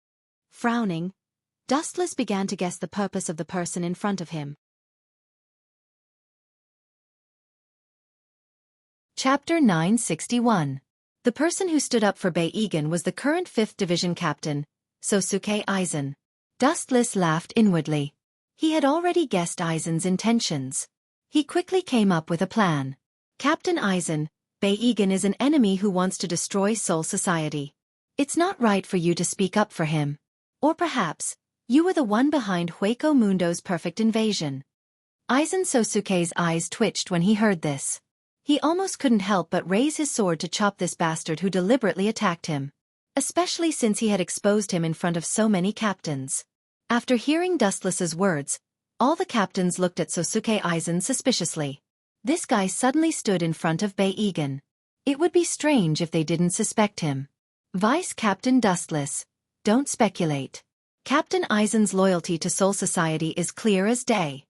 Speaker 1: Frowning, Dustless began to guess the purpose of the person in front of him. Chapter 961. The person who stood up for Bail Egan was the current 5th Division captain, Sosuke Aizen. Dustless laughed inwardly. He had already guessed Aizen's intentions. He quickly came up with a plan. Captain Aizen, Bail Egan is an enemy who wants to destroy Soul Society. It's not right for you to speak up for him. Or perhaps, you were the one behind Hueco Mundo's perfect invasion. Aizen Sosuke's eyes twitched when he heard this. He almost couldn't help but raise his sword to chop this bastard who deliberately attacked him. Especially since he had exposed him in front of so many captains. After hearing Dustless's words, all the captains looked at Sosuke Aizen suspiciously. This guy suddenly stood in front of Bail Egan. It would be strange if they didn't suspect him. Vice Captain Dustless, don't speculate. Captain Aizen's loyalty to Soul Society is clear as day.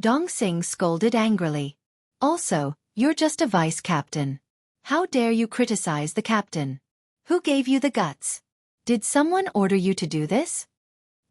Speaker 1: Dong Xing scolded angrily. Also, you're just a vice captain. How dare you criticize the captain? Who gave you the guts? Did someone order you to do this?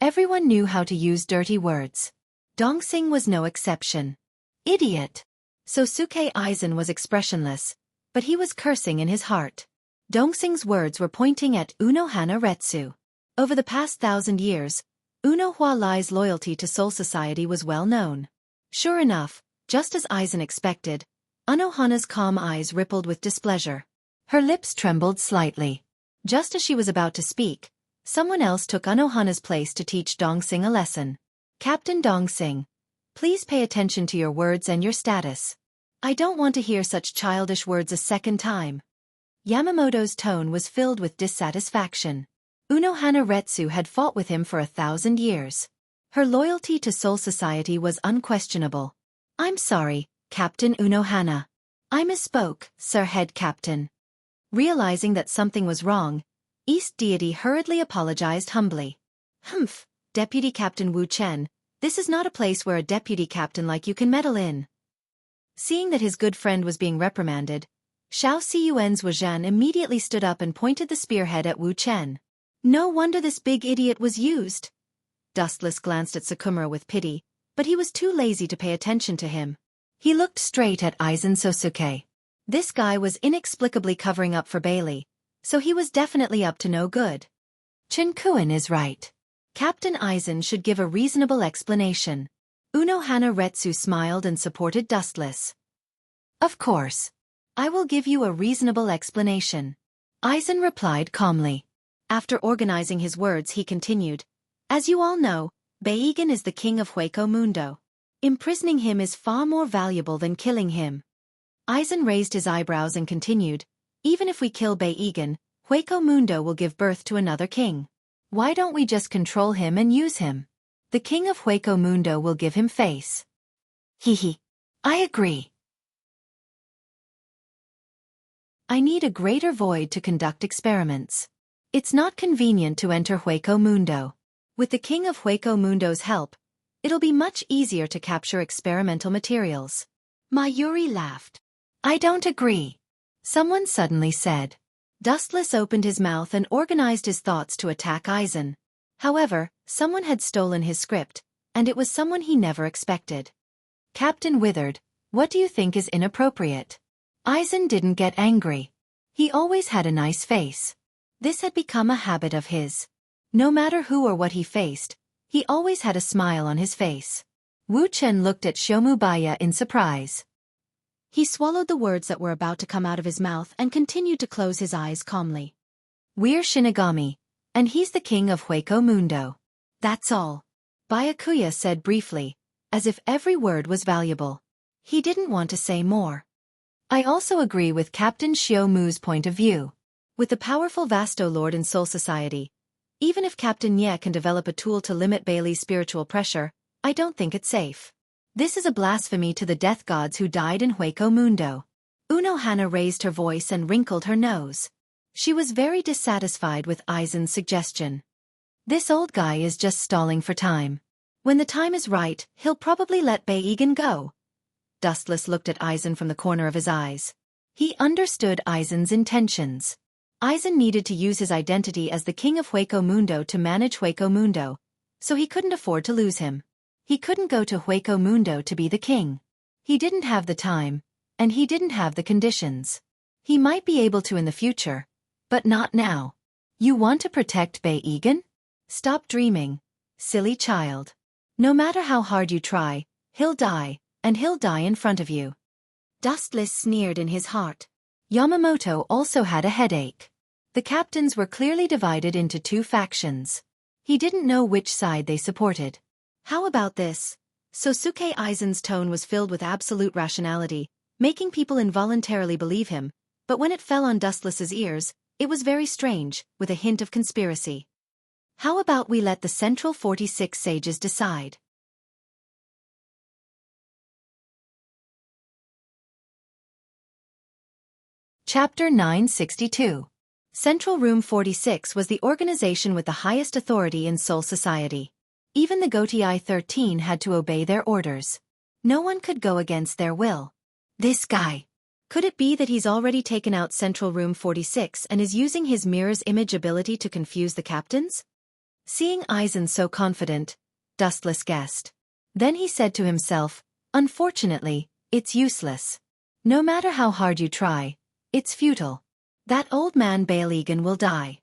Speaker 1: Everyone knew how to use dirty words. Dong Xing was no exception. Idiot! Sosuke Aizen was expressionless, but he was cursing in his heart. Dong Xing's words were pointing at Unohana Retsu. Over the past 1,000 years, Unohua Lai's loyalty to Soul Society was well known. Sure enough, just as Aizen expected, Unohana's calm eyes rippled with displeasure. Her lips trembled slightly. Just as she was about to speak, someone else took Unohana's place to teach Dong Xing a lesson. Captain Dong Xing, please pay attention to your words and your status. I don't want to hear such childish words a second time. Yamamoto's tone was filled with dissatisfaction. Unohana Retsu had fought with him for 1,000 years. Her loyalty to Soul Society was unquestionable. I'm sorry, Captain Unohana. I misspoke, Sir Head Captain. Realizing that something was wrong, East Deity hurriedly apologized humbly. Humph, Deputy Captain Wu Chen, this is not a place where a deputy captain like you can meddle in. Seeing that his good friend was being reprimanded, Xiao Ciyuan's Wuzhan immediately stood up and pointed the spearhead at Wu Chen. No wonder this big idiot was used. Dustless glanced at Sakumura with pity, but he was too lazy to pay attention to him. He looked straight at Aizen Sosuke. This guy was inexplicably covering up for Bailey, so he was definitely up to no good. Chinkuan is right. Captain Aizen should give a reasonable explanation. Unohana Retsu smiled and supported Dustless. Of course. I will give you a reasonable explanation. Aizen replied calmly. After organizing his words he continued. As you all know, Beigen is the king of Hueco Mundo. Imprisoning him is far more valuable than killing him. Aizen raised his eyebrows and continued, even if we kill Beigen, Hueco Mundo will give birth to another king. Why don't we just control him and use him? The king of Hueco Mundo will give him face. Hehe. I agree. I need a greater void to conduct experiments. It's not convenient to enter Hueco Mundo. With the king of Hueco Mundo's help, it'll be much easier to capture experimental materials. Mayuri laughed. I don't agree. Someone suddenly said. Dustless opened his mouth and organized his thoughts to attack Aizen. However, someone had stolen his script, and it was someone he never expected. Captain Withered, what do you think is inappropriate? Aizen didn't get angry. He always had a nice face. This had become a habit of his. No matter who or what he faced, he always had a smile on his face. Wu Chen looked at Shomubaya in surprise. He swallowed the words that were about to come out of his mouth and continued to close his eyes calmly. We're Shinigami, and he's the king of Hueco Mundo. That's all. Byakuya said briefly, as if every word was valuable. He didn't want to say more. I also agree with Captain Xiao Mu's point of view. With the powerful Vasto Lord in Soul Society, even if Captain Ye can develop a tool to limit Bailey's spiritual pressure, I don't think it's safe. This is a blasphemy to the death gods who died in Hueco Mundo. Unohana raised her voice and wrinkled her nose. She was very dissatisfied with Aizen's suggestion. This old guy is just stalling for time. When the time is right, he'll probably let Beigen go. Dustless looked at Aizen from the corner of his eyes. He understood Aizen's intentions. Aizen needed to use his identity as the king of Hueco Mundo to manage Hueco Mundo, so he couldn't afford to lose him. He couldn't go to Hueco Mundo to be the king. He didn't have the time, and he didn't have the conditions. He might be able to in the future, but not now. You want to protect Beigen? Stop dreaming, silly child. No matter how hard you try, he'll die, and he'll die in front of you. Dustless sneered in his heart. Yamamoto also had a headache. The captains were clearly divided into two factions. He didn't know which side they supported. How about this? Sosuke Aizen's tone was filled with absolute rationality, making people involuntarily believe him, but when it fell on Dustless's ears, it was very strange, with a hint of conspiracy. How about we let the Central 46 sages decide? Chapter 962. Central Room 46 was the organization with the highest authority in Soul Society. Even the Goatee Eye 13 had to obey their orders. No one could go against their will. This guy. Could it be that he's already taken out Central Room 46 and is using his mirror's image ability to confuse the captains? Seeing Aizen so confident, Dustless guessed. Then he said to himself, unfortunately, it's useless. No matter how hard you try, it's futile. That old man Balegan will die.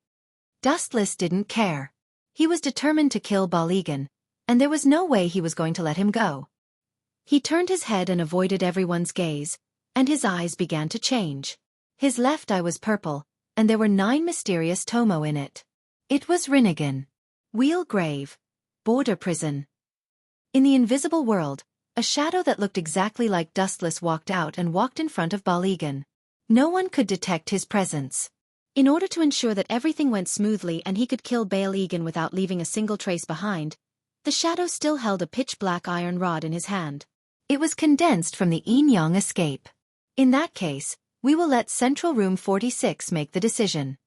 Speaker 1: Dustless didn't care. He was determined to kill Balegan, and there was no way he was going to let him go. He turned his head and avoided everyone's gaze, and his eyes began to change. His left eye was purple, and there were 9 mysterious tomo in it. It was Rinnegan. Wheel Grave. Border Prison. In the invisible world, a shadow that looked exactly like Dustless walked out and walked in front of Balegan. No one could detect his presence. In order to ensure that everything went smoothly and he could kill Balegan without leaving a single trace behind, the shadow still held a pitch-black iron rod in his hand. It was condensed from the Yin-Yang escape. In that case, we will let Central Room 46 make the decision.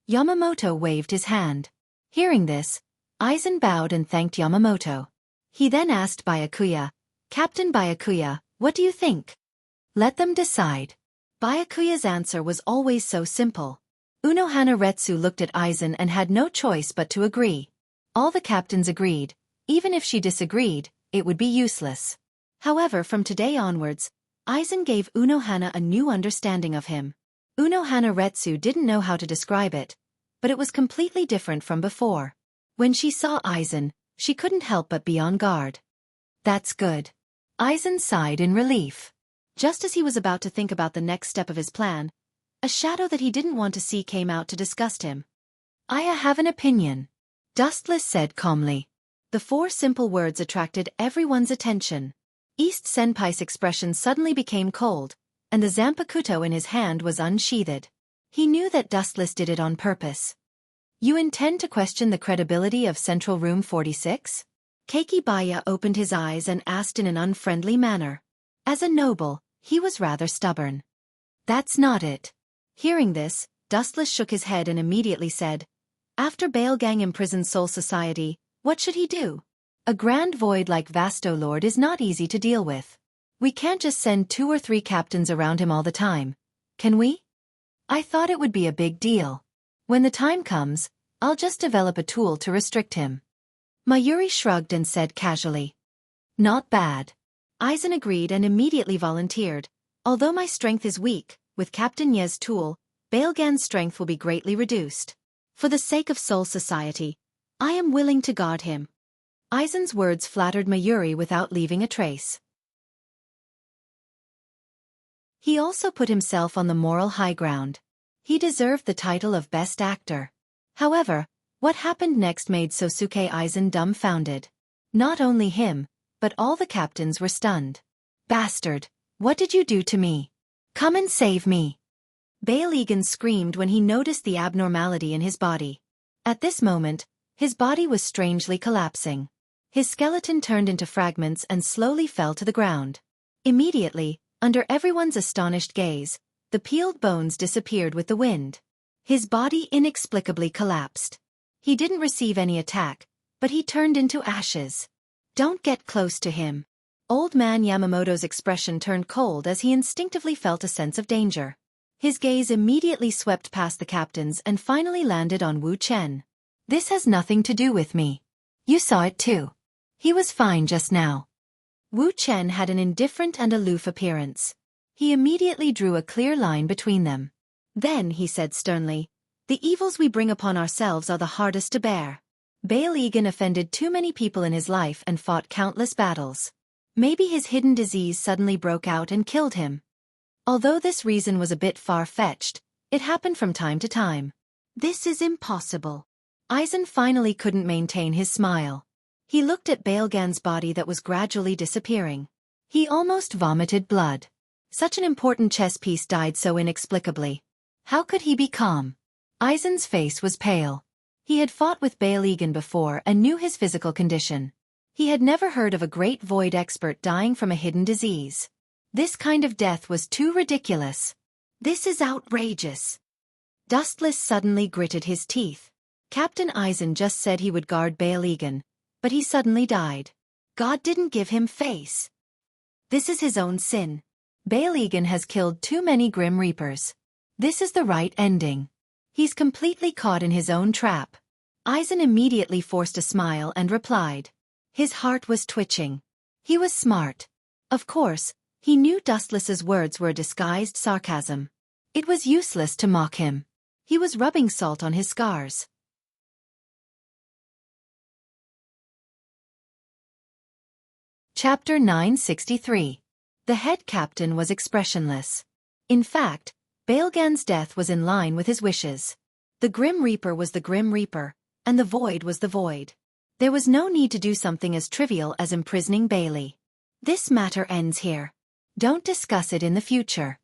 Speaker 1: Yamamoto waved his hand. Hearing this, Aizen bowed and thanked Yamamoto. He then asked Byakuya, Captain Byakuya, what do you think? Let them decide. Byakuya's answer was always so simple. Unohana Retsu looked at Aizen and had no choice but to agree. All the captains agreed. Even if she disagreed, it would be useless. However, from today onwards, Aizen gave Unohana a new understanding of him. Unohana Retsu didn't know how to describe it, but it was completely different from before. When she saw Aizen, she couldn't help but be on guard. That's good. Aizen sighed in relief. Just as he was about to think about the next step of his plan, a shadow that he didn't want to see came out to disgust him. I have an opinion, Dustless said calmly. The 4 simple words attracted everyone's attention. East Senpai's expression suddenly became cold, and the Zanpakuto in his hand was unsheathed. He knew that Dustless did it on purpose. You intend to question the credibility of Central Room 46? Keikibaya opened his eyes and asked in an unfriendly manner. As a noble, he was rather stubborn. That's not it. Hearing this, Dustless shook his head and immediately said, after Balegang imprisoned Soul Society, what should he do? A grand void like Overlord is not easy to deal with. We can't just send 2 or 3 captains around him all the time, can we? I thought it would be a big deal. When the time comes, I'll just develop a tool to restrict him. Mayuri shrugged and said casually. Not bad. Aizen agreed and immediately volunteered. Although my strength is weak, with Captain Ye's tool, Balegan's strength will be greatly reduced. For the sake of Soul Society, I am willing to guard him. Aizen's words flattered Mayuri without leaving a trace. He also put himself on the moral high ground. He deserved the title of Best Actor. However, what happened next made Sosuke Aizen dumbfounded. Not only him, but all the captains were stunned. Bastard, what did you do to me? Come and save me. Balegan screamed when he noticed the abnormality in his body. At this moment, his body was strangely collapsing. His skeleton turned into fragments and slowly fell to the ground. Immediately, under everyone's astonished gaze, the peeled bones disappeared with the wind. His body inexplicably collapsed. He didn't receive any attack, but he turned into ashes. Don't get close to him. Old man Yamamoto's expression turned cold as he instinctively felt a sense of danger. His gaze immediately swept past the captains and finally landed on Wu Chen. This has nothing to do with me. You saw it too. He was fine just now. Wu Chen had an indifferent and aloof appearance. He immediately drew a clear line between them. Then he said sternly, the evils we bring upon ourselves are the hardest to bear. Balegan offended too many people in his life and fought countless battles. Maybe his hidden disease suddenly broke out and killed him. Although this reason was a bit far-fetched, it happened from time to time. This is impossible. Aizen finally couldn't maintain his smile. He looked at Balegan's body that was gradually disappearing. He almost vomited blood. Such an important chess piece died so inexplicably. How could he be calm? Aizen's face was pale. He had fought with Balegan before and knew his physical condition. He had never heard of a great void expert dying from a hidden disease. This kind of death was too ridiculous. This is outrageous. Dustless suddenly gritted his teeth. Captain Eisen just said he would guard Bail Egan, but he suddenly died. God didn't give him face. This is his own sin. Bail Egan has killed too many Grim Reapers. This is the right ending. He's completely caught in his own trap. Eisen immediately forced a smile and replied. His heart was twitching. He was smart. Of course, he knew Dustless's words were a disguised sarcasm. It was useless to mock him. He was rubbing salt on his scars. Chapter 963. The head captain was expressionless. In fact, Baelgan's death was in line with his wishes. The Grim Reaper was the Grim Reaper, and the Void was the Void. There was no need to do something as trivial as imprisoning Bailey. This matter ends here. Don't discuss it in the future.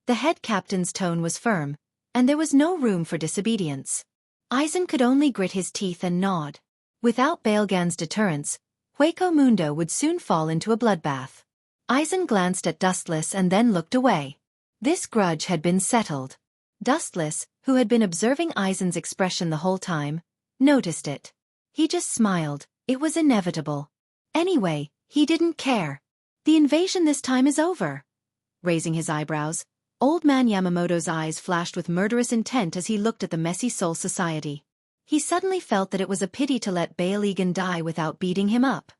Speaker 1: The head captain's tone was firm, and there was no room for disobedience. Eisen could only grit his teeth and nod. Without Baelgan's deterrence, Hueco Mundo would soon fall into a bloodbath. Eisen glanced at Dustless and then looked away. This grudge had been settled. Dustless, who had been observing Eisen's expression the whole time, noticed it. He just smiled. It was inevitable. Anyway, he didn't care. The invasion this time is over. Raising his eyebrows, Old Man Yamamoto's eyes flashed with murderous intent as he looked at the messy Soul Society. He suddenly felt that it was a pity to let Bail Egan die without beating him up.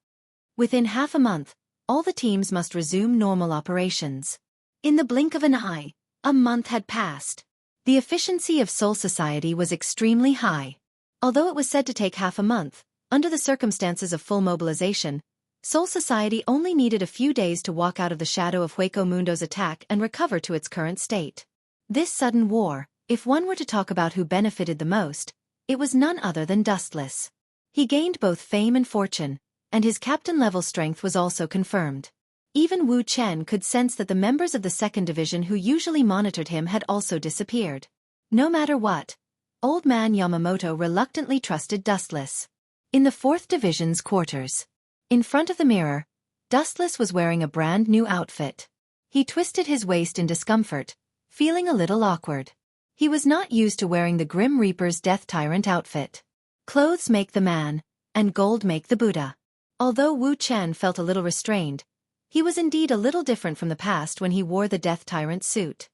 Speaker 1: Within half a month, all the teams must resume normal operations. In the blink of an eye, a month had passed. The efficiency of Soul Society was extremely high. Although it was said to take half a month, under the circumstances of full mobilization, Soul Society only needed a few days to walk out of the shadow of Hueco Mundo's attack and recover to its current state. This sudden war, if one were to talk about who benefited the most, it was none other than Dustless. He gained both fame and fortune, and his captain-level strength was also confirmed. Even Wu Chen could sense that the members of the 2nd Division who usually monitored him had also disappeared. No matter what, Old Man Yamamoto reluctantly trusted Dustless. In the 4th Division's quarters, in front of the mirror, Dustless was wearing a brand new outfit. He twisted his waist in discomfort, feeling a little awkward. He was not used to wearing the Grim Reaper's Death Tyrant outfit. Clothes make the man, and gold make the Buddha. Although Wu Chen felt a little restrained, he was indeed a little different from the past when he wore the Death Tyrant suit.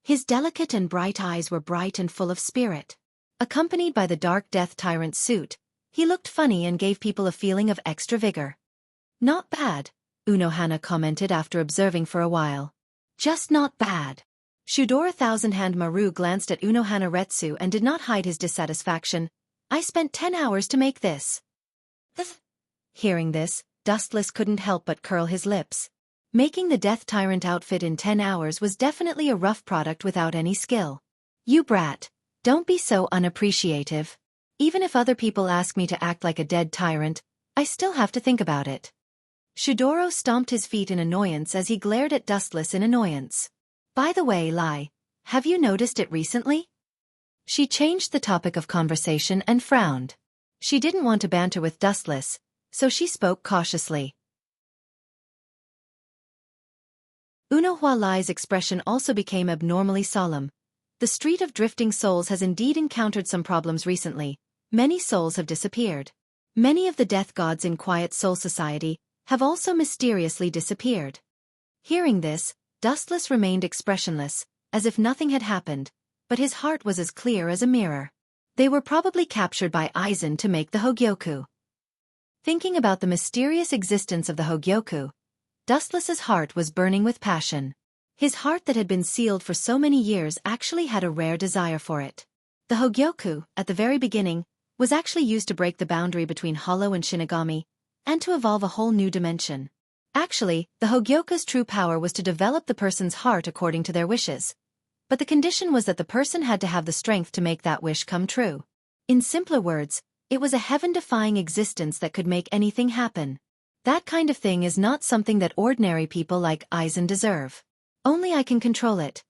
Speaker 1: His delicate and bright eyes were bright and full of spirit. Accompanied by the dark Death Tyrant suit, he looked funny and gave people a feeling of extra vigor. Not bad, Unohana commented after observing for a while. Just not bad. Shudora Thousand-Hand Maru glanced at Unohana Retsu and did not hide his dissatisfaction. I spent 10 hours to make this. Hearing this, Dustless couldn't help but curl his lips. Making the Death Tyrant outfit in 10 hours was definitely a rough product without any skill. You brat, don't be so unappreciative. Even if other people ask me to act like a dead tyrant, I still have to think about it. Shudoro stomped his feet in annoyance as he glared at Dustless in annoyance. By the way, Lai, have you noticed it recently? She changed the topic of conversation and frowned. She didn't want to banter with Dustless, so she spoke cautiously. Unohua Lai's expression also became abnormally solemn. The Street of Drifting Souls has indeed encountered some problems recently. Many souls have disappeared. Many of the death gods in Quiet Soul Society have also mysteriously disappeared. Hearing this, Dustless remained expressionless, as if nothing had happened, but his heart was as clear as a mirror. They were probably captured by Eisen to make the Hogyoku. Thinking about the mysterious existence of the Hogyoku, Dustless's heart was burning with passion. His heart that had been sealed for so many years actually had a rare desire for it. The Hogyoku, at the very beginning, was actually used to break the boundary between Hollow and Shinigami, and to evolve a whole new dimension. Actually, the Hogyoku's true power was to develop the person's heart according to their wishes. But the condition was that the person had to have the strength to make that wish come true. In simpler words, it was a heaven-defying existence that could make anything happen. That kind of thing is not something that ordinary people like Eisen deserve. Only I can control it.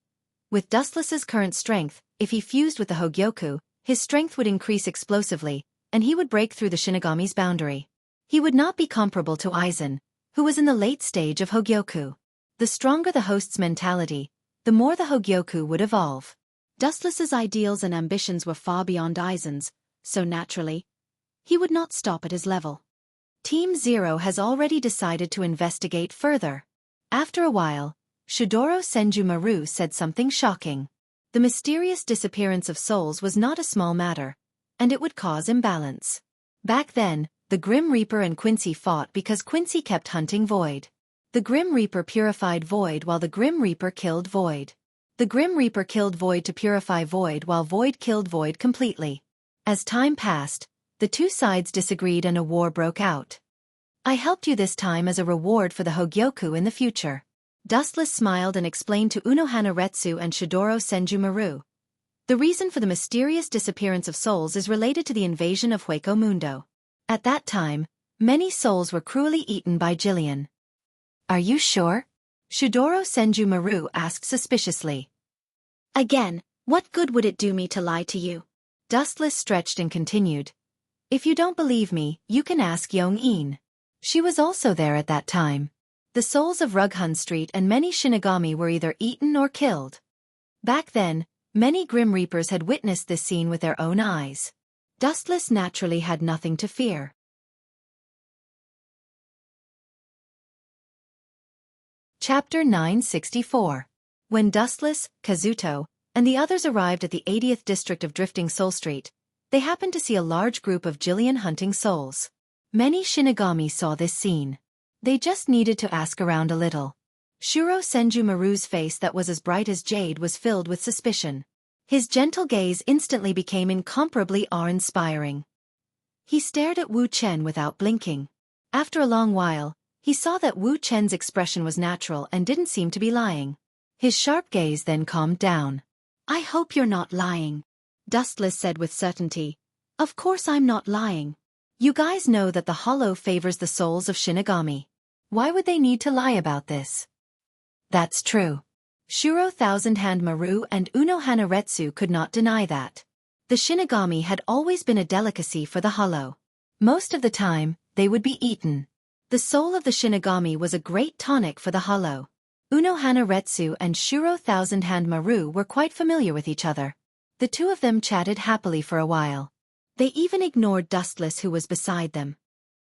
Speaker 1: With Dustless's current strength, if he fused with the Hogyoku, his strength would increase explosively, and he would break through the Shinigami's boundary. He would not be comparable to Eisen, who was in the late stage of Hogyoku. The stronger the host's mentality, the more the Hogyoku would evolve. Dustless's ideals and ambitions were far beyond Aizen's, so naturally, he would not stop at his level. Team Zero has already decided to investigate further. After a while, Shidoro Senjumaru said something shocking. The mysterious disappearance of souls was not a small matter, and it would cause imbalance. Back then, the Grim Reaper and Quincy fought because Quincy kept hunting Void. The Grim Reaper purified Void while the Grim Reaper killed Void. The Grim Reaper killed Void to purify Void while Void killed Void completely. As time passed, the two sides disagreed and a war broke out. I helped you this time as a reward for the Hogyoku in the future. Dustless smiled and explained to Unohana Retsu and Shidoro Senjumaru. The reason for the mysterious disappearance of souls is related to the invasion of Hueco Mundo. At that time, many souls were cruelly eaten by Jillian. Are you sure? Shidoro Senjumaru asked suspiciously. Again, what good would it do me to lie to you? Dustless stretched and continued. If you don't believe me, you can ask Yong-in. She was also there at that time. The souls of Rughun Street and many Shinigami were either eaten or killed. Back then, many Grim Reapers had witnessed this scene with their own eyes. Dustless naturally had nothing to fear. Chapter 964. When Dustless, Kazuto, and the others arrived at the 80th district of Drifting Soul Street, they happened to see a large group of Jillian hunting souls. Many Shinigami saw this scene. They just needed to ask around a little. Shuro Senjumaru's face that was as bright as jade was filled with suspicion. His gentle gaze instantly became incomparably awe-inspiring. He stared at Wu Chen without blinking. After a long while, he saw that Wu Chen's expression was natural and didn't seem to be lying. His sharp gaze then calmed down. I hope you're not lying, Dustless said with certainty. Of course I'm not lying. You guys know that the Hollow favors the souls of Shinigami. Why would they need to lie about this? That's true. Shuro Thousand-Hand Maru and Unohana Retsu could not deny that. The Shinigami had always been a delicacy for the Hollow. Most of the time, they would be eaten. The soul of the Shinigami was a great tonic for the Hollow. Unohana Retsu and Shuro Thousand-Hand Maru were quite familiar with each other. The two of them chatted happily for a while. They even ignored Dustless who was beside them.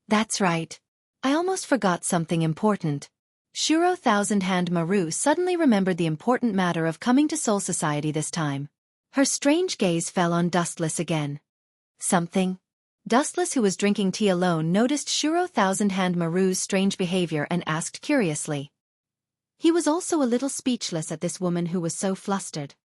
Speaker 1: That's right. I almost forgot something important. Shuro Thousand-Hand Maru suddenly remembered the important matter of coming to Soul Society this time. Her strange gaze fell on Dustless again. Something? Dustless, who was drinking tea alone, noticed Shuro Thousand-Hand Maru's strange behavior and asked curiously. He was also a little speechless at this woman who was so flustered.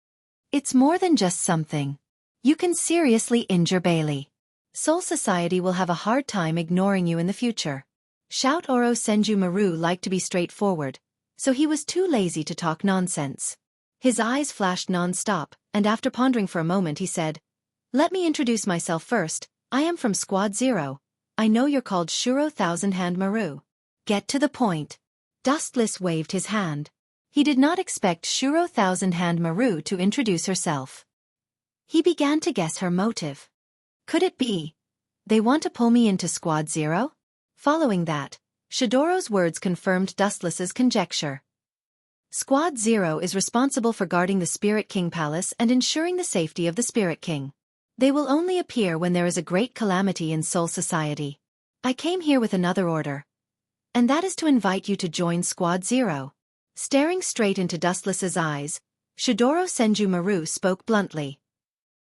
Speaker 1: It's more than just something. You can seriously injure Bailey. Soul Society will have a hard time ignoring you in the future. Shout Oro Senjumaru liked to be straightforward, so he was too lazy to talk nonsense. His eyes flashed non-stop, and after pondering for a moment he said, Let me introduce myself first. I am from Squad Zero. I know you're called Shuro Thousand-Hand Maru. Get to the point. Dustless waved his hand. He did not expect Shuro Thousand-Hand Maru to introduce herself. He began to guess her motive. Could it be? They want to pull me into Squad Zero? Following that, Shidoro's words confirmed Dustless's conjecture. Squad Zero is responsible for guarding the Spirit King Palace and ensuring the safety of the Spirit King. They will only appear when there is a great calamity in Soul Society. I came here with another order. And that is to invite you to join Squad Zero. Staring straight into Dustless's eyes, Shidoro Senjumaru spoke bluntly.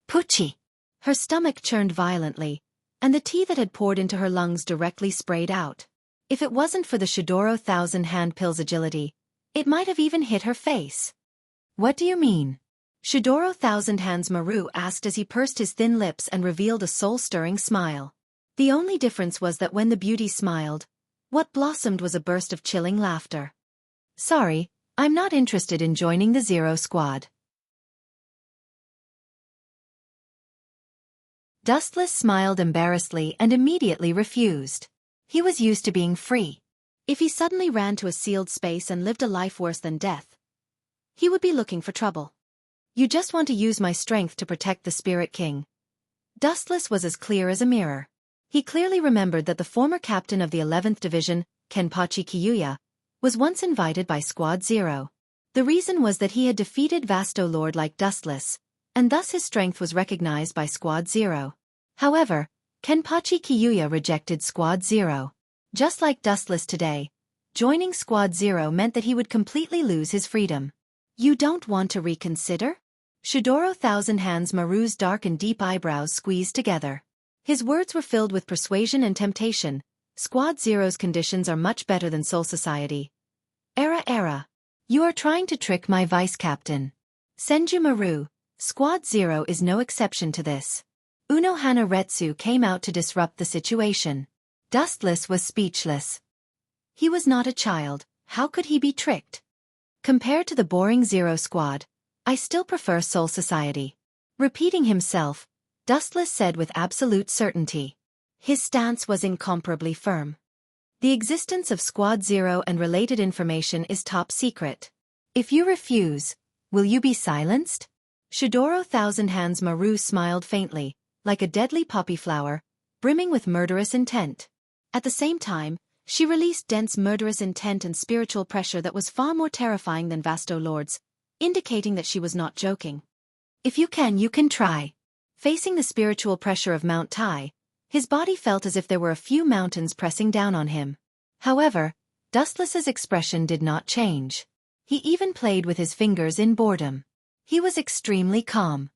Speaker 1: Pucci! Her stomach churned violently, and the tea that had poured into her lungs directly sprayed out. If it wasn't for the Shidoro Thousand-Hand Pill's agility, it might have even hit her face. What do you mean? Shidoro Thousand-Hands Maru asked as he pursed his thin lips and revealed a soul-stirring smile. The only difference was that when the beauty smiled, what blossomed was a burst of chilling laughter. Sorry, I'm not interested in joining the Zero Squad. Dustless smiled embarrassedly and immediately refused. He was used to being free. If he suddenly ran to a sealed space and lived a life worse than death, he would be looking for trouble. You just want to use my strength to protect the Spirit King. Dustless was as clear as a mirror. He clearly remembered that the former captain of the 11th Division, Kenpachi Kiyuya, was once invited by Squad Zero. The reason was that he had defeated Overlord like Dustless, and thus his strength was recognized by Squad Zero. However, Kenpachi Kyuya rejected Squad Zero. Just like Dustless today, joining Squad Zero meant that he would completely lose his freedom. You don't want to reconsider? Shidoro Thousand Hands Maru's dark and deep eyebrows squeezed together. His words were filled with persuasion and temptation. Squad Zero's conditions are much better than Soul Society. Era. You are trying to trick my vice-captain. Senju Maru, Squad Zero is no exception to this. Unohana Retsu came out to disrupt the situation. Dustless was speechless. He was not a child, how could he be tricked? Compared to the boring Zero Squad, I still prefer Soul Society. Repeating himself, Dustless said with absolute certainty. His stance was incomparably firm. The existence of Squad Zero and related information is top secret. If you refuse, will you be silenced? Shidoro Thousand Hands Maru smiled faintly, like a deadly poppy flower, brimming with murderous intent. At the same time, she released dense murderous intent and spiritual pressure that was far more terrifying than Overlord's, indicating that she was not joking. If you can try. Facing the spiritual pressure of Mount Tai, his body felt as if there were a few mountains pressing down on him. However, Dustless's expression did not change. He even played with his fingers in boredom. He was extremely calm.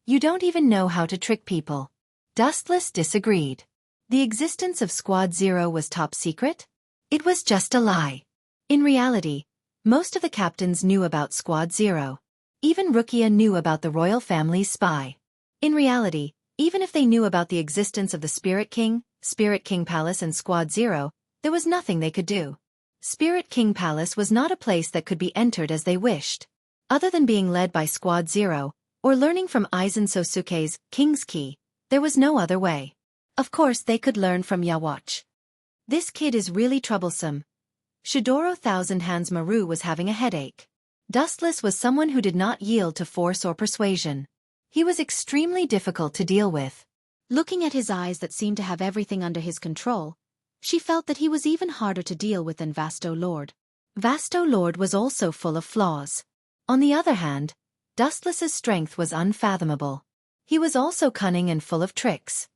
Speaker 1: You don't even know how to trick people. Dustless disagreed. The existence of Squad Zero was top secret? It was just a lie. In reality, most of the captains knew about Squad Zero. Even Wuxia knew about the royal family's spy. In reality, even if they knew about the existence of the Spirit King Palace and Squad Zero, there was nothing they could do. Spirit King Palace was not a place that could be entered as they wished. Other than being led by Squad Zero, or learning from Aizen Sosuke's King's Key, there was no other way. Of course they could learn from Yawatch. This kid is really troublesome. Shidoro Thousand Hands Maru was having a headache. Dustless was someone who did not yield to force or persuasion. He was extremely difficult to deal with. Looking at his eyes that seemed to have everything under his control, she felt that he was even harder to deal with than Overlord. Overlord was also full of flaws. On the other hand, Dustless's strength was unfathomable. He was also cunning and full of tricks.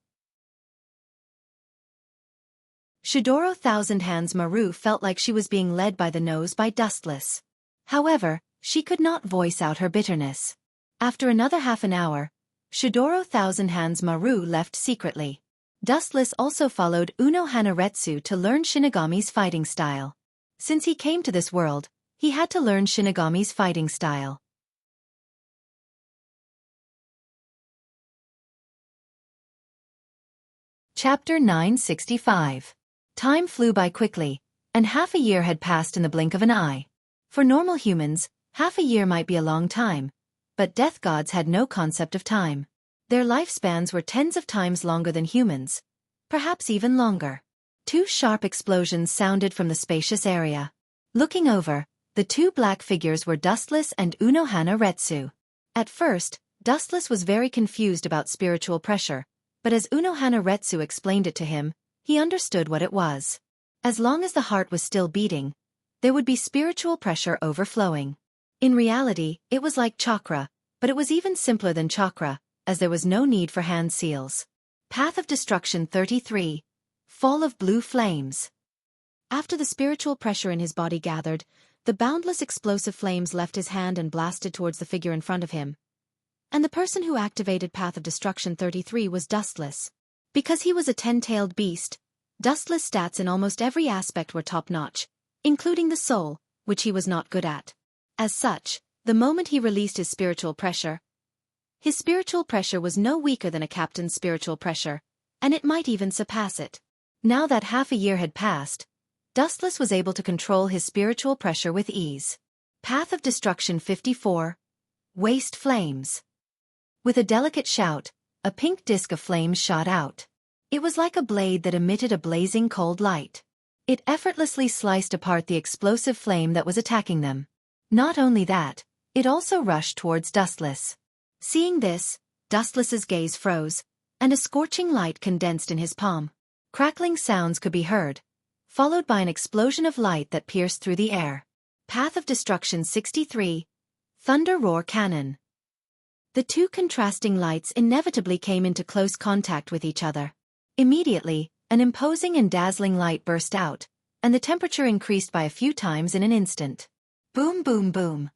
Speaker 1: Shidoro Thousand Hands Maru felt like she was being led by the nose by Dustless. However, she could not voice out her bitterness. After another half an hour, Shidoro Thousand Hands Maru left secretly. Dustless also followed Unohana Retsu to learn Shinigami's fighting style. Since he came to this world, he had to learn Shinigami's fighting style. Chapter 965. Time flew by quickly, and half a year had passed in the blink of an eye. For normal humans, half a year might be a long time, but death gods had no concept of time. Their lifespans were tens of times longer than humans, perhaps even longer. Two sharp explosions sounded from the spacious area. Looking over, the two black figures were Dustless and Unohana Retsu. At first, Dustless was very confused about spiritual pressure, but as Unohana Retsu explained it to him, he understood what it was. As long as the heart was still beating, there would be spiritual pressure overflowing. In reality, it was like chakra, but it was even simpler than chakra, as there was no need for hand seals. Path of Destruction 33. Fall of Blue Flames. After the spiritual pressure in his body gathered, the boundless explosive flames left his hand and blasted towards the figure in front of him. And the person who activated Path of Destruction 33 was Dustless. Because he was a 10-tailed beast, Dustless' stats in almost every aspect were top-notch, including the soul, which he was not good at. As such, the moment he released his spiritual pressure was no weaker than a captain's spiritual pressure, and it might even surpass it. Now that half a year had passed, Dustless was able to control his spiritual pressure with ease. Path of Destruction 54. Waste Flames. With a delicate shout, a pink disk of flames shot out. It was like a blade that emitted a blazing cold light. It effortlessly sliced apart the explosive flame that was attacking them. Not only that, it also rushed towards Dustless. Seeing this, Dustless's gaze froze, and a scorching light condensed in his palm. Crackling sounds could be heard, followed by an explosion of light that pierced through the air. Path of Destruction 63. Thunder Roar Cannon. The two contrasting lights inevitably came into close contact with each other. Immediately, an imposing and dazzling light burst out, and the temperature increased by a few times in an instant. Boom, boom, boom.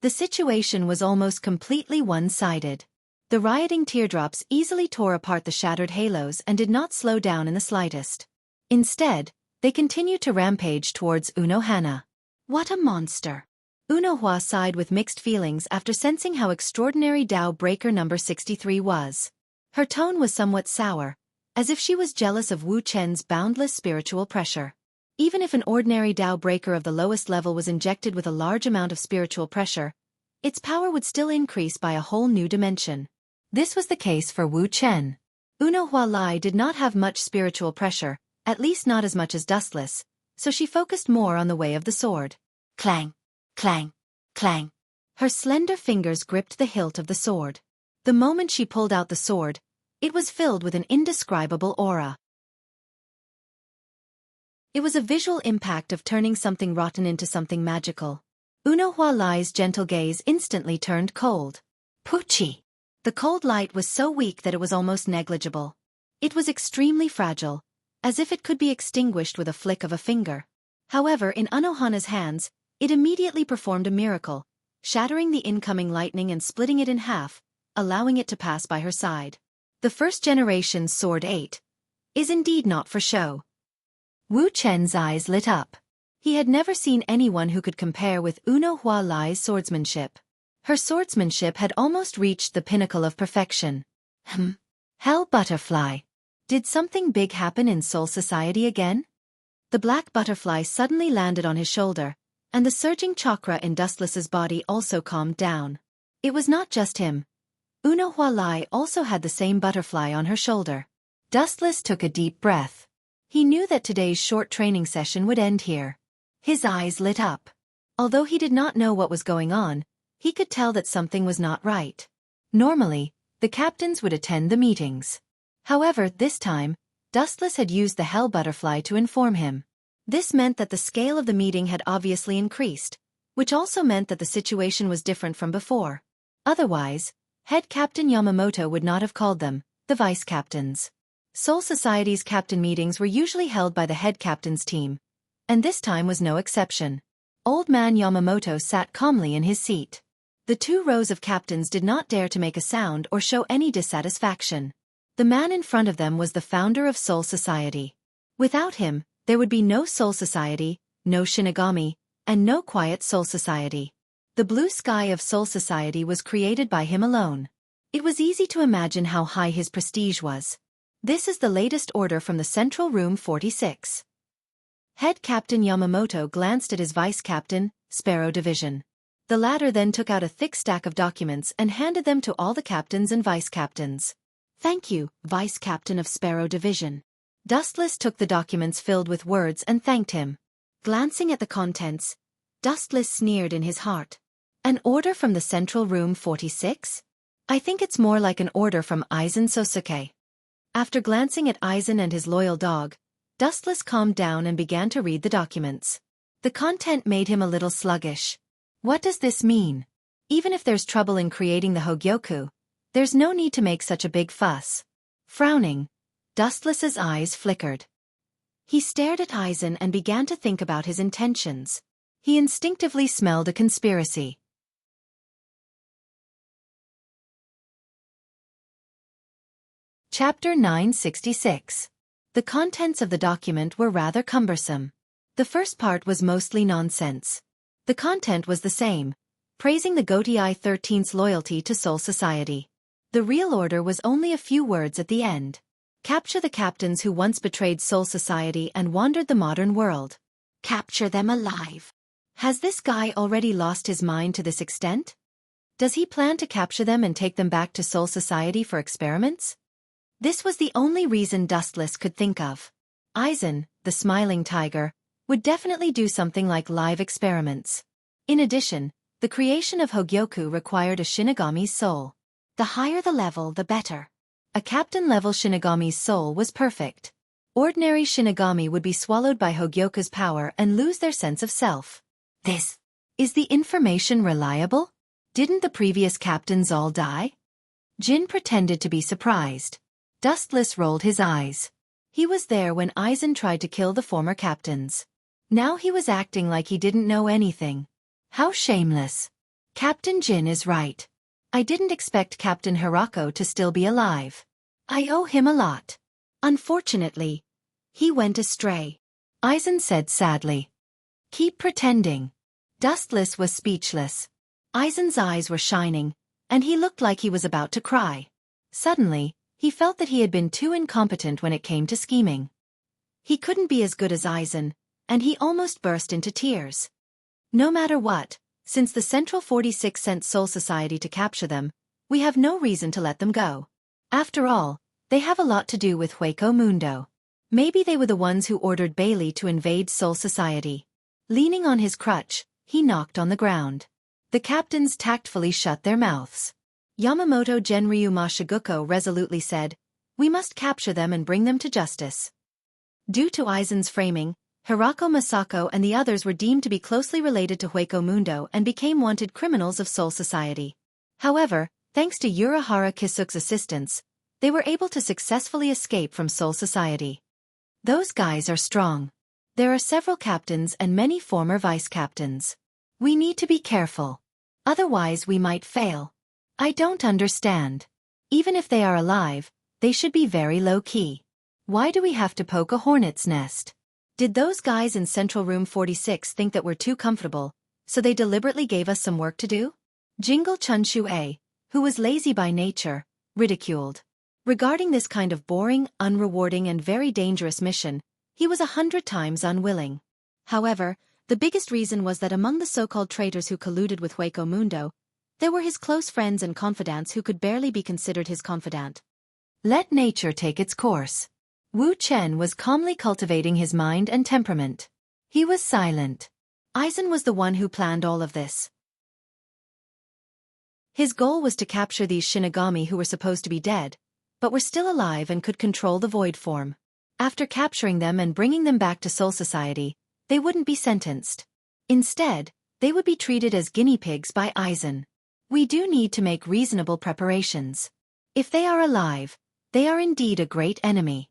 Speaker 1: The situation was almost completely one-sided. The rioting teardrops easily tore apart the shattered halos and did not slow down in the slightest. Instead, they continued to rampage towards Unohana. What a monster! Unohua sighed with mixed feelings after sensing how extraordinary Tao Breaker number 63 was. Her tone was somewhat sour, as if she was jealous of Wu Chen's boundless spiritual pressure. Even if an ordinary Tao Breaker of the lowest level was injected with a large amount of spiritual pressure, its power would still increase by a whole new dimension. This was the case for Wu Chen. Unohua Lai did not have much spiritual pressure, at least not as much as Dustless, so she focused more on the way of the sword. Clang, clang, clang. Her slender fingers gripped the hilt of the sword. The moment she pulled out the sword, it was filled with an indescribable aura. It was a visual impact of turning something rotten into something magical. Unohua Lai's gentle gaze instantly turned cold. Puchi! The cold light was so weak that it was almost negligible. It was extremely fragile, as if it could be extinguished with a flick of a finger. However, in Unohana's hands, it immediately performed a miracle, shattering the incoming lightning and splitting it in half, allowing it to pass by her side. The first generation's Sword 8 is indeed not for show. Wu Chen's eyes lit up. He had never seen anyone who could compare with Unohua Lai's swordsmanship. Her swordsmanship had almost reached the pinnacle of perfection. Hell Butterfly. Did something big happen in Soul Society again? The black butterfly suddenly landed on his shoulder, and the surging chakra in Dustless's body also calmed down. It was not just him. Unohua Lai also had the same butterfly on her shoulder. Dustless took a deep breath. He knew that today's short training session would end here. His eyes lit up. Although he did not know what was going on, he could tell that something was not right. Normally, the captains would attend the meetings. However, this time, Dustless had used the Hell Butterfly to inform him. This meant that the scale of the meeting had obviously increased, which also meant that the situation was different from before. Otherwise, Head Captain Yamamoto would not have called them, the Vice Captains. Soul Society's captain meetings were usually held by the Head Captain's team, and this time was no exception. Old Man Yamamoto sat calmly in his seat. The 2 rows of captains did not dare to make a sound or show any dissatisfaction. The man in front of them was the founder of Soul Society. Without him, there would be no Soul Society, no Shinigami, and no quiet Soul Society. The blue sky of Soul Society was created by him alone. It was easy to imagine how high his prestige was. This is the latest order from the Central Room 46. Head Captain Yamamoto glanced at his Vice Captain, Sparrow Division. The latter then took out a thick stack of documents and handed them to all the captains and vice captains. Thank you, Vice Captain of Sparrow Division. Dustless took the documents filled with words and thanked him. Glancing at the contents, Dustless sneered in his heart. An order from the Central Room 46? I think it's more like an order from Aizen Sosuke. After glancing at Aizen and his loyal dog, Dustless calmed down and began to read the documents. The content made him a little sluggish. What does this mean? Even if there's trouble in creating the Hogyoku, there's no need to make such a big fuss. Frowning, Dustless's eyes flickered. He stared at Aizen and began to think about his intentions. He instinctively smelled a conspiracy. Chapter 966. The contents of the document were rather cumbersome. The first part was mostly nonsense. The content was the same, praising the Gotii 13th's loyalty to Soul Society. The real order was only a few words at the end. Capture the captains who once betrayed Soul Society and wandered the modern world. Capture them alive. Has this guy already lost his mind to this extent? Does he plan to capture them and take them back to Soul Society for experiments? This was the only reason Dustless could think of. Aizen, the smiling tiger, would definitely do something like live experiments. In addition, the creation of Hogyoku required a Shinigami's soul. The higher the level, the better. A captain-level Shinigami's soul was perfect. Ordinary Shinigami would be swallowed by Hogyoku's power and lose their sense of self. This Is the information reliable? Didn't the previous captains all die? Jin pretended to be surprised. Dustless rolled his eyes. He was there when Aizen tried to kill the former captains. Now he was acting like he didn't know anything. How shameless. Captain Jin is right. I didn't expect Captain Hirako to still be alive. I owe him a lot. Unfortunately, he went astray. Aizen said sadly. Keep pretending. Dustless was speechless. Aizen's eyes were shining, and he looked like he was about to cry. Suddenly, he felt that he had been too incompetent when it came to scheming. He couldn't be as good as Aizen, and he almost burst into tears. No matter what, since the Central 46 sent Soul Society to capture them, we have no reason to let them go. After all, they have a lot to do with Hueco Mundo. Maybe they were the ones who ordered Bailey to invade Soul Society. Leaning on his crutch, he knocked on the ground. The captains tactfully shut their mouths. Yamamoto Genryu Mashigoku resolutely said, "We must capture them and bring them to justice." Due to Aizen's framing, Hirako Masako and the others were deemed to be closely related to Hueco Mundo and became wanted criminals of Soul Society. However, thanks to Urahara Kisuke's assistance, they were able to successfully escape from Soul Society. Those guys are strong. There are several captains and many former vice-captains. We need to be careful. Otherwise we might fail. I don't understand. Even if they are alive, they should be very low-key. Why do we have to poke a hornet's nest? Did those guys in Central Room 46 think that we're too comfortable, so they deliberately gave us some work to do? Jingle Chunshue, who was lazy by nature, ridiculed. Regarding this kind of boring, unrewarding and very dangerous mission, he was 100 times unwilling. However, the biggest reason was that among the so-called traitors who colluded with Hueco Mundo, there were his close friends and confidants who could barely be considered his confidant. Let nature take its course. Wu Chen was calmly cultivating his mind and temperament. He was silent. Aizen was the one who planned all of this. His goal was to capture these Shinigami who were supposed to be dead, but were still alive and could control the void form. After capturing them and bringing them back to Soul Society, they wouldn't be sentenced. Instead, they would be treated as guinea pigs by Aizen. We do need to make reasonable preparations. If they are alive, they are indeed a great enemy.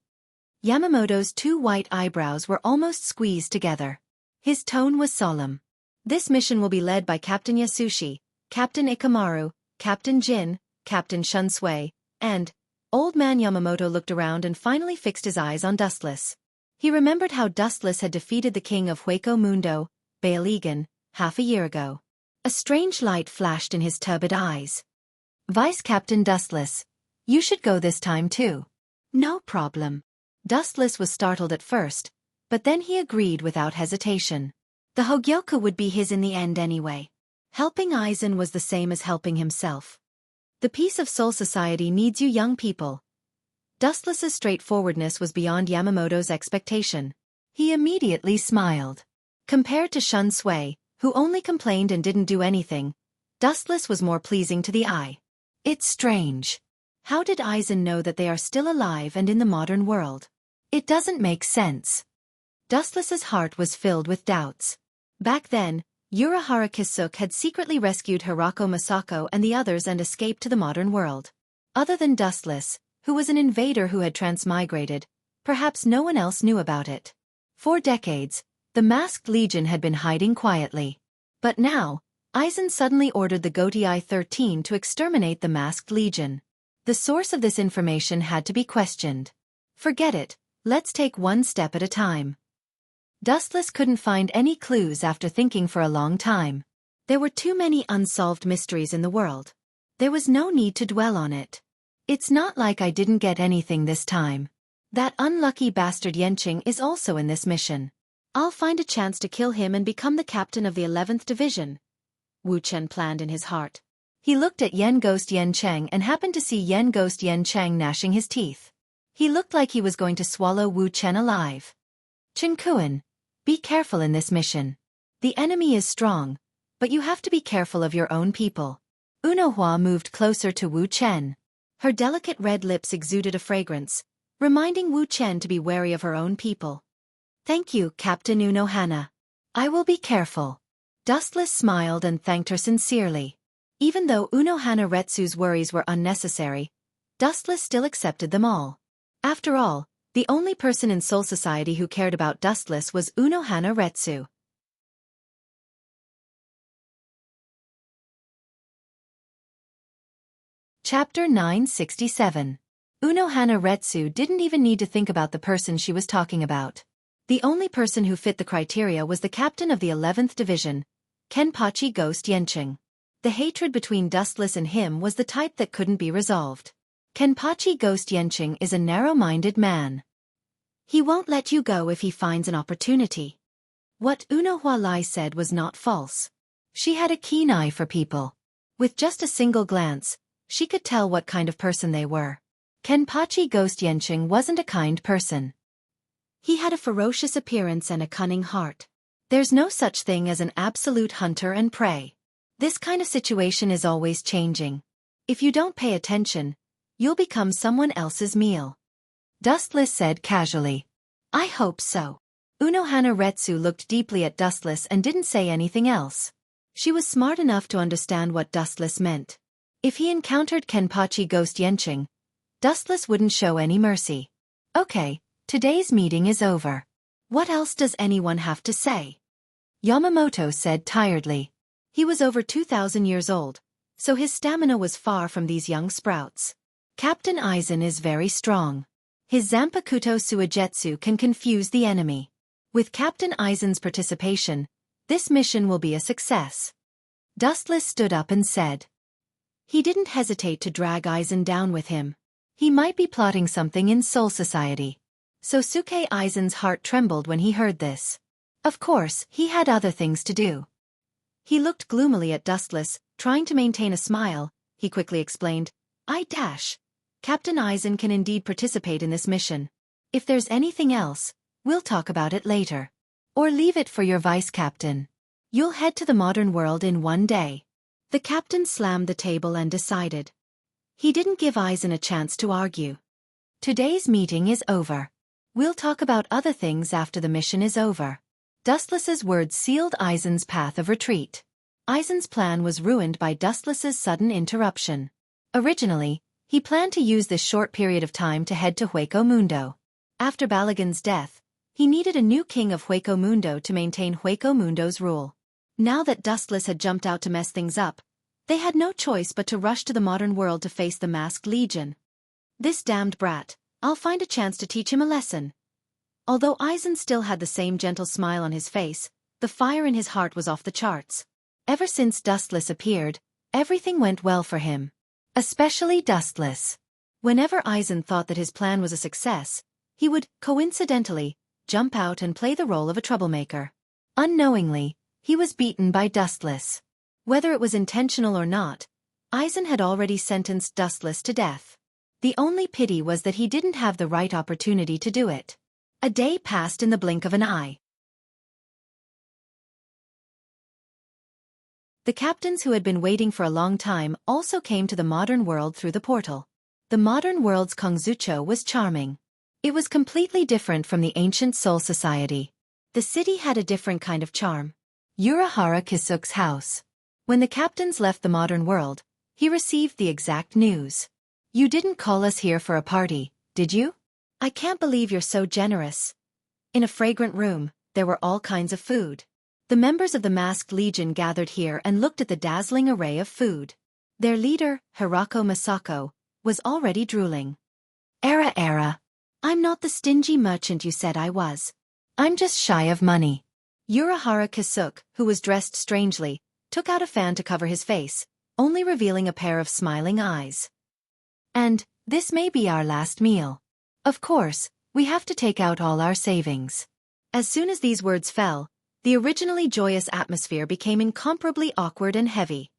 Speaker 1: Yamamoto's two white eyebrows were almost squeezed together. His tone was solemn. This mission will be led by Captain Yasushi, Captain Ikamaru, Captain Jin, Captain Shunsui, and... Old man Yamamoto looked around and finally fixed his eyes on Dustless. He remembered how Dustless had defeated the king of Hueco Mundo, Bail Egan, half a year ago. A strange light flashed in his turbid eyes. Vice Captain Dustless, you should go this time too. No problem. Dustless was startled at first, but then he agreed without hesitation. The Hogyoku would be his in the end anyway. Helping Aizen was the same as helping himself. The peace of Soul Society needs you young people. Dustless's straightforwardness was beyond Yamamoto's expectation. He immediately smiled. Compared to Shunsui, who only complained and didn't do anything, Dustless was more pleasing to the eye. It's strange. How did Aizen know that they are still alive and in the modern world? It doesn't make sense. Dustless's heart was filled with doubts. Back then, Urahara Kisuke had secretly rescued Hirako Masako and the others and escaped to the modern world. Other than Dustless, who was an invader who had transmigrated, perhaps no one else knew about it. For decades, the Masked Legion had been hiding quietly. But now, Aizen suddenly ordered the Goatee 13 to exterminate the Masked Legion. The source of this information had to be questioned. Forget it, let's take one step at a time. Dustless couldn't find any clues after thinking for a long time. There were too many unsolved mysteries in the world. There was no need to dwell on it. It's not like I didn't get anything this time. That unlucky bastard Yenqing is also in this mission. I'll find a chance to kill him and become the captain of the 11th Division. Wu Chen planned in his heart. He looked at Yen Ghost Yencheng and happened to see Yen Ghost Yencheng gnashing his teeth. He looked like he was going to swallow Wu Chen alive. Chinkuan, be careful in this mission. The enemy is strong, but you have to be careful of your own people. Unohua moved closer to Wu Chen. Her delicate red lips exuded a fragrance, reminding Wu Chen to be wary of her own people. Thank you, Captain Unohana. I will be careful. Dustless smiled and thanked her sincerely. Even though Unohana Retsu's worries were unnecessary, Dustless still accepted them all. After all, the only person in Soul Society who cared about Dustless was Unohana Retsu. Chapter 967. Unohana Retsu didn't even need to think about the person she was talking about. The only person who fit the criteria was the captain of the 11th Division, Kenpachi Ghost Yenching. The hatred between Dustless and him was the type that couldn't be resolved. Kenpachi Ghost Yenching is a narrow-minded man. He won't let you go if he finds an opportunity. What Unohua Lai said was not false. She had a keen eye for people. With just a single glance, she could tell what kind of person they were. Kenpachi Ghost Yenching wasn't a kind person. He had a ferocious appearance and a cunning heart. There's no such thing as an absolute hunter and prey. This kind of situation is always changing. If you don't pay attention, you'll become someone else's meal. Dustless said casually. I hope so. Unohana Retsu looked deeply at Dustless and didn't say anything else. She was smart enough to understand what Dustless meant. If he encountered Kenpachi Ghost Yenching, Dustless wouldn't show any mercy. Okay, today's meeting is over. What else does anyone have to say? Yamamoto said tiredly. He was over 2,000 years old, so his stamina was far from these young sprouts. Captain Aizen is very strong. His Zanpakuto Suigetsu can confuse the enemy. With Captain Aizen's participation, this mission will be a success. Dustless stood up and said. He didn't hesitate to drag Aizen down with him. He might be plotting something in Soul Society. Sosuke Aizen's heart trembled when he heard this. Of course, he had other things to do. He looked gloomily at Dustless, trying to maintain a smile. He quickly explained, Captain Aizen can indeed participate in this mission. If there's anything else, we'll talk about it later. Or leave it for your vice-captain. You'll head to the modern world in one day. The captain slammed the table and decided. He didn't give Aizen a chance to argue. Today's meeting is over. We'll talk about other things after the mission is over. Dustless's words sealed Aizen's path of retreat. Aizen's plan was ruined by Dustless's sudden interruption. Originally, he planned to use this short period of time to head to Hueco Mundo. After Balagan's death, he needed a new king of Hueco Mundo to maintain Hueco Mundo's rule. Now that Dustless had jumped out to mess things up, they had no choice but to rush to the modern world to face the masked legion. This damned brat, I'll find a chance to teach him a lesson. Although Aizen still had the same gentle smile on his face, the fire in his heart was off the charts. Ever since Dustless appeared, everything went well for him. Especially Dustless. Whenever Aizen thought that his plan was a success, he would, coincidentally, jump out and play the role of a troublemaker. Unknowingly, he was beaten by Dustless. Whether it was intentional or not, Aizen had already sentenced Dustless to death. The only pity was that he didn't have the right opportunity to do it. A day passed in the blink of an eye. The captains who had been waiting for a long time also came to the modern world through the portal. The modern world's Kongzucho was charming. It was completely different from the ancient Soul Society. The city had a different kind of charm. Urahara Kisuk's house. When the captains left the modern world, he received the exact news. You didn't call us here for a party, did you? I can't believe you're so generous. In a fragrant room, there were all kinds of food. The members of the Masked Legion gathered here and looked at the dazzling array of food. Their leader, Hirako Masako, was already drooling. Era. I'm not the stingy merchant you said I was. I'm just shy of money. Urahara Kisuk, who was dressed strangely, took out a fan to cover his face, only revealing a pair of smiling eyes. And, this may be our last meal. Of course, we have to take out all our savings. As soon as these words fell, the originally joyous atmosphere became incomparably awkward and heavy.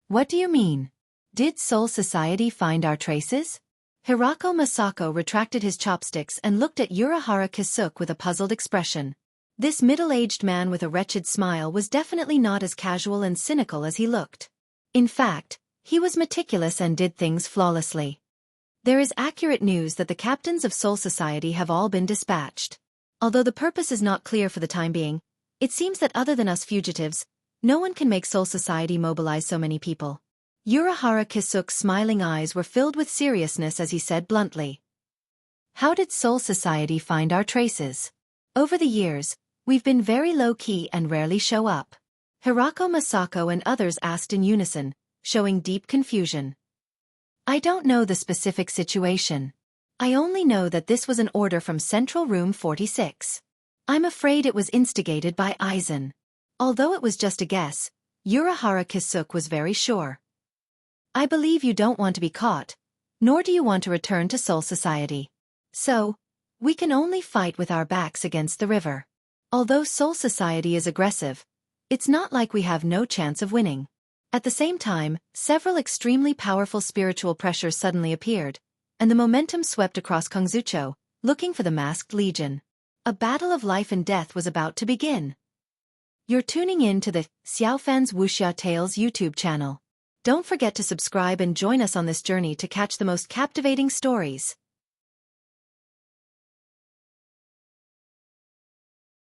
Speaker 1: What do you mean? Did Soul Society find our traces? Hirako Masako retracted his chopsticks and looked at Urahara Kisuk with a puzzled expression. This middle-aged man with a wretched smile was definitely not as casual and cynical as he looked. In fact, he was meticulous and did things flawlessly. There is accurate news that the captains of Soul Society have all been dispatched. Although the purpose is not clear for the time being, it seems that other than us fugitives, No one can make Soul Society mobilize so many people. Urahara Kisuk's smiling eyes were filled with seriousness as he said bluntly. How did Soul Society find our traces? Over the years, we've been very low-key and rarely show up. Hirako Masako and others asked in unison, showing deep confusion. I don't know the specific situation. I only know that this was an order from Central Room 46. I'm afraid it was instigated by Aizen. Although it was just a guess, Urahara Kisuk was very sure. I believe you don't want to be caught, nor do you want to return to Soul Society. So, we can only fight with our backs against the river. Although Soul Society is aggressive, it's not like we have no chance of winning. At the same time, several extremely powerful spiritual pressures suddenly appeared, and the momentum swept across Kongzucho, looking for the Masked Legion. A battle of life and death was about to begin. You're tuning in to the Xiaofan's Wuxia Tales YouTube channel. Don't forget to subscribe and join us on this journey to catch the most captivating stories.